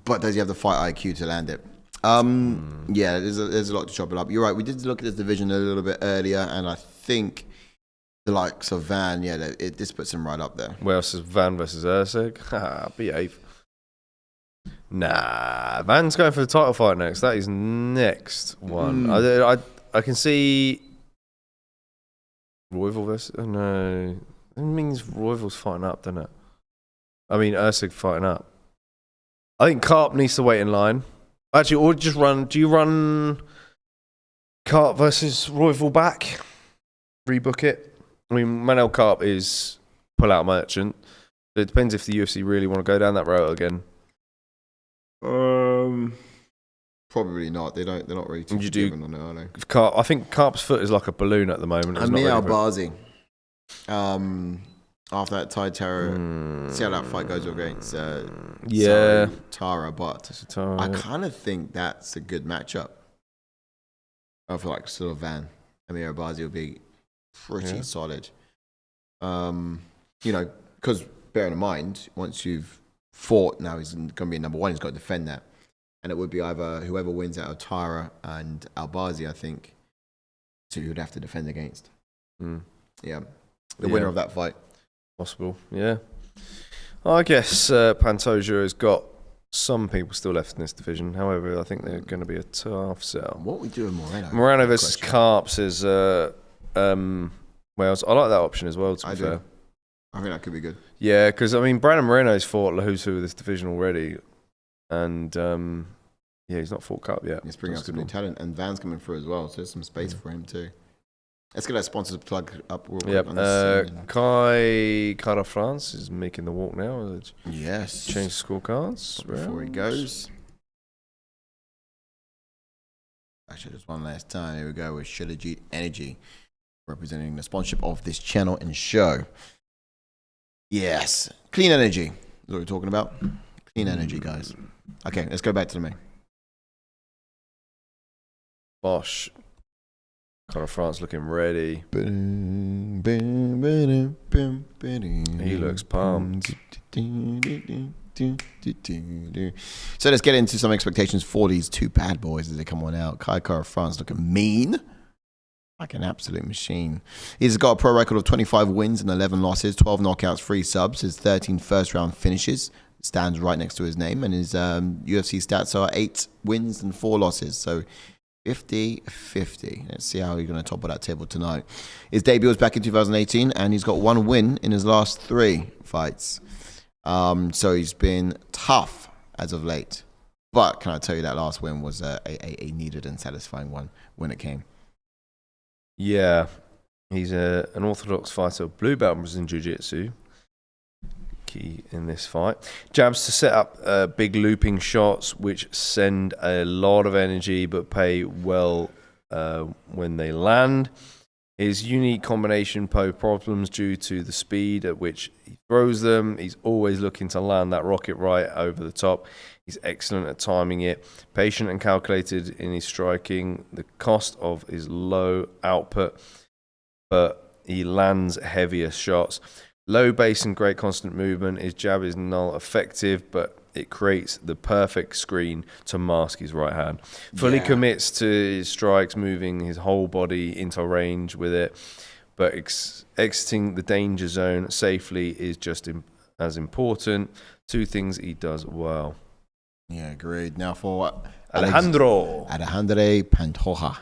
but does he have the fight IQ to land it? Yeah, there's a lot to chop it up. You're right. We did look at this division a little bit earlier, and I think the likes of Van, this puts him right up there. Where else is Van versus Usyk? Behave. Nah, Van's going for the title fight next. That is next one. I can see Royval versus. No, it means Royval's fighting up, doesn't it? I mean, Usyk fighting up. I think Karp needs to wait in line. Actually, or just run. Do you run Karp versus Royval back? Rebook it. I mean, Beneil Karp is pull-out merchant. It depends if the UFC really want to go down that road again. Probably not. They're not really too forgiving on it, are they? I think Karp's foot is like a balloon at the moment. Amir Albazi. After that Thai terror, see how that fight goes against Tara, but I kind of think that's a good matchup. I feel like sort of Van Amir Albazi will be pretty solid. Because bearing in mind, once you've fought, now he's going to be number one. He's got to defend that, and it would be either whoever wins out of Tara and Albazi, I think, so you would have to defend against. Yeah, the winner of that fight. Possible, yeah. I guess Pantoja has got some people still left in this division. However, I think they're going to be a tough sell. What we do with Moreno? Moreno versus Karp says Wales. I like that option as well, to be fair. I think that could be good. Yeah, because, I mean, Brandon Moreno's fought who's who with this division already. And, he's not fought Karp yet. He's bringing up some new talent. And Van's coming through as well, so there's some space for him too. Let's get our sponsors plug up. Kai France is making the walk now. Yes. Change scorecards. Before he goes. Actually, just one last time. Here we go with Shilajit Energy, representing the sponsorship of this channel and show. Yes. Clean energy is what we're talking about. Clean energy, guys. Okay, let's go back to the main. Bosh. Kai France looking ready. He looks pumped. So let's get into some expectations for these two bad boys as they come on out. Kai France looking mean. Like an absolute machine. He's got a pro record of 25 wins and 11 losses, 12 knockouts, 3 subs. His 13 first-round finishes stands right next to his name. And his UFC stats are 8 wins and 4 losses. So 50-50. Let's see how he's going to top of that table tonight. His debut was back in 2018, and he's got 1 win in his last 3 fights. So he's been tough as of late. But can I tell you that last win was a needed and satisfying one when it came. Yeah, he's an orthodox fighter, blue belt in Brazilian Jiu-Jitsu. Key in this fight. Jabs to set up big looping shots, which send a lot of energy but pay well when they land. His unique combination pose problems due to the speed at which he throws them. He's always looking to land that rocket right over the top. He's excellent at timing it, patient and calculated in his striking. The cost of his low output, but he lands heavier shots. Low base and great constant movement. His jab is null effective, but it creates the perfect screen to mask his right hand. Fully commits to his strikes, moving his whole body into range with it, but exiting the danger zone safely is just as important. 2 things he does well. Yeah, agreed. Now for Alejandre Pantoja.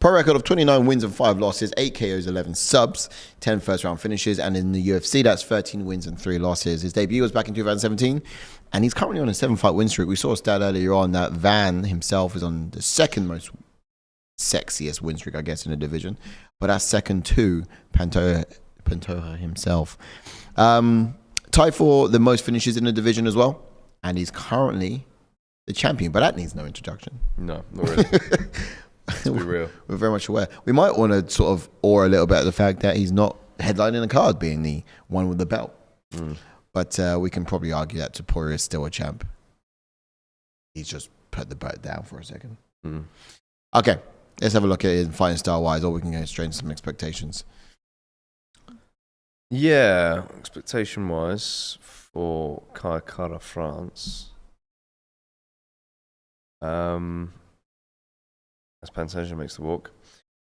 Pro record of 29 wins and 5 losses, 8 KOs, 11 subs, 10 first-round finishes, and in the UFC, that's 13 wins and 3 losses. His debut was back in 2017, and he's currently on a 7-fight win streak. We saw a stat earlier on that Van himself is on the second most sexiest win streak, I guess, in the division, but that's second to Pantoja himself. Tied for the most finishes in the division as well, and he's currently the champion, but that needs no introduction. No, not really. To be real. We're very much aware. We might want to sort of awe a little bit at the fact that he's not headlining the card, being the one with the belt. But we can probably argue that Topuria is still a champ. He's just put the belt down for a second. Okay, let's have a look at it fighting style wise, or we can go straight into some expectations. Yeah, expectation wise for Kara France. As Pantoja makes the walk,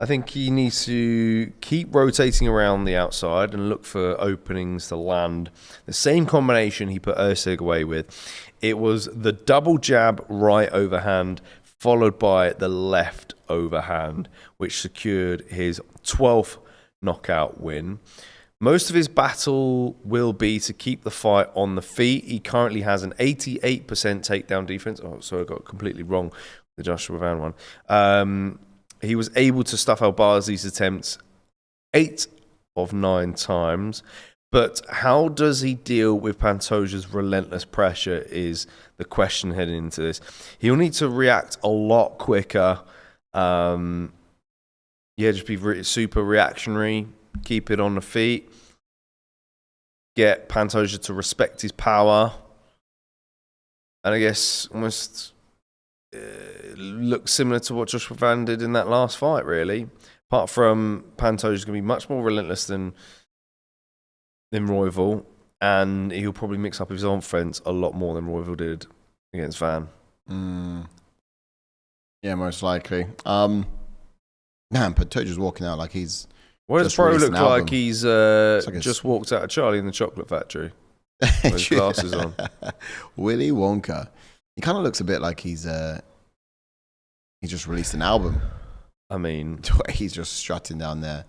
I think he needs to keep rotating around the outside and look for openings to land. The same combination he put Usyk away with. It was the double jab right overhand followed by the left overhand, which secured his 12th knockout win. Most of his battle will be to keep the fight on the feet. He currently has an 88% takedown defense. Oh, sorry, I got it completely wrong. The Joshua Van one. He was able to stuff Al-Bazi's attempts 8 of 9 times. But how does he deal with Pantoja's relentless pressure is the question heading into this. He'll need to react a lot quicker. Just be super reactionary. Keep it on the feet. Get Pantoja to respect his power. And I guess almost look similar to what Joshua Van did in that last fight, really. Apart from Pantoja's going to be much more relentless than Royval. And he'll probably mix up his offense a lot more than Royval did against Van. Yeah, most likely. Man, Pantoja's walking out like he's... What does Bro look like? He's like just walked out of Charlie in the Chocolate Factory with his glasses on. Willy Wonka. He kind of looks a bit like he just released an album. I mean... He's just strutting down there.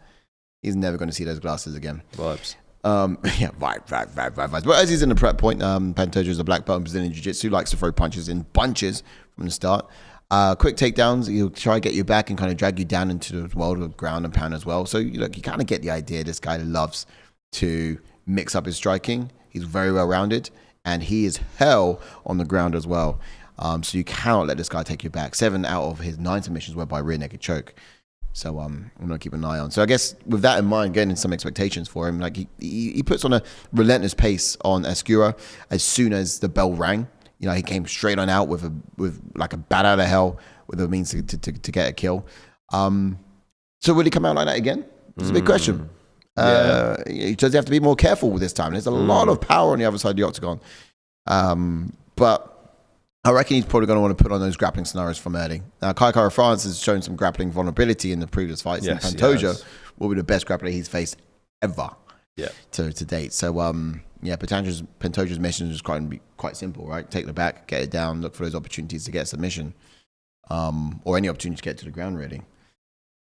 He's never going to see those glasses again. Vibes. Vibes. But as he's in the prep point, Pantoja is a black belt in Brazilian Jiu-Jitsu, likes to throw punches in bunches from the start. Quick takedowns, he'll try to get you back and kind of drag you down into the world of ground and pound as well. So you kind of get the idea. This guy loves to mix up his striking. He's very well rounded, and he is hell on the ground as well. So you cannot let this guy take you back. 7 out of his 9 submissions were by rear naked choke. So I'm gonna keep an eye on. So I guess with that in mind, getting some expectations for him, like he puts on a relentless pace on Escura as soon as the bell rang. You know, he came straight on out with like a bat out of hell with the means to get a kill. So will he come out like that again? It's a big question. Does he have to be more careful with this time? There's a lot of power on the other side of the octagon. But I reckon he's probably going to want to put on those grappling scenarios from early. Now, Kara France has shown some grappling vulnerability in the previous fights. Yes, and Pantoja will be the best grappler he's faced ever to date. So, Pantoja's mission is quite simple, right? Take the back, get it down, look for those opportunities to get a submission, or any opportunity to get to the ground, really.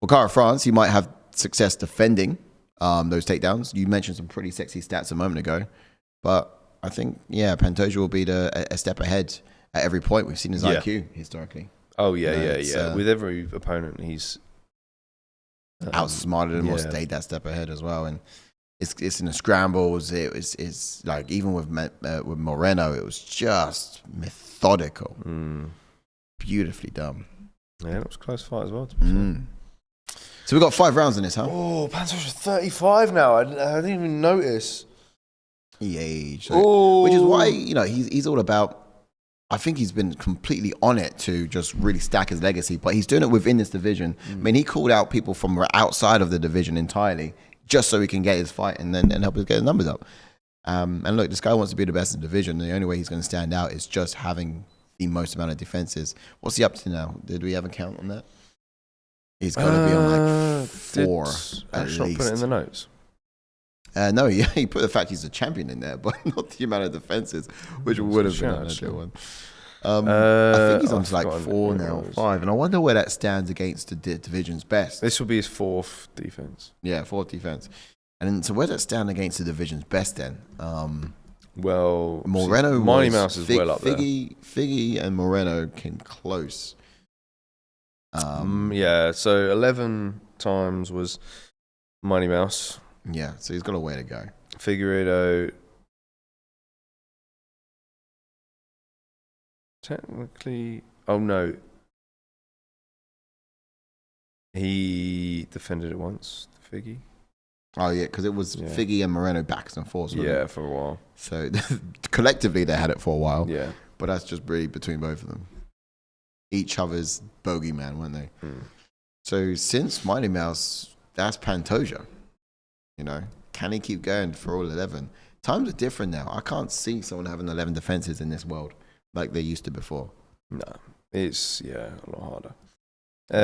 For Kara France, he might have success defending those takedowns. You mentioned some pretty sexy stats a moment ago, but I think, Pantoja will be a step ahead at every point. We've seen his IQ historically. Oh, with every opponent, he's outsmarted him or stayed that step ahead as well. And it's in the scrambles. It's like even with Moreno, it was just methodical, beautifully done. Yeah, it was a close fight as well. To be fair. So we've got 5 rounds in this, huh? Oh, Pantoja's 35 now. I didn't even notice. He aged, which is why he's all about. I think he's been completely on it to just really stack his legacy, but he's doing it within this division. I mean, he called out people from outside of the division entirely just so he can get his fight and help us get his numbers up. And look, this guy wants to be the best in the division. The only way he's going to stand out is just having the most amount of defenses. What's he up to now? Did we have a count on that? He's got to be on like 4 at least. Put it in the notes. No, he put the fact he's a champion in there, but not the amount of defenses, which would have been another one. I think he's on to like 4 now, 5, and I wonder where that stands against the division's best. This will be his 4th defense. Yeah, 4th defense. And so where does that stand against the division's best then? Well, Moreno, Mighty Mouse is well up there. Figgy and Moreno came close. So 11 times was Mighty Mouse. Yeah, so he's got a way to go. Figueiredo, technically, he defended it once, Figgy. Oh, yeah, because it was Figgy and Moreno backs and forths. Yeah, for a while. So collectively they had it for a while. Yeah. But that's just really between both of them. Each other's bogeyman, weren't they? So since Mighty Mouse, that's Pantoja. You know, can he keep going for all 11? Times are different now. I can't see someone having 11 defenses in this world like they used to before. No, it's, a lot harder.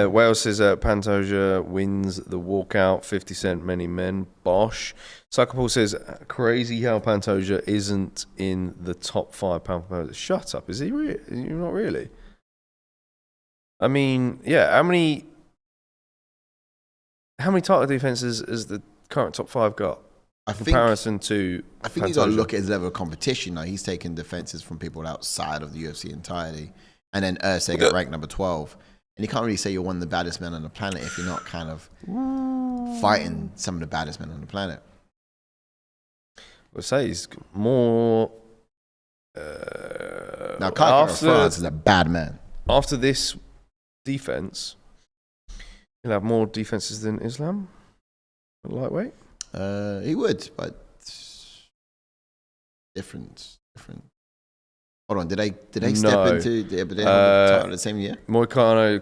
Wales says Pantoja wins the walkout, 50 Cent, many men, Bosh. Suckerpool says, crazy how Pantoja isn't in the top 5 pound for pound. Shut up, is he really? You're not really? I mean, how many title defenses has the current top 5 got? I think Pantoja. He's got to look at his level of competition. Now, he's taking defenses from people outside of the UFC entirely. And then Ursay got ranked number 12. And you can't really say you're one of the baddest men on the planet if you're not kind of fighting some of the baddest men on the planet. We'll say he's more... now, Kaka France is a bad man. After this defense, he'll have more defenses than Islam? Lightweight? He would, but different. Hold on, did they step into the title the same year? Moicano,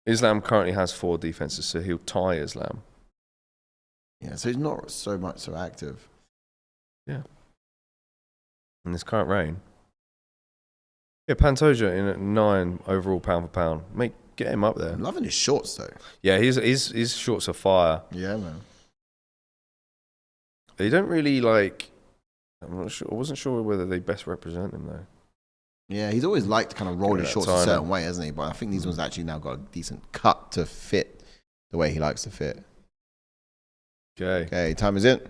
Islam currently has 4 defenses, so he'll tie Islam. Yeah, so he's not so active. Yeah. In this current reign. Yeah, Pantoja in at 9 overall pound for pound. Get him up there. I'm loving his shorts though. Yeah, his shorts are fire. Yeah, man. They don't really like. I'm not sure. I wasn't sure whether they best represent him though. Yeah, he's always liked to kind of roll his shorts a certain way, hasn't he? But I think these ones actually now got a decent cut to fit the way he likes to fit. Okay, time is in.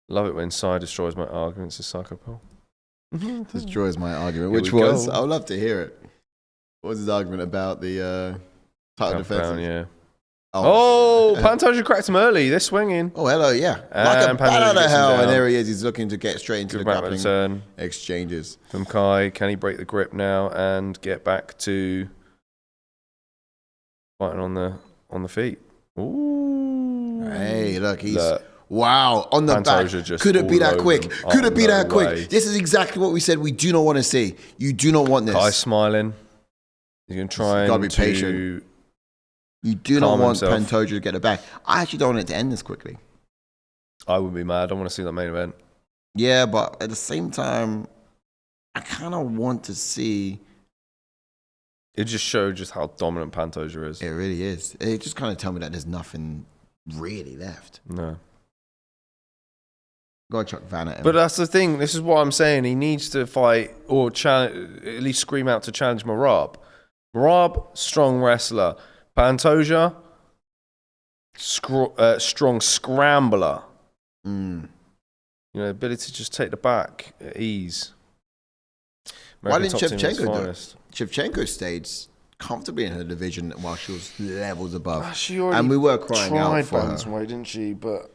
Love it when Sai destroys my arguments as psychopath. Destroys my argument, which was I would love to hear it. What was his argument about the title defense? Yeah. Pantoja cracked him early. They're swinging. Oh, hello, yeah. Like a bat out of hell, and there he is. He's looking to get straight into the grappling turn. Exchanges. From Kai, can he break the grip now and get back to fighting on the feet? Ooh. Hey, look, wow, on the Pantoja back. Could it be that quick? Could it be that quick? This is exactly what we said we do not want to see. You do not want this. Kai smiling. He's going to try and be patient. You do not want Pantoja to get it back. I actually don't want it to end this quickly. I would be mad. I want to see that main event. Yeah, but at the same time, I kind of want to see... It just showed just how dominant Pantoja is. It really is. It just kind of tell me that there's nothing really left. No. Gotta chuck Van at him. But that's the thing. This is what I'm saying. He needs to fight or at least scream out to challenge Merab. Merab, strong wrestler. Pantoja, strong scrambler. Ability to just take the back at ease. Why didn't Shevchenko do it? Shevchenko stayed comfortably in her division while she was levels above. And we were crying out for her. Why didn't she? But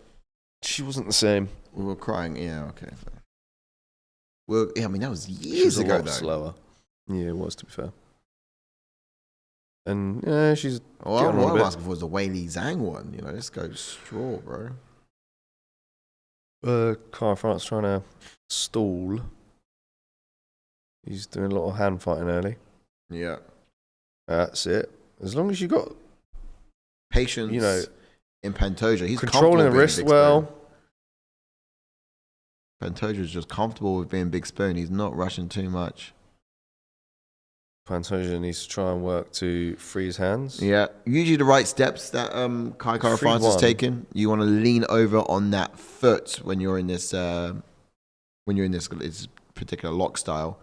she wasn't the same. We were crying. Yeah, okay. Well, I mean, that was years ago, though. Slower. Yeah, it was, to be fair. And yeah, she's. What I'm asking for is the Wei Li Zhang one. Let's go straw, bro. Kai France trying to stall. He's doing a lot of hand fighting early. Yeah. That's it. As long as you got patience, in Pantoja, he's controlling the wrist well. Pantoja's just comfortable with being big spoon. He's not rushing too much. Pantoja needs to try and work to free his hands. Yeah, usually the right steps that Kai Kara France has taken. You want to lean over on that foot when you're in this particular lock style,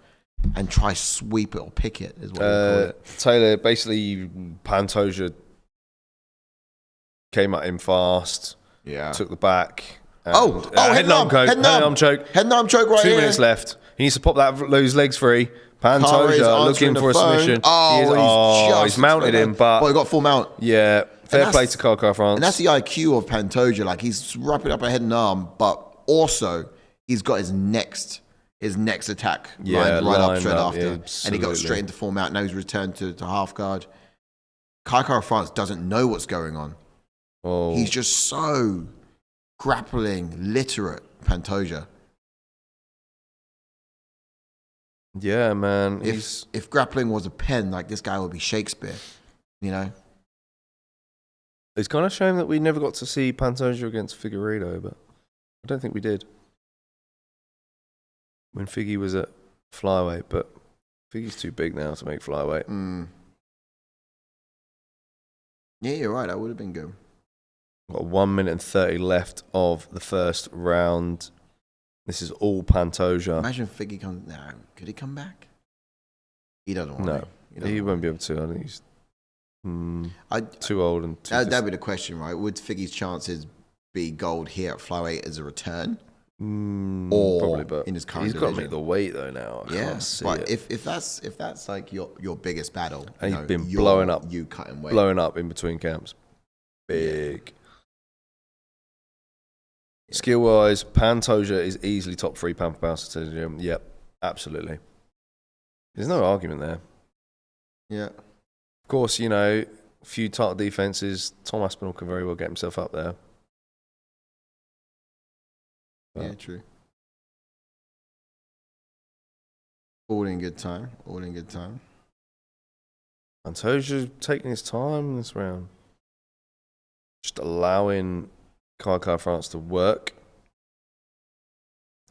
and try sweep it or pick it is what you call it. Taylor, basically, Pantoja came at him fast. Yeah, took the back. Head numb choke right 2 here. minutes left. He needs to pop those legs free. Pantoja looking for a submission. He's mounted him, but he got full mount. Yeah, fair play to Kai France. And that's the IQ of Pantoja. Like, he's wrapping up a head and arm, but also he's got his next attack lined up straight after, and he got straight into full mount. Now he's returned to half guard. Kai Kara France doesn't know what's going on. Oh, He's just so grappling literate, Pantoja. yeah, man. If grappling was a pen, like this guy would be Shakespeare, you know? It's kind of a shame that we never got to see Pantoja against Figueiredo, but I don't think we did. When Figgy was at flyweight, but Figgy's too big now to make flyweight. Yeah, you're right. That would have been good. Got 1 minute and 30 left of the first round. This is all Pantoja. Imagine Figgy comes. No, could he come back? He doesn't want to. No, he won't be able to. I think he's too old and too. That'd be the question, right? Would Figgy's chances be gold here at flyweight as a return, or probably, but in his current he's division? got to make the weight though now. I can't see but it. if that's like your biggest battle, And he's been blowing up, you cutting weight, blowing up in between camps, big. Yeah. Skill wise, Pantoja is easily top 3 pound for pound. Yep, absolutely. There's no argument there. Yeah. Of course, you know, a few title defenses. Tom Aspinall can very well get himself up there. But yeah, true. All in good time. All in good time. Pantoja's taking his time in this round. Just allowing Kai France to work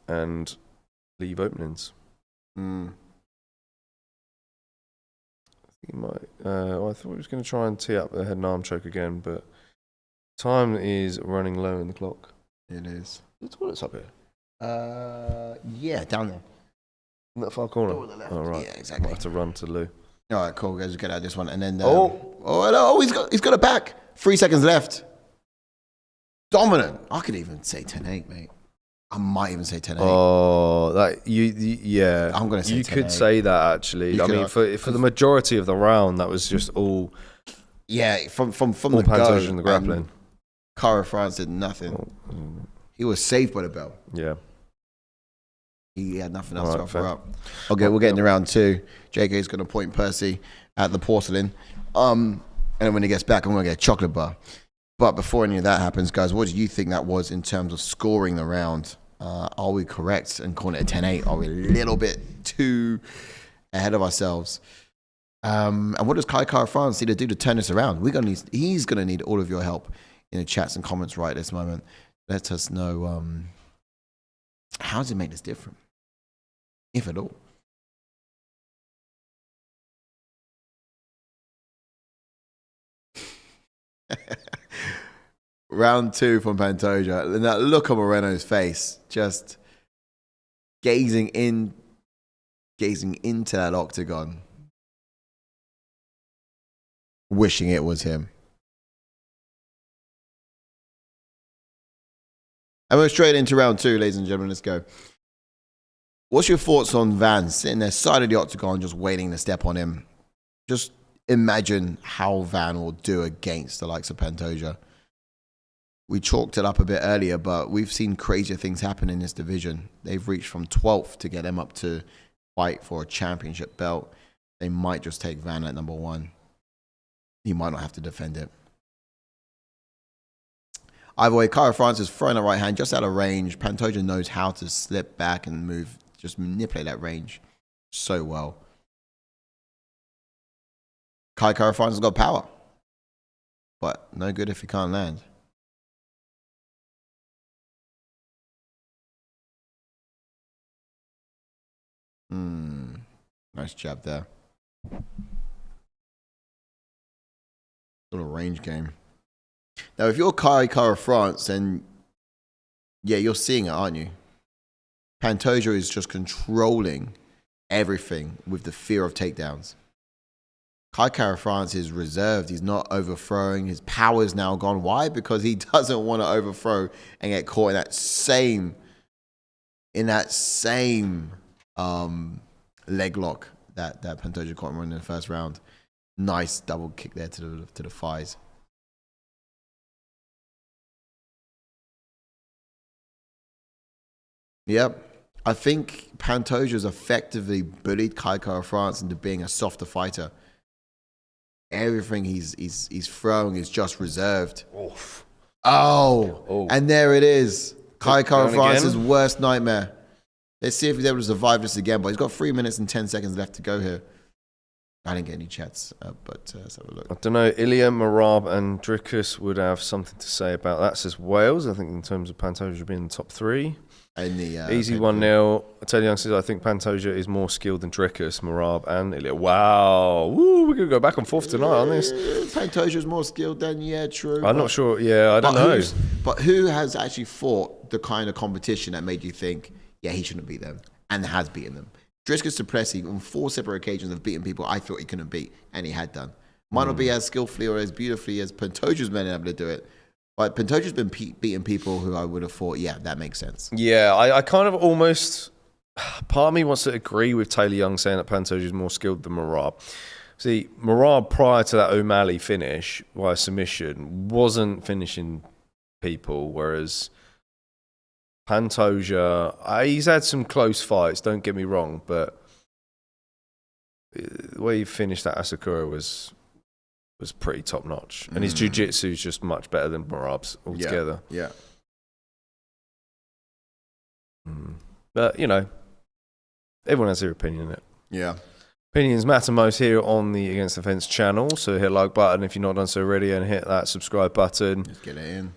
and leave openings. He might. I thought he was going to try and tee up the head and arm choke again, but time is running low in the clock. It is. The toilet's up here. Yeah, down there. In that far corner. Door to the left. Oh, right. Yeah, exactly. Might have to run to Lou. All right, cool. Guys, get out of this one, and then. Hello, he's got it back. 3 seconds left. Dominant. I could even say 10-8, mate. I might even say 10-8. Oh, yeah. I'm gonna say you 10-8. could say that actually. I mean, for the majority of the round, that was just all. Yeah, from All the go. Pantoja and the grappling. Cara France did nothing. He was saved by the bell. Yeah. He had nothing else to Alright, offer fair. up. Okay, we're getting to round 2. JK's going to point Percy at the porcelain. And then when he gets back, I'm going to get a chocolate bar. But before any of that happens, guys, what do you think that was in terms of scoring the round? Are we correct and calling it a 10-8? Are we a little bit too ahead of ourselves? And what does Cara France need to do to turn this around? He's going to need all of your help in the chats and comments right at this moment. Let us know how does it make this different, if at all. Round 2 from Pantoja. And that look on Moreno's face, just gazing into that octagon, wishing it was him. And we're straight into round 2, ladies and gentlemen. Let's go. What's your thoughts on Van sitting there side of the octagon, just waiting to step on him? Just imagine how Van will do against the likes of Pantoja. We chalked it up a bit earlier, but we've seen crazier things happen in this division. They've reached from 12th to get them up to fight for a championship belt. They might just take Van at number 1. He might not have to defend it. Either way, Cara France is throwing the right hand just out of range. Pantoja knows how to slip back and move, just manipulate that range so well. Cara France has got power, but no good if he can't land. Nice jab there. Little range game. Now, if you're Cara France, then yeah, you're seeing it, aren't you? Pantoja is just controlling everything with the fear of takedowns. Cara France is reserved. He's not overthrowing. His power is now gone. Why? Because he doesn't want to overthrow and get caught in that same leg lock that Pantoja caught him in the first round. Nice double kick there to the thighs. Yep. I think Pantoja's effectively bullied Cara France into being a softer fighter. Everything he's throwing is just reserved. Oof. Oh, and there it is. Kai Kara-France's again? worst nightmare. Let's see if he's able to survive this again. But he's got 3 minutes and 10 seconds left to go here. I didn't get any chats, but let's have a look. I don't know. Ilia, Marab, and Dricus would have something to say about that. Says Wales. I think in terms of Pantoja being in the top 3. In the, Easy 1-0. I tell Young says I think Pantoja is more skilled than Dricus, Marab, and Ilia. Wow. Woo, we're going to go back and forth tonight on this. Pantoja's more skilled than, true. I'm not sure. Yeah, I don't know. But who has actually fought the kind of competition that made you think, yeah, he shouldn't beat them, and has beaten them? Dricus du Plessis, on 4 separate occasions, have beaten people I thought he couldn't beat, and he had done. Might not be as skillfully or as beautifully as Pantoja's been able to do it, but Pantoja's been beating people who I would have thought, yeah, that makes sense. Yeah, I kind of almost... Part of me wants to agree with Taylor Young saying that Pantoja is more skilled than Marab. See, Marab, prior to that O'Malley finish, via submission, wasn't finishing people, whereas... Pantoja, he's had some close fights, don't get me wrong, but the way he finished that Asakura was pretty top notch. And his jiu-jitsu is just much better than Marab's altogether. Yeah. But, everyone has their opinion in it. Yeah. Opinions matter most here on the Against the Fence channel, so hit like button if you've not done so already and hit that subscribe button. Let's get it in.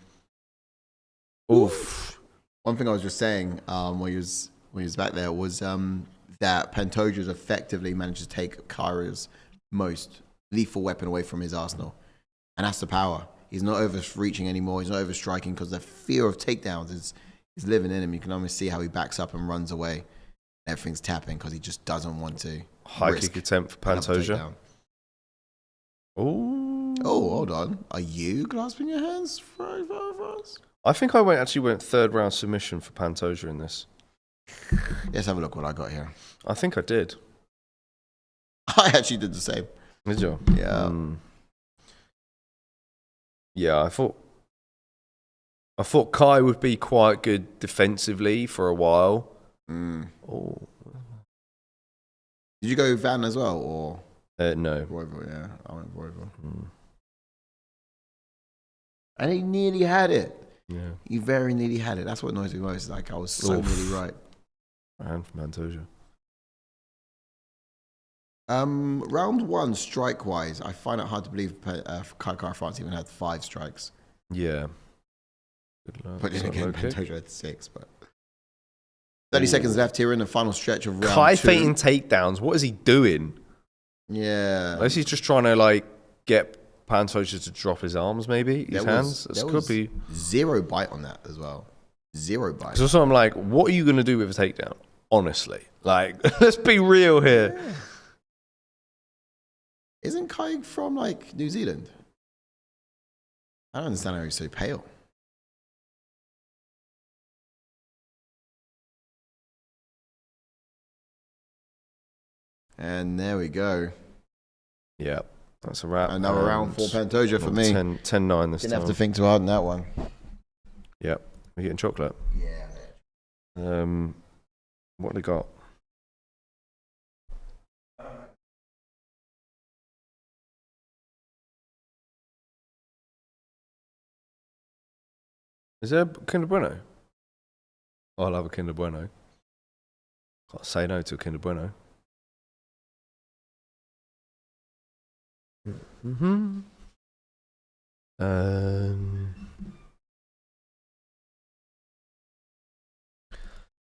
Oof. One thing I was just saying when he was back there was that Pantoja's effectively managed to take Kara's most lethal weapon away from his arsenal. And that's the power. He's not overreaching anymore. He's not overstriking because the fear of takedowns is living in him. You can almost see how he backs up and runs away. Everything's tapping because he just doesn't want to. High kick attempt for Pantoja. Oh, hold on. Are you clasping your hands for us? I think I actually went 3rd round submission for Pantoja in this. Let's have a look what I got here. I think I did. I actually did the same. Did you? Yeah. Yeah, I thought Kai would be quite good defensively for a while. Oh. Did you go Van as well, or? No. Royval, yeah. I went Royval. And he nearly had it. Yeah. He very nearly had it. That's what annoys me most. Like, I was so nearly right. And from Pantoja. Round 1, strike-wise, I find it hard to believe Kai Kara-France even had 5 strikes. Yeah. Good luck. But then again, Pantoja had 6. But 30 seconds left here in the final stretch of round 2. Kai feinting takedowns. What is he doing? Yeah. Unless he's just trying to, get Pantoja to drop his arms, maybe? His hands? There could be 0 bite on that as well. 0 bite. So I'm like, what are you going to do with a takedown? Honestly. Let's be real here. Yeah. Isn't Kai from, New Zealand? I don't understand how he's so pale. And there we go. Yeah. That's a wrap. Another round for Pantoja for me. 10-9 this time. Didn't have to think too hard on that one. Yep. We're getting chocolate. Yeah. What have they got? Is there a Kinder Bueno? Oh, I'll have a Kinder Bueno. Can't say no to a Kinder Bueno.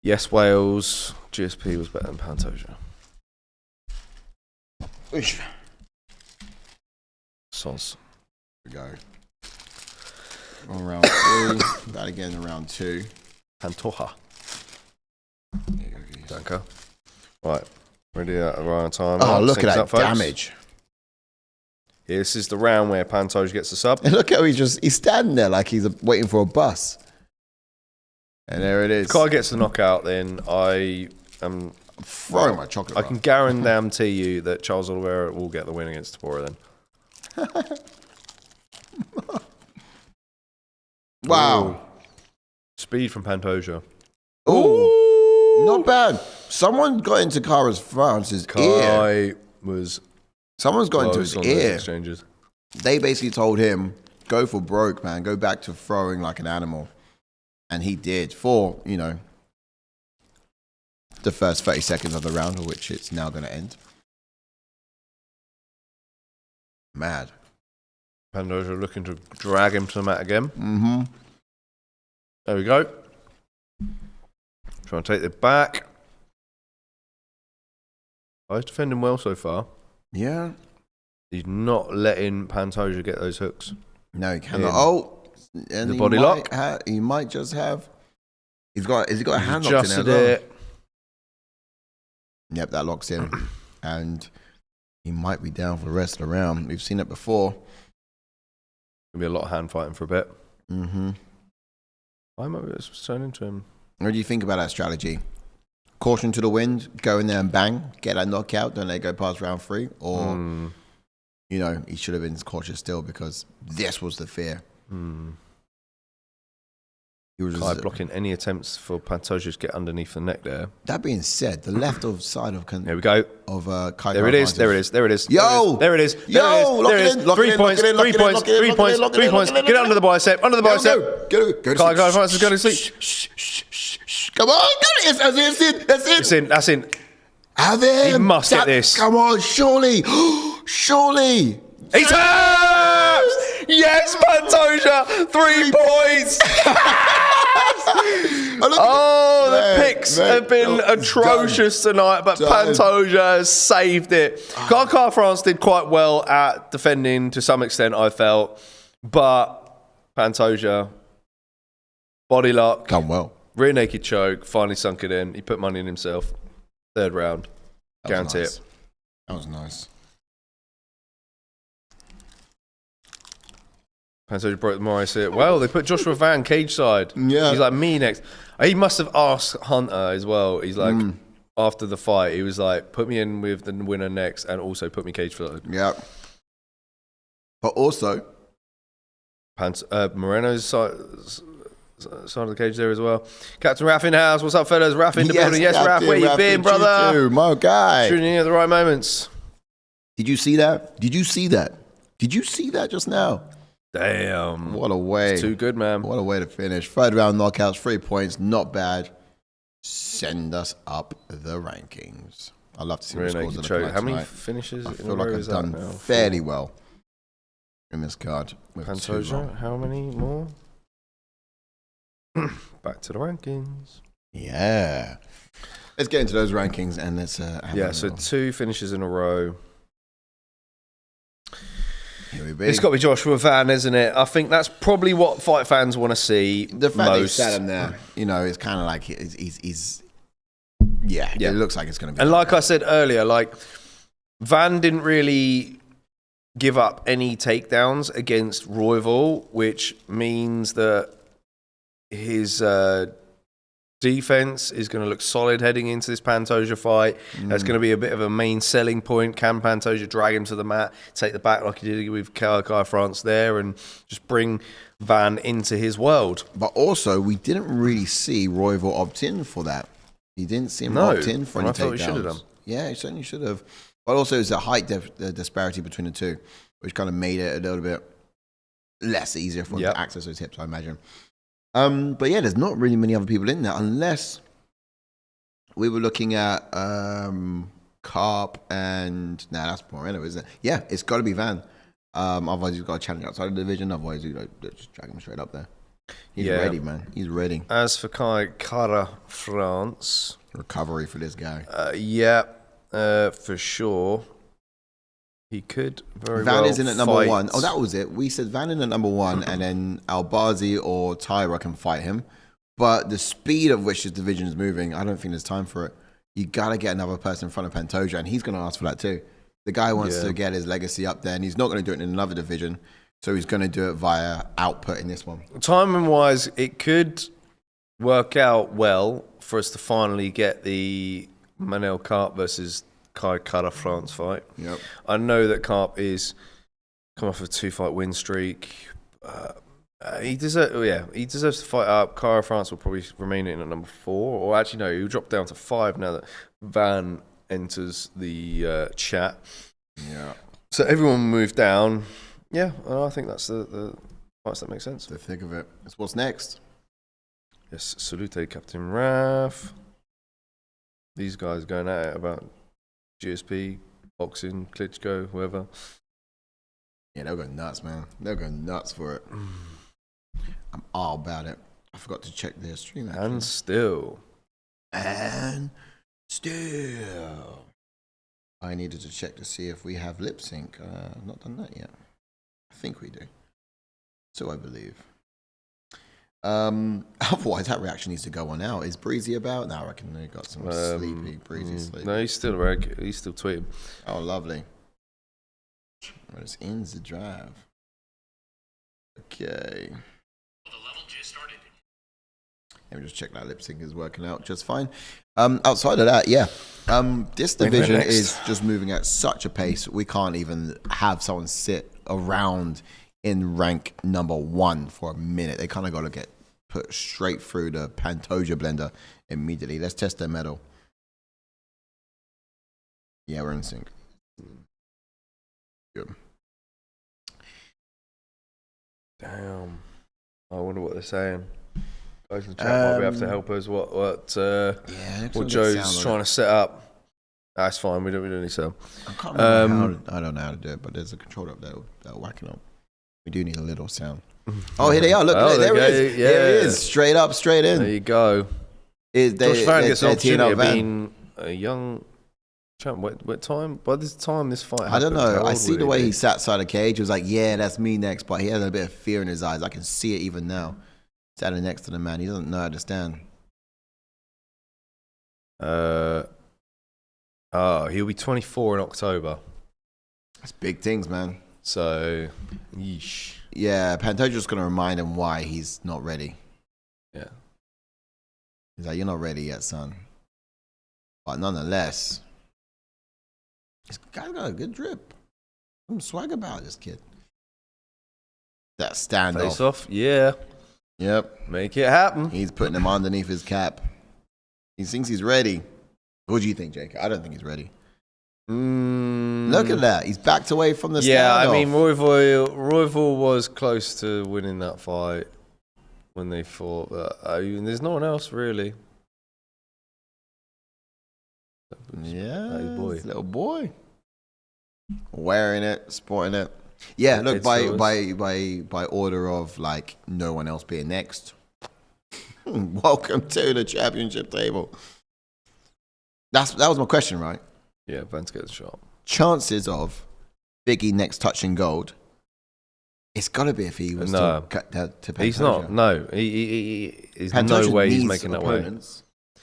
Yes, Wales. GSP was better than Pantoja. Oosh. Soz. Here we go. On round 3. That again in round 2. Pantoja. Here you go, guys. Danke. Right. Ready at around time. Oh, look at that up, folks. damage. Yeah, this is the round where Pantoja gets the sub. And look how he's standing there like he's waiting for a bus. And there it is. If Kai gets the knockout, then I am throwing my chocolate. I can guarantee you that Charles Oliveira will get the win against Topuria then. Wow. Ooh. Speed from Pantoja. Ooh. Not bad. Someone got into France's ear. Kai was Someone's got into his on ear. those exchanges. They basically told him, go for broke, man. Go back to throwing like an animal. And he did for, the first 30 seconds of the round, which it's now going to end. Mad. Pantoja looking to drag him to the mat again. Mm-hmm. There we go. Trying to take it back. He's defending well so far. Yeah. He's not letting Pantoja get those hooks. No, he cannot. Oh, and the body lock. He might just have. Has he got a hand lock in Adjusted there? it. Yep, that locks in, and he might be down for the rest of the round. We've seen it before. Gonna be a lot of hand fighting for a bit. Mm-hmm. I might be turn into him. What do you think about that strategy? Caution to the wind, go in there and bang, get that knockout, don't let it go past round 3, or he should have been cautious still because this was the fear. He was blocking any attempts for Pantoja to get underneath the neck there. That being said, the left of side of there we go. Of Kai. There it is. There it is. There it is. Yo, there it is. Yo, there it is. 3 points. 3 points. 3 points. 3 points. Get under the bicep. Under the bicep. Go Kai Francis is going to sleep. Come on, that's it. It's in. That's in. Have him. He must get this. Come on, surely. Surely. He taps! Yes, Pantoja! 3 points! The picks have been atrocious tonight, but Pantoja has saved it. Kai France did quite well at defending to some extent, I felt. But Pantoja, body lock. Done well. Rear naked choke, finally sunk it in. He put money in himself. 3rd round. Guarantee it. That was nice. Pantoja broke the Morris here. Well, they put Joshua Van cage side. Yeah. He's like, me next. He must have asked Hunter as well. He's like, after the fight, he was like, put me in with the winner next and also put me cage side. Yeah. But also, Moreno's side of the cage there as well. Captain Raff in the house. What's up, fellas? Raff in the building. Yes, Raff, where you been, brother? G2, my guy. Shooting in at the right moments. Did you see that? Did you see that just now? Damn. What a way. It's too good, man. What a way to finish. 3rd round knockouts, 3 points. Not bad. Send us up the rankings. I'd love to see what scores look like. How many tonight. finishes? I feel like I've done fairly well in this card. Pantoja, how many more? Back to the rankings. Yeah. Let's get into those rankings and let's so 2 finishes in a row. It's got to be Joshua Van, isn't it? I think that's probably what fight fans want to see. The fact that he most. sat him there, it's kind of like he's it looks like it's going to be. And like I said earlier, like Van didn't really give up any takedowns against Royval, which means that his defense is going to look solid heading into this Pantoja fight. That's going to be a bit of a main selling point. Can Pantoja drag him to the mat, take the back like he did with Kai France there, and just bring Van into his world? But also, we didn't really see Royval opt in for that. He didn't see him opt in for any takedowns. I thought he should have done. Yeah, he certainly should have. But also, it's a height disparity between the two, which kind of made it a little bit less easier for him to access those hips, I imagine. But yeah, there's not really many other people in there unless we were looking at Carp and that's Moreno, isn't it? Yeah, it's got to be Van. Otherwise, he's got a challenge outside of the division. Otherwise, just drag him straight up there. He's ready, man. He's ready. As for Kai France, recovery for this guy. For sure. He could very Van well is in at number 1. Oh, that was it. We said Van in at number 1, and then Albazi or Tyra can fight him. But the speed of which this division is moving, I don't think there's time for it. You got to get another person in front of Pantoja, and he's going to ask for that too. The guy wants to get his legacy up there, and he's not going to do it in another division. So he's going to do it via output in this one. Timing-wise, it could work out well for us to finally get the Beneil Carp versus Kai France fight. Yep. I know that Carp is coming off a 2-fight win streak. He deserves to fight up. Kai France will probably remain in at number 4, or actually no, he'll drop down to 5 now that Van enters the chat. Yeah. So everyone moved down. Yeah, I think that's the parts that make sense. The thick of it. It's what's next. Yes, salute Captain Raf. These guys going at it about GSP, boxing, Klitschko, whoever. Yeah, they'll go nuts, man. They'll go nuts for it. I'm all about it. I forgot to check their stream, actually. And still. I needed to check to see if we have lip sync. I've not done that yet. I think we do. So I believe. Otherwise, that reaction needs to go on out. Is Breezy about? No, I reckon they got some sleepy, Breezy sleep. No, he's still tweeting. Oh, lovely. Well, it's ends the drive. Okay. Let me just check that lip sync is working out just fine. Outside of that, yeah. This division is just moving at such a pace, we can't even have someone sit around in rank number 1 for a minute. They kind of got to get put straight through the Pantoja blender immediately. Let's test their metal. Yeah, we're in sync. Good. Damn. I wonder what they're saying. Guys in the chat might be able to help us. What Joe's trying to set up. That's fine. We don't need to. I can't remember I don't know how to do it, but there's a controller up there that'll whack it up. We do need a little sound. Oh, here they are. Look, there it is. Yeah. There it is. Straight up, straight in. There you go. Josh Van gets an opportunity of being a young champ. What time? By this time, this fight happened, I don't know. I see the way he sat side the cage. He was like, yeah, that's me next. But he had a bit of fear in his eyes. I can see it even now. Standing next to the man. He doesn't know how to stand. He'll be 24 in October. That's big things, man. So, yeesh. Yeah, Pantoja's going to remind him why he's not ready. Yeah. He's like, you're not ready yet, son. But nonetheless, this guy's got a good drip. Some swag about this kid. That standoff. Face off, yeah. Yep. Make it happen. He's putting him underneath his cap. He thinks he's ready. What do you think, Jake? I don't think he's ready. Look at that. He's backed away from the standoff. Yeah, I mean, Royval was close to winning that fight when they fought. There's no one else, really. Yeah, boy. Little boy. Wearing it, sporting it. Yeah, look, by order of, like, no one else being next. Welcome to the championship table. That was my question, right? Yeah, Vance gets shot. Chances of Biggie next touching gold. It's got to be if he was to Pantoja. He's not. No, there's no way he's making that way.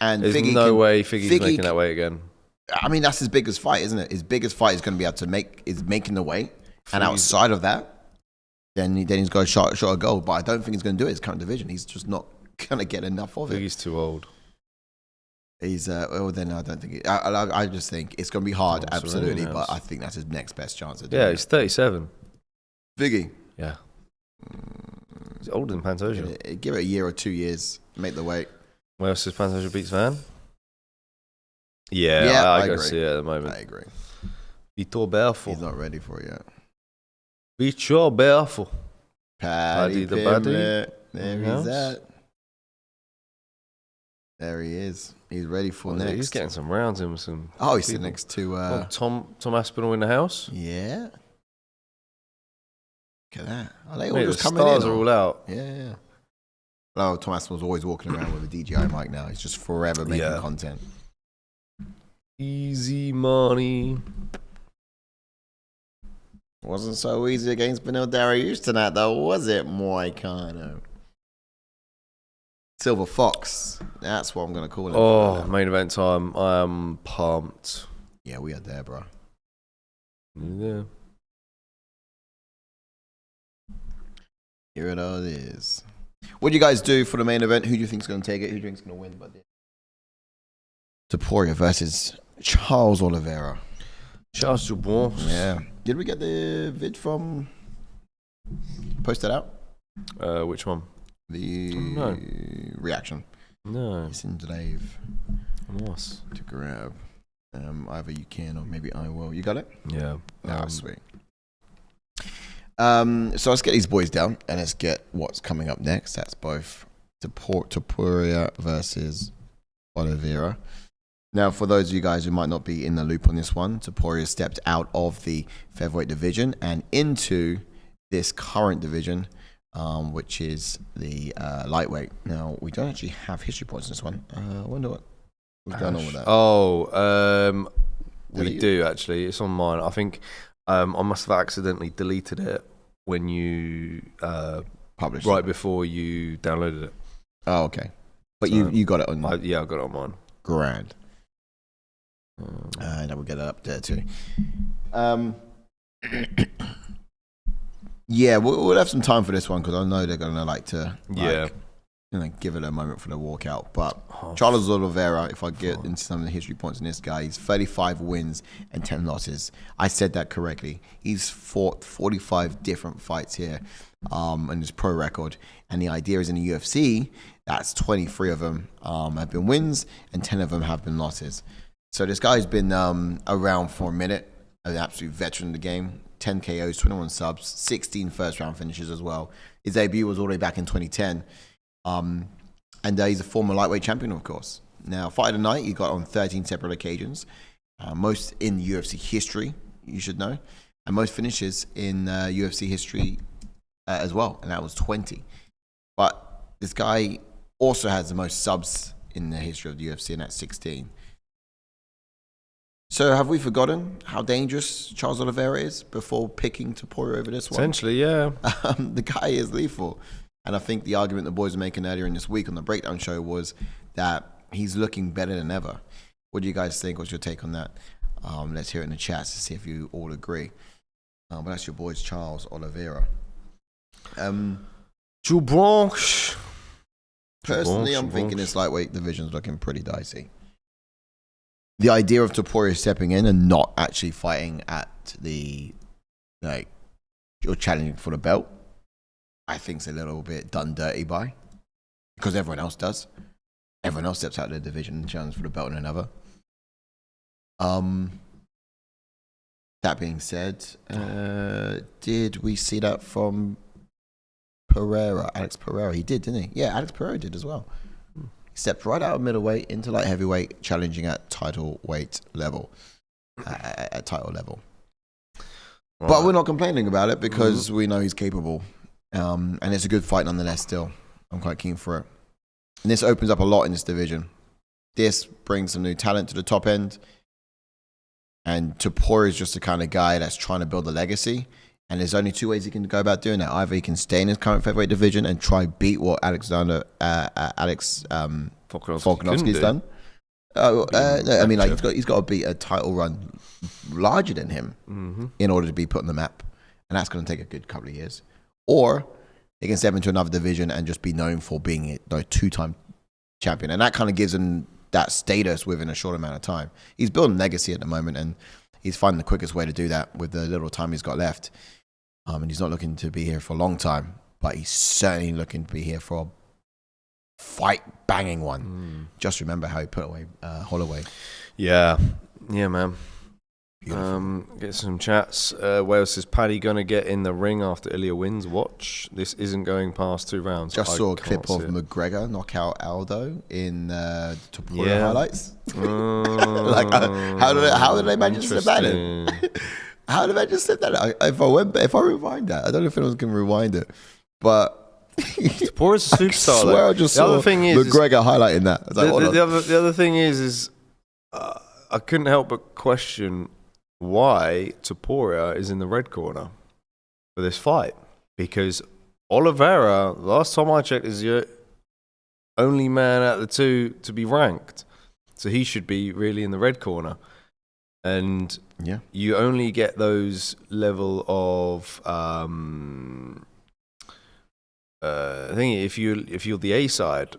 And there's no way Figgie's making that way again. I mean, that's his biggest fight, isn't it? His biggest fight is going to be able to making the weight. And outside of that, then he's got a shot of gold. But I don't think he's going to do it in his current division. He's just not going to get enough of it. Figgie's too old. He's then I don't think I just think it's going to be hard, absolutely. But I think that's his next best chance of doing it. He's 37. Figgy. Yeah. He's older than Pantoja. Give it a year or 2 years, make the weight. Where else is Pantoja beats Van? Yeah, I go see it at the moment. I agree. Vitor Belfort. He's not ready for it yet. Vitor Belfort. Paddy the Buddy. There he's at. There he is. He's ready for next. He's getting some rounds in with some. Oh, he's sitting next to Tom Aspinall in the house. Yeah. Look at that. Are they all Mate, just the coming stars in? are all out. Yeah. Oh, Tom Aspinall's always walking around with a DJI mic now. He's just forever making content. Easy money. Wasn't so easy against Beneil Dariush tonight, though, was it, Moicano? Silver Fox. That's what I'm going to call him. Oh, main event time. I am pumped. Yeah, we are there, bro. Yeah. Here it all is. What do you guys do for the main event? Who do you think is going to take it? Who do you think is going to win? Topuria versus Charles Oliveira. Charles Dubon. Yeah. Did we get the vid from... Post that out? Which one? The reaction. No. It's in Drive. Nice. To grab. Either you can or maybe I will. You got it? Yeah. Sweet. So let's get these boys down and let's get what's coming up next. That's both Topuria versus Oliveira. Now, for those of you guys who might not be in the loop on this one, Topuria stepped out of the featherweight division and into this current division, which is the lightweight. Now, we don't actually have history points in this one. I wonder what's going on with that. Oh, we do actually. It's on mine. I think I must have accidentally deleted it when you published right it before you downloaded it. Oh, okay. But So, you got it on. I got it on mine. Grand. And we'll get it up there too. Yeah, we'll have some time for this one because I know they're gonna like to give it a moment for the walkout. But Charles Oliveira, if I get into some of the history points in this guy, he's 35 wins and 10 losses. I said that correctly. He's fought 45 different fights here in his pro record. And the idea is in the UFC, that's 23 of them have been wins and 10 of them have been losses. So this guy's been around for a minute, an absolute veteran in the game. 10 KOs, 21 subs, 16 first-round finishes as well. His debut was all the way back in 2010. And he's a former lightweight champion, of course. Now, Fight of the Night, he got on 13 separate occasions. Most in UFC history, you should know. And most finishes in UFC history as well, and that was 20. But this guy also has the most subs in the history of the UFC, and that's 16. So have we forgotten how dangerous Charles Oliveira is before picking Topuria over this one? Essentially, yeah. The guy is lethal. And I think the argument the boys were making earlier in this week on the breakdown show was that he's looking better than ever. What do you guys think? What's your take on that? Let's hear it in the chat to see if you all agree. But that's your boys, Charles Oliveira. Personally, I'm thinking this lightweight division's looking pretty dicey. The idea of Topuria stepping in and not actually fighting at the, you're challenging for the belt, I think it's a little bit done dirty by, because everyone else does. Everyone else steps out of the division and challenges for the belt in another. That being said, did we see that from Alex Pereira? He did, didn't he? Yeah, Alex Pereira did as well. He stepped right out of middleweight into light heavyweight, challenging at title weight level, at title level. Right. But we're not complaining about it because we know he's capable. And it's a good fight nonetheless still. I'm quite keen for it. And this opens up a lot in this division. This brings some new talent to the top end. And Topuria is just the kind of guy that's trying to build a legacy. And there's only two ways he can go about doing that. Either he can stay in his current featherweight division and try beat what Alex Volkanovski's done. I mean, he's got to beat a title run larger than him in order to be put on the map. And that's going to take a good couple of years. Or he can step into another division and just be known for being a two-time champion. And that kind of gives him that status within a short amount of time. He's building legacy at the moment, and he's finding the quickest way to do that with the little time he's got left. And he's not looking to be here for a long time, but he's certainly looking to be here for a fight-banging one. Just remember how he put away Holloway. Yeah, man. Get some chats. Wales says, Paddy gonna get in the ring after Ilia wins? Watch. This isn't going past 2 rounds. Just saw a clip of McGregor knock out Aldo in Topuria highlights. How did they manage to slip that in? How did I just slip that in? If I rewind that, I don't know if anyone can rewind it, but Topuria's a superstar. I swear I just saw McGregor highlighting that. The other thing is I couldn't help but question why Topuria is in the red corner for this fight, because Oliveira, last time I checked, is the only man out of the two to be ranked, so he should be really in the red corner. And you only get those level of I think if you're the A side.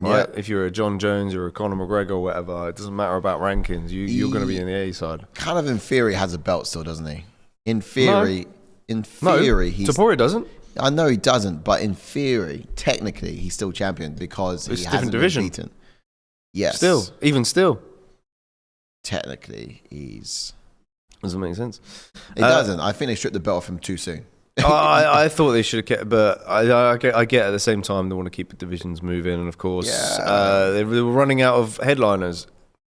Right. If you're a John Jones or a Conor McGregor or whatever, it doesn't matter about rankings. You're going to be in the A side. Kind of in theory has a belt still, doesn't he? In theory, Topuria doesn't. I know he doesn't, but in theory, technically, he's still champion because he hasn't been beaten. Yes. Even still. Technically, he's. Doesn't make sense. It doesn't. I think they stripped the belt off him too soon. I thought they should have kept, but I get at the same time they want to keep the divisions moving, and of course they were running out of headliners.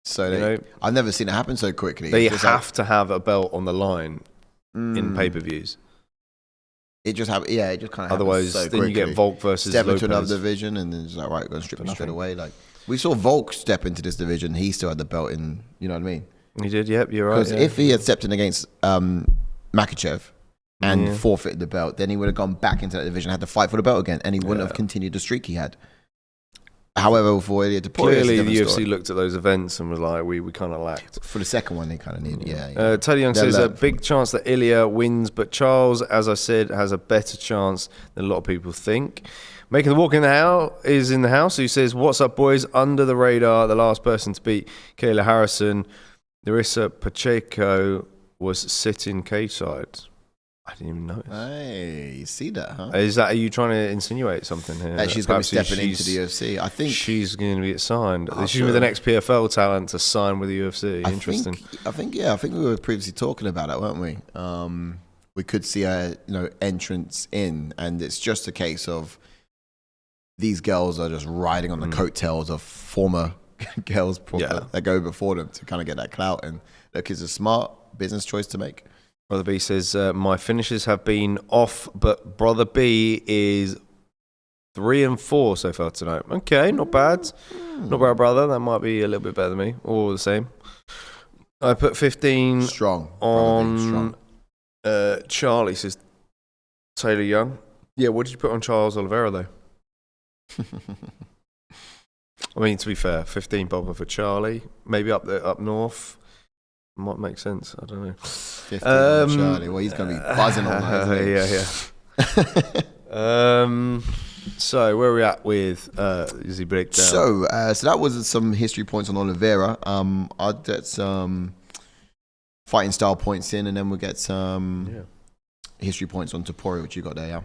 So I've never seen it happen so quickly. They have to have a belt on the line in pay-per-views. It just happened. Yeah, it just kind of. Otherwise, so then you get Volk versus step Lopez. into another division, and then it's like, right, we're going to strip him straight away. Like we saw Volk step into this division. He still had the belt in. You know what I mean? He did. Yep, you're right. Because if he had stepped in against Makhachev and forfeited the belt, then he would have gone back into that division, had to fight for the belt again, and he wouldn't have continued the streak he had. However, for Ilia Topuria, clearly the UFC looked at those events and was like, we kind of lacked. For the second one, they kind of needed. Teddy Young says a big chance that Ilia wins, but Charles, as I said, has a better chance than a lot of people think. Making the walk in the house, who says, "What's up, boys? Under the radar, the last person to beat Kayla Harrison, Larissa Pacheco, was sitting cage side." I didn't even notice. Hey, you see that, huh? Are you trying to insinuate something here? That she's going to be stepping into the UFC. I think she's going to be signed. She's going to be the next PFL talent to sign with the UFC. Interesting. I think we were previously talking about that, weren't we? We could see a entrance in, and it's just a case of these girls are just riding on the coattails of former girls that go before them to kind of get that clout. And look, it's a smart business choice to make. Brother B says, my finishes have been off, but Brother B is 3 and 4 so far tonight. Okay, not bad. Not bad, brother. That might be a little bit better than me, or the same. I put 15 strong on Charlie, says Taylor Young. Yeah, what did you put on Charles Oliveira, though? I mean, to be fair, 15 bobber for Charlie, maybe up north. Might make sense. I don't know. 15 Charlie. Well, he's going to be buzzing on that. Yeah. So where are we at with Izzy breakdown? So that was some history points on Oliveira. I'll get some fighting style points in, and then we'll get some history points on Topuria, which you got there. Yeah.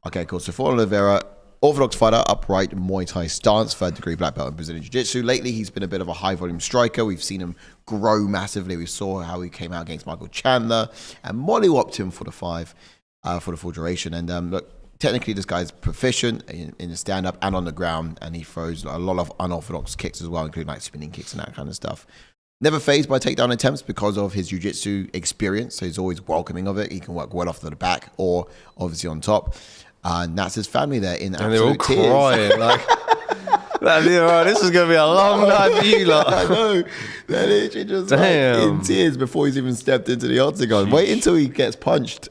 Okay, cool. So for Oliveira, orthodox fighter, upright Muay Thai stance, 3rd degree black belt in Brazilian Jiu-Jitsu. Lately, he's been a bit of a high-volume striker. We've seen him grow massively. We saw how he came out against Michael Chandler and mollywopped him for the 5 for the full duration. And look, technically, this guy's proficient in the stand-up and on the ground, and he throws a lot of unorthodox kicks as well, including like spinning kicks and that kind of stuff. Never fazed by takedown attempts because of his jiu-jitsu experience, so he's always welcoming of it. He can work well off to the back or obviously on top. And that's his family there in absolute tears. And they're all crying like, this is going to be a long night for you lot. I know. They're literally just like in tears before he's even stepped into the octagon. Wait until he gets punched.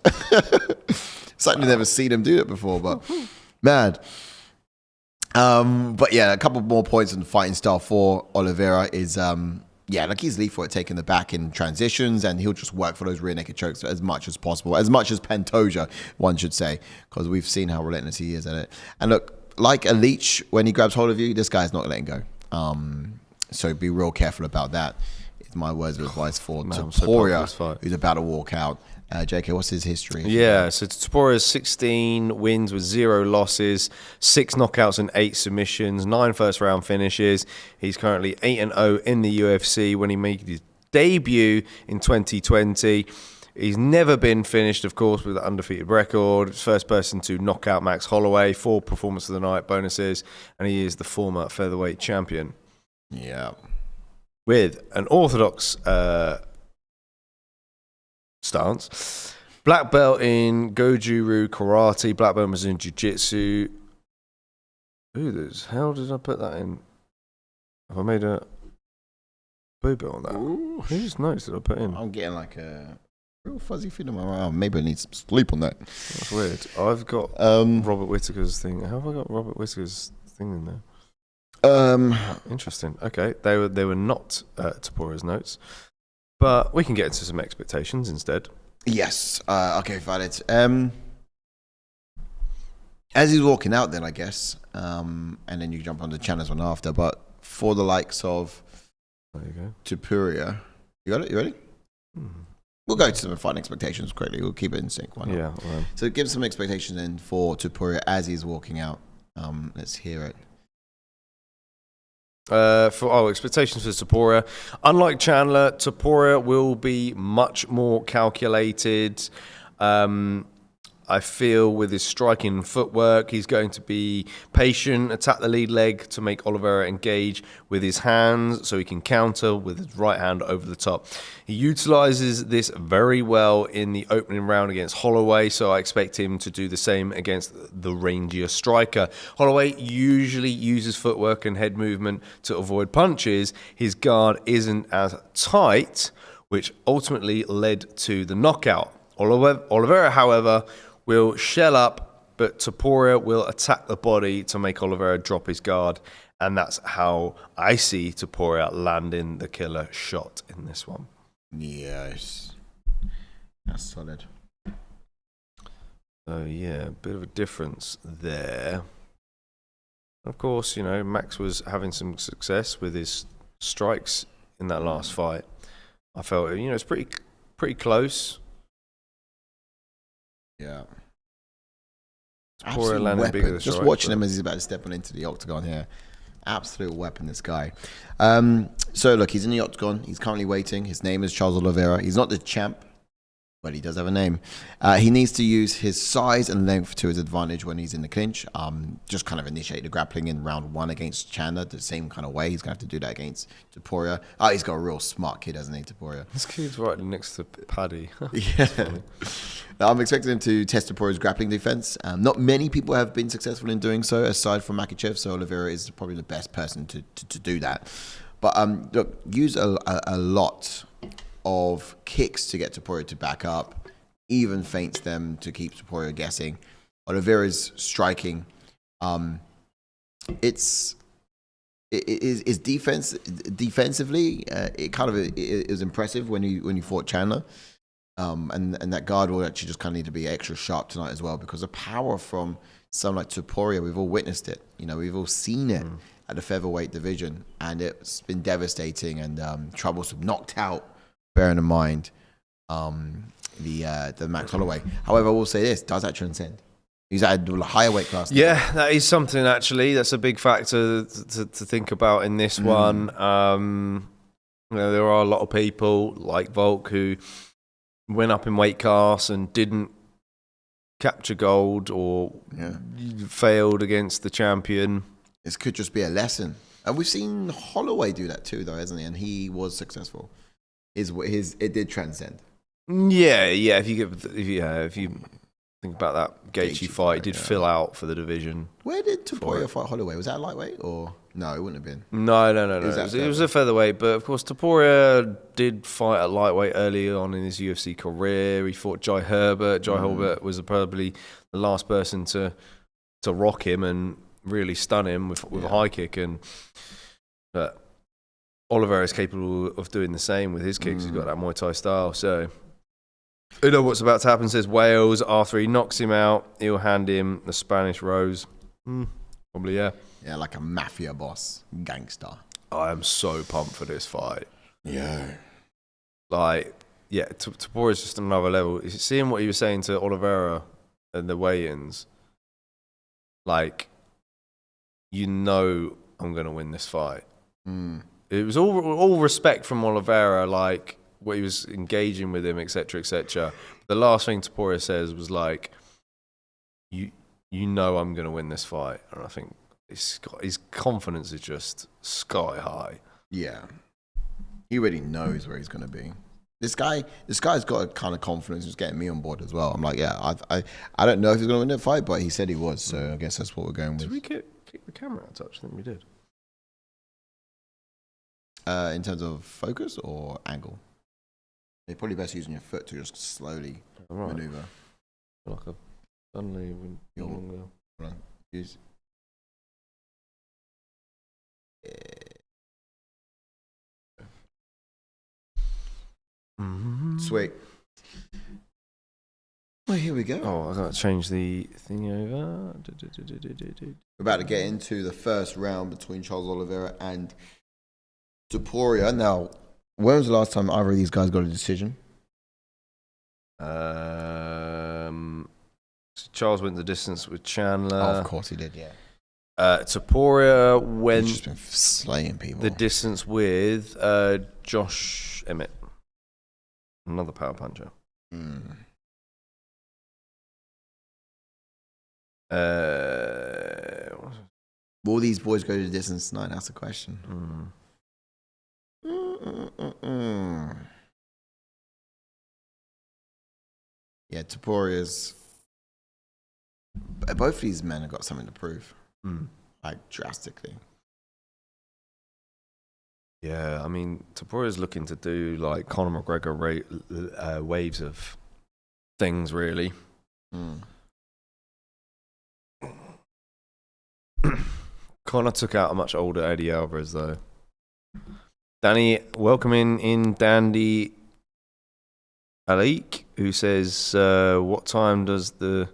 Certainly never seen him do it before, but mad. But yeah, a couple more points on the fighting style for Oliveira is... like he's lethal at taking the back in transitions, and he'll just work for those rear naked chokes as much as possible, as much as Pantoja, one should say, because we've seen how relentless he is at it. And look, like a leech, when he grabs hold of you, this guy's not letting go. So be real careful about that. It's my words of advice for Topuria, who's about to walk out. JK, what's his history? Yeah, so Topuria's 16 wins with 0 losses, 6 knockouts and 8 submissions, 9 first-round finishes. He's currently 8-0 in the UFC when he made his debut in 2020. He's never been finished, of course, with an undefeated record. First person to knock out Max Holloway, 4 performance of the night bonuses, and he is the former featherweight champion. Yeah. With an orthodox... stance. Black belt in Goju-Ryu Karate, black belt was in Jiu-Jitsu. How did I put that in? Have I made a boo-boo on that? Whose notes did I put in? I'm getting like a real fuzzy feeling in my arm. Maybe I need some sleep on that. That's weird. I've got Robert Whittaker's thing. How have I got Robert Whittaker's thing in there? Interesting. Okay, they were not Topuria's notes. But we can get into some expectations instead. Yes. Okay, valid. As he's walking out then, I guess, and then you jump on the channels one after, but for the likes of there you go. Topuria, you got it? You ready? We'll go to some fighting expectations quickly. We'll keep it in sync. Why not? Yeah. Well. So give some expectations then for Topuria as he's walking out. Let's hear it. Expectations for Topuria. Unlike Chandler, Topuria will be much more calculated. I feel with his striking footwork, he's going to be patient, attack the lead leg to make Oliveira engage with his hands so he can counter with his right hand over the top. He utilizes this very well in the opening round against Holloway, so I expect him to do the same against the rangier striker. Holloway usually uses footwork and head movement to avoid punches. His guard isn't as tight, which ultimately led to the knockout. Oliveira, however, will shell up, but Topuria will attack the body to make Oliveira drop his guard. And that's how I see Topuria landing the killer shot in this one. Yes. That's solid. So, yeah, a bit of a difference there. Of course, Max was having some success with his strikes in that last fight. I felt, it's pretty close. Yeah. Absolute weapon. Just watching him as he's about to step on into the octagon here. Absolute weapon, this guy. So, look, he's in the octagon. He's currently waiting. His name is Charles Oliveira. He's not the champ, but he does have a name. He needs to use his size and length to his advantage when he's in the clinch. Just kind of initiate the grappling in round 1 against Chandler the same kind of way. He's going to have to do that against Topuria. Oh, he's got a real smart kid, hasn't he, Topuria? This kid's right next to Paddy. Yeah. Now, I'm expecting him to test Topuria's grappling defense. Not many people have been successful in doing so, aside from Makhachev, so Oliveira is probably the best person to do that. But look, use a lot of kicks to get Topuria to back up, even feints them to keep Topuria guessing. Oliveira's striking, it's defensively, it kind of is impressive when you fought Chandler, and that guard will actually just kind of need to be extra sharp tonight as well, because the power from someone like Topuria, we've all witnessed it. We've all seen it at the featherweight division, and it's been devastating and troublesome, knocked out. Bearing in mind the Max Holloway. However, I will say this, does that transcend? He's at a higher weight class. Yeah, that is something actually. That's a big factor to think about in this one. There are a lot of people like Volk who went up in weight class and didn't capture gold or failed against the champion. This could just be a lesson. And we've seen Holloway do that too, though, hasn't he? And he was successful. It did transcend. Yeah. If you think about that Gaethje fight, it did fill out for the division. Where did Topuria fight Holloway? Was that lightweight or no? It wouldn't have been. No. It was a featherweight, but of course Topuria did fight at lightweight early on in his UFC career. He fought Jai Herbert. Jai Herbert was probably the last person to rock him and really stun him with a high kick, but Oliveira is capable of doing the same with his kicks. He's got that Muay Thai style. So, you know what's about to happen, says Wales. After he knocks him out, he'll hand him the Spanish Rose. Probably, yeah. Yeah, like a mafia boss, gangster. I am so pumped for this fight. Yeah. Topuria is just another level. Seeing what he was saying to Oliveira and the weigh-ins, I'm going to win this fight. It was all respect from Oliveira, like what he was engaging with him, etc., etc. The last thing Topuria says was like, "I'm going to win this fight," and I think his confidence is just sky high. Yeah, he already knows where he's going to be. This guy's got a kind of confidence. He's getting me on board as well. I'm like, I don't know if he's going to win that fight, but he said he was, so I guess that's what we're going with. Did we kick the camera out of touch? I think we did. In terms of focus or angle? They're probably best using your foot to just slowly maneuver. Like a suddenly when no longer. Right. Use. Sweet. Well, here we go. Oh, I got to change the thing over. We're about to get into the first round between Charles Oliveira and Topuria. Now, when was the last time either of these guys got a decision? Charles went the distance with Chandler. Oh, of course he did, yeah. Topuria He's went just been slaying people. the distance with Josh Emmett. Another power puncher. Will these boys go to the distance tonight? That's the question. Yeah, Topuria's. Both of these men have got something to prove. Like, drastically. Yeah, I mean, Topuria's looking to do like Conor McGregor waves of things, really. Conor took out a much older Eddie Alvarez, though. Danny, welcoming in Dandy Alik, who says, what time does that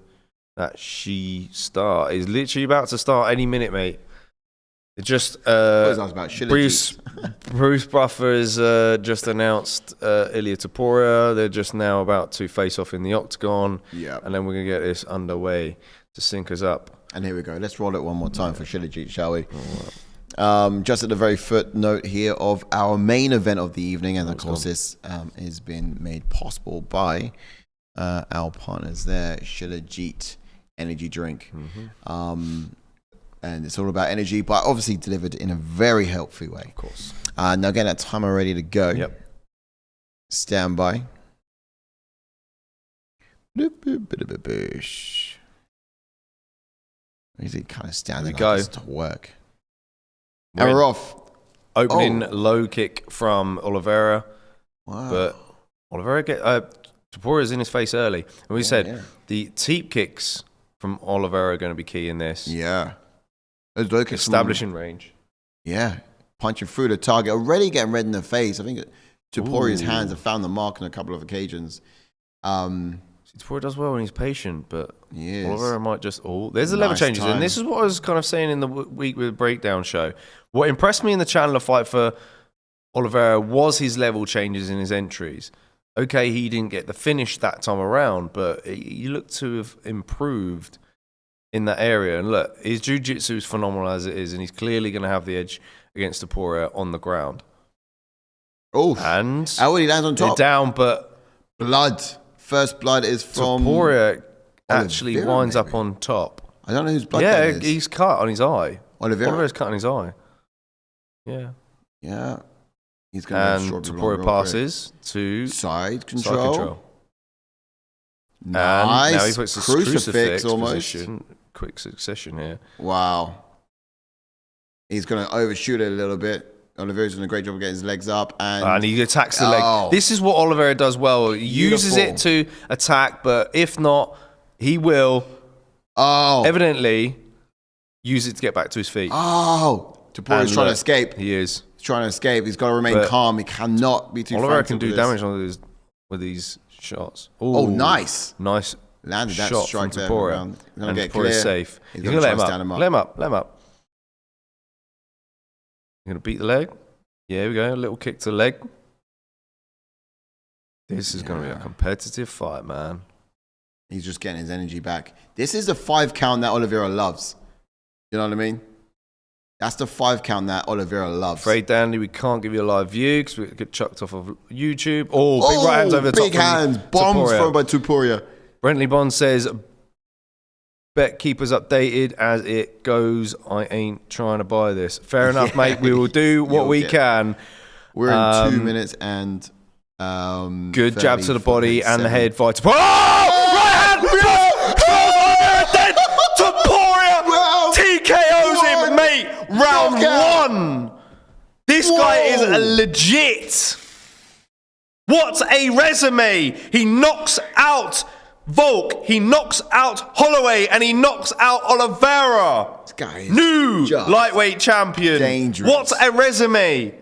she start? It's literally about to start any minute, mate. It just Bruce Buffer has just announced Ilia Topuria. They're just now about to face off in the octagon. Yeah, and then we're gonna get this underway to sync us up. And here we go. Let's roll it one more time for Shilajit, shall we? Just at the very footnote here of our main event of the evening, and of course this has been made possible by our partners there, Shilajit Energy Drink. And it's all about energy, but obviously delivered in a very healthy way. Of course. Now again, that timer ready to go. Yep. Stand by. Is it kind of standing like this to work? And we're off. Opening low kick from Oliveira. Wow. But Oliveira Topuria's in his face early. And we said the teep kicks from Oliveira are going to be key in this. Yeah. Establishing range. Yeah. Punching through the target. Already getting red in the face. I think Topuria's hands have found the mark on a couple of occasions. Topuria does well when he's patient, but Oliveira might just... there's the level changes. And this is what I was kind of saying in the week with the breakdown show. What impressed me in the Chandler fight for Oliveira was his level changes in his entries. Okay, he didn't get the finish that time around, but he looked to have improved in that area. And look, his jiu-jitsu is phenomenal as it is, and he's clearly going to have the edge against Topuria on the ground. And he lands on top. They're down, but... Blood. First blood is from... Topuria actually winds up on top. I don't know whose blood that is. Yeah, he's cut on his eye. Oliveira's cut on his eye. Yeah. Yeah. He's going to Topuria passes to side control. Nice. And now he puts a crucifix almost. Position. Quick succession here. Wow. He's going to overshoot it a little bit. Oliveira's doing a great job of getting his legs up. And he attacks the leg. This is what Oliveira does well. He uses it to attack, but if not, he will evidently use it to get back to his feet. Topuria's trying to escape. He is. He's trying to escape. He's got to remain calm. He cannot be too frantic. Oliveira can do damage with these shots. Nice. Nice. Landed that shot strike from there. Topuria. And Topuria's safe. He's going to let him up. Let him up. You're going to beat the leg. Yeah, here we go. A little kick to the leg. This is going to be a competitive fight, man. He's just getting his energy back. This is the 5 count that Oliveira loves. You know what I mean? That's the 5 count that Oliveira loves. Afraid, Dandy, we can't give you a live view because we get chucked off of YouTube. Big right hands over the top. Big hands. Bombs thrown by Topuria. Brentley Bond says, bet keep us updated as it goes. I ain't trying to buy this. Fair enough, mate. We will do what we can. We're in 2 minutes and... good jab to the body and the head fight. Right hand! Dead! Topuria TKOs him, mate. Round 1. This guy is a legit. What a resume. He knocks out Volk, he knocks out Holloway, and he knocks out Oliveira. This guy is new lightweight champion. Dangerous. What a resume.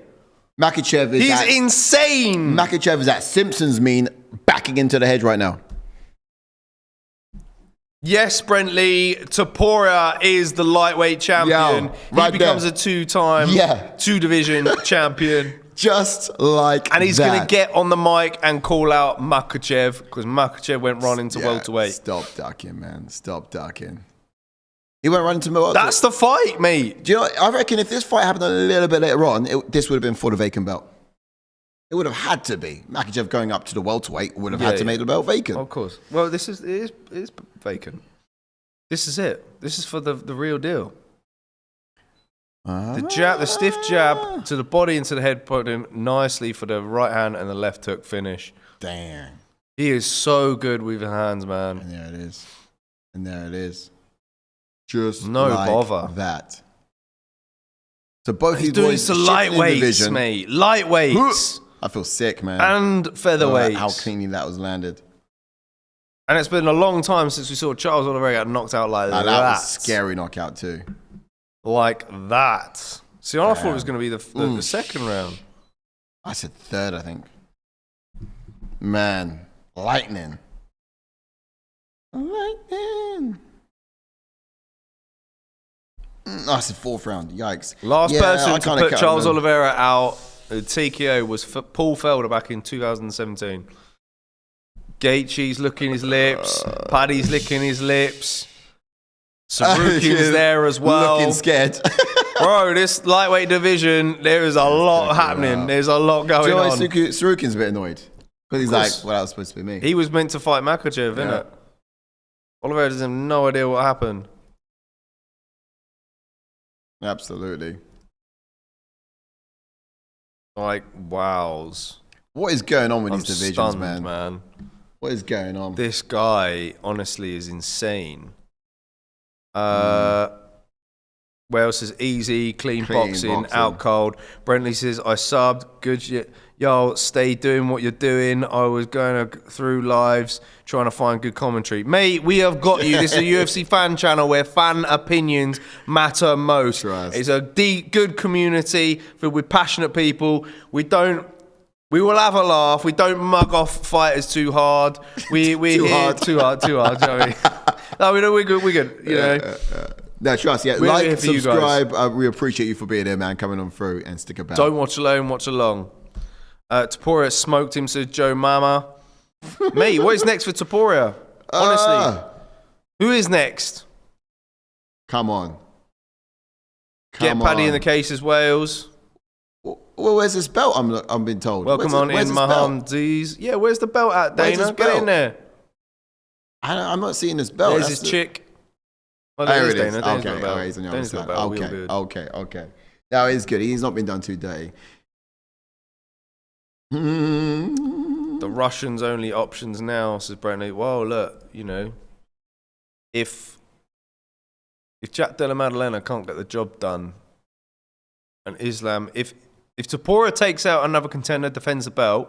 Makhachev is He's insane. Makhachev is at Simpsons mean backing into the hedge right now. Yes, Brentley, Topuria is the lightweight champion. He becomes a 2-time, 2-division champion. Just like And he's going to get on the mic and call out Makhachev because Makhachev went running to welterweight. Stop ducking, man. Stop ducking. He went right into middle. That's the fight, mate. Do you know what? I reckon if this fight happened a little bit later on, this would have been for the vacant belt. It would have had to be. Makhachev going up to the welterweight would have had to make the belt vacant. Of course. Well, it is vacant. This is it. This is for the real deal. The stiff jab to the body and to the head, put him nicely for the right hand and the left hook finish. Damn. He is so good with his hands, man. And there it is. And there it is. Just no like bother. That. So both he's these doing boys some lightweights, mate. Lightweights. I feel sick, man. And featherweights. How cleanly that was landed. And it's been a long time since we saw Charles Oliveira get knocked out like that. That was a scary knockout too. Like that. See, I thought it was going to be the second round. I said third, I think. Man, lightning. Lightning. I said fourth round. Yikes. Last person to put Charles Oliveira out, TKO, was Paul Felder back in 2017. Gaethje's licking his lips. Paddy's licking his lips. Sarukin's there as well. Looking scared. Bro, this lightweight division, there is a lot happening. There's a lot going on. Sarukin's a bit annoyed. Because he's like, well, that was supposed to be me. He was meant to fight Makhachev, innit? Oliveira doesn't have no idea what happened. Absolutely. Like, wows. What is going on with these divisions, stunned, man? What is going on? This guy, honestly, is insane. Wales says easy, clean boxing, out cold. Brentley says I subbed. Good, y'all stay doing what you're doing. I was going through lives trying to find good commentary. Mate, we have got you. This is a UFC fan channel where fan opinions matter most. It's a deep, good community filled with passionate people. We will have a laugh. We don't mug off fighters too hard. Too hard. Do you know what I mean? No, we're good. You know. No, trust. Yeah, like, subscribe. We appreciate you for being here, man. Coming on through and stick about. Don't watch alone. Watch along. Topuria smoked him, says Joe Mama. Mate, what is next for Topuria? Honestly, who is next? Come on. Get Paddy in the case as Wales. Well, where's this belt? I'm being told. Welcome on in, Mahamdiz. Yeah, where's the belt at, Dana? Get in there. I'm not seeing this belt. There's his chick. Oh, there it is. Okay, he's on the other side. Okay. No, it's good. He's not been done too dirty. The Russians' only options now, says Brentley. Well, look, you know, if Jack Della Maddalena can't get the job done, and Islam, if Topuria takes out another contender, defends the belt,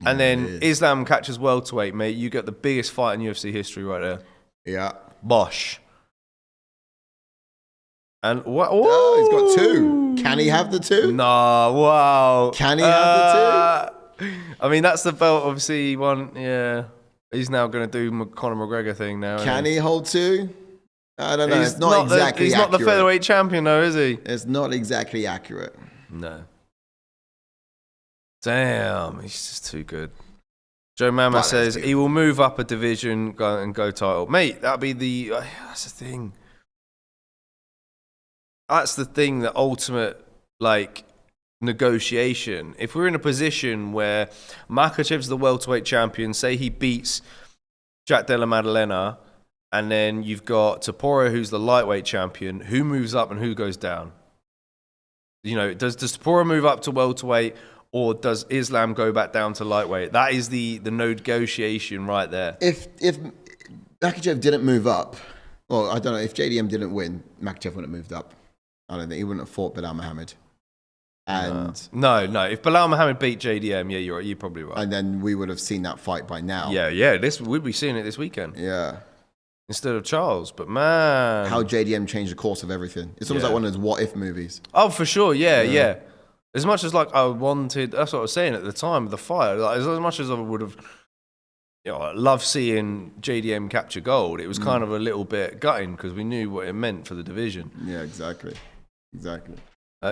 and then Islam catches welterweight, mate, you get the biggest fight in UFC history right there. Yeah. Bosh. And what? Oh, he's got two. Can he have the two? Nah, wow. Can he have the two? I mean, that's the belt, obviously, he won. Yeah. He's now going to do Conor McGregor thing now. Can he hold two? I don't know. It's not exactly He's accurate. not the featherweight champion, though, is he? It's not exactly accurate. No. Damn, he's just too good. Joe Mama says he will move up a division and go title. Mate, that'd be that's the thing. That's the thing, the ultimate, like, negotiation. If we're in a position where Makhachev's the welterweight champion, say he beats Jack Della Maddalena, and then you've got Topuria, who's the lightweight champion, who moves up and who goes down? You know, does Topuria move up to welterweight, or does Islam go back down to lightweight? That is the negotiation right there. If Makhachev didn't move up, well, I don't know, if JDM didn't win, Makhachev wouldn't have moved up. I don't think he wouldn't have fought Bilal Muhammad. And no. If Bilal Muhammad beat JDM, yeah, you're probably right. And then we would have seen that fight by now. Yeah. We'd be seeing it this weekend. Yeah. Instead of Charles, but man, how JDM changed the course of everything. It's almost like one of those what if movies. Oh, for sure. Yeah. As much as like I wanted, that's what I was saying at the time of the fight. Like, as much as I would have, loved seeing JDM capture gold, it was kind of a little bit gutting because we knew what it meant for the division. Yeah, exactly.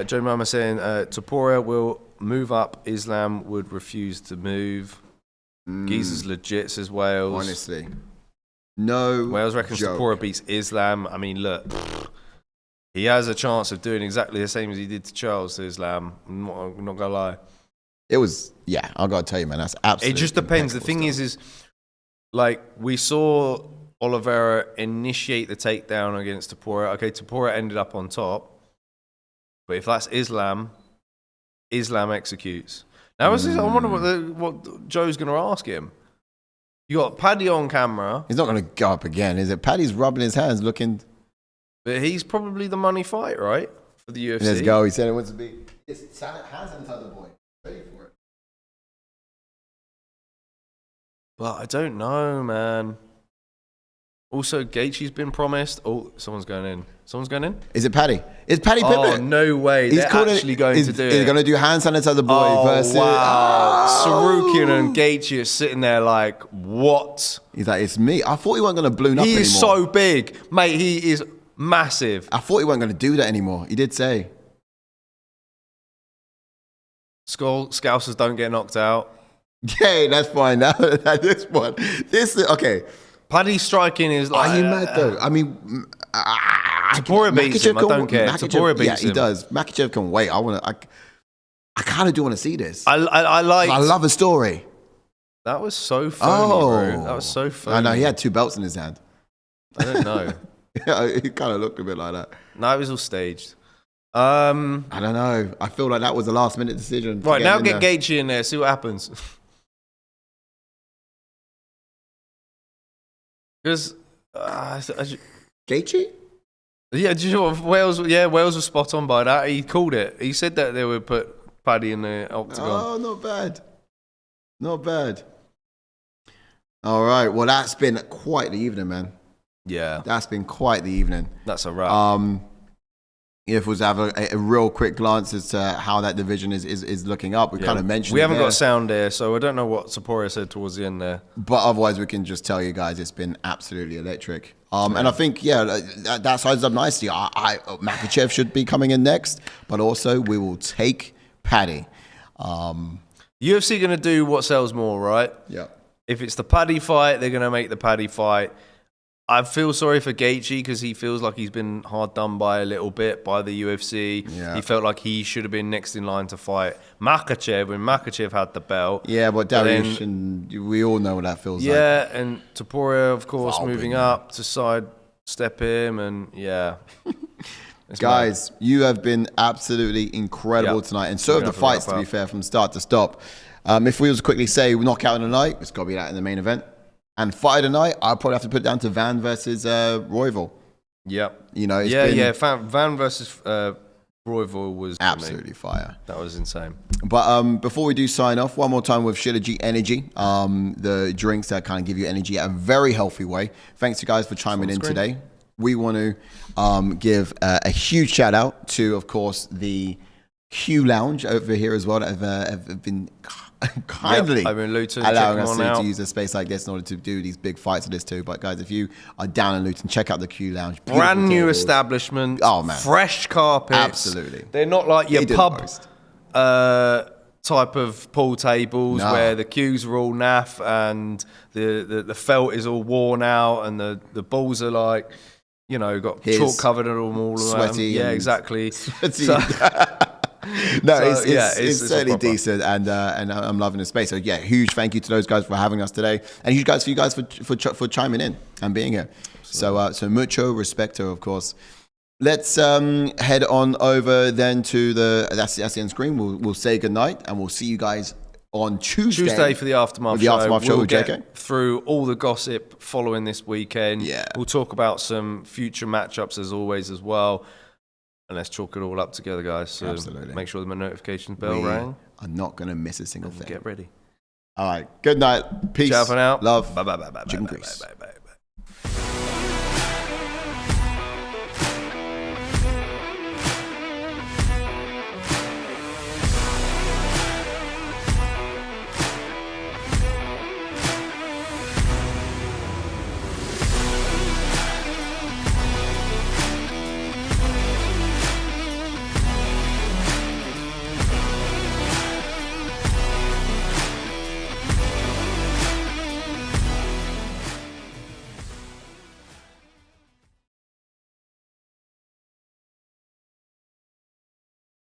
Joe Mama saying Topuria will move up. Islam would refuse to move. Geezer's legit, says Wales. Honestly. No. Wales reckons joke. Topuria beats Islam. I mean, look, he has a chance of doing exactly the same as he did to Charles to Islam. I'm not gonna lie. It was, yeah, I gotta tell you, man, that's absolutely. It just depends. The thing is like we saw Oliveira initiate the takedown against Topuria. Okay, Topuria ended up on top, but if that's Islam executes. Now, I wonder what Joe's gonna ask him. You got Paddy on camera. He's not gonna go up again, is it? Paddy's rubbing his hands, looking. But he's probably the money fight, right, for the UFC. Let's go. He said it wants to be. It's hands inside the boy. Ready for it. But I don't know, man. Also, Gaethje's been promised. Oh, someone's going in. Someone's going in? Is it Paddy? It's Paddy Pimpin. Oh, no way. They're actually going to do it. He's going to do hand sanitizer boy versus... wow. Sarukian and Gaethje are sitting there like, what? He's like, it's me. I thought he wasn't going to balloon up anymore. He is so big. Mate, he is massive. I thought he wasn't going to do that anymore. He did say. Scousers don't get knocked out. Okay, that's fine. Now this one. Okay. Paddy's striking is like... Are you mad though? I mean... Topuria beats him. I don't care. Topuria beats him. Yeah, he does. Makhachev can wait. I kind of do want to see this. I love a story. That was so funny, bro. That was so funny. I know, he had 2 belts in his hand. I don't know. Yeah, he kind of looked a bit like that. No, it was all staged. I don't know. I feel like that was a last minute decision. Right, now get Gaethje in there. See what happens. Because... Gaethje? Yeah, do you know what? Wales was spot on by that. He called it. He said that they would put Paddy in the octagon. Oh, not bad. Not bad. All right. Well, that's been quite the evening, man. Yeah. That's been quite the evening. That's a wrap. If we was to have a real quick glance as to how that division is looking up, we kind of mentioned we it haven't there. got sound there, so I don't know what Topuria said towards the end there. But otherwise, we can just tell you guys it's been absolutely electric. And I think, that sides up nicely. Makhachev should be coming in next, but also we will take Paddy. UFC going to do what sells more, right? Yeah. If it's the Paddy fight, they're going to make the Paddy fight. I feel sorry for Gaethje because he feels like he's been hard done by a little bit by the UFC. Yeah. He felt like he should have been next in line to fight Makhachev when Makhachev had the belt. Yeah, but Dariush, and we all know what that feels like. Yeah, and Topuria, of course, moving up to sidestep him, and yeah. Guys, you have been absolutely incredible tonight, and so have the fights, to be fair, from start to stop. If we was to quickly say knockout of the night, it's got to be that in the main event. And fight of the night, I'll probably have to put it down to Van versus Royval. Yep. You know, it's been Van versus Royval was absolutely fire. That was insane. But before we do sign off, one more time with Shilajit Energy, the drinks that kind of give you energy at a very healthy way. Thanks you guys for chiming in today. We want to give a huge shout out to, of course, the Q Lounge over here as well that have been kindly allowing us to use a space like this in order to do these big fights of this too. But guys, if you are down in Luton, check out the Q Lounge. Brand new establishment. Oh man, fresh carpets. Absolutely, they're not like your pub type of pool tables where the cues are all naff and the felt is all worn out and the balls are like, you know, got chalk covered on them all. Sweaty. Yeah, exactly. Sweaty. It's certainly decent, and I'm loving the space. So yeah, huge thank you to those guys for having us today, and huge guys for you guys for chiming in and being here. Absolutely. So mucho respecto, of course. Let's head on over then to that's the end screen. We'll say goodnight, and we'll see you guys on Tuesday for the aftermath show. The aftermath show we'll with get JK. Through all the gossip following this weekend. Yeah, we'll talk about some future matchups as always as well. And let's chalk it all up together, guys. So absolutely. Make sure the notification bell rang. I'm not going to miss a single thing. Get ready. All right. Good night. Peace. Ciao for now. Love. Bye. Chicken grease.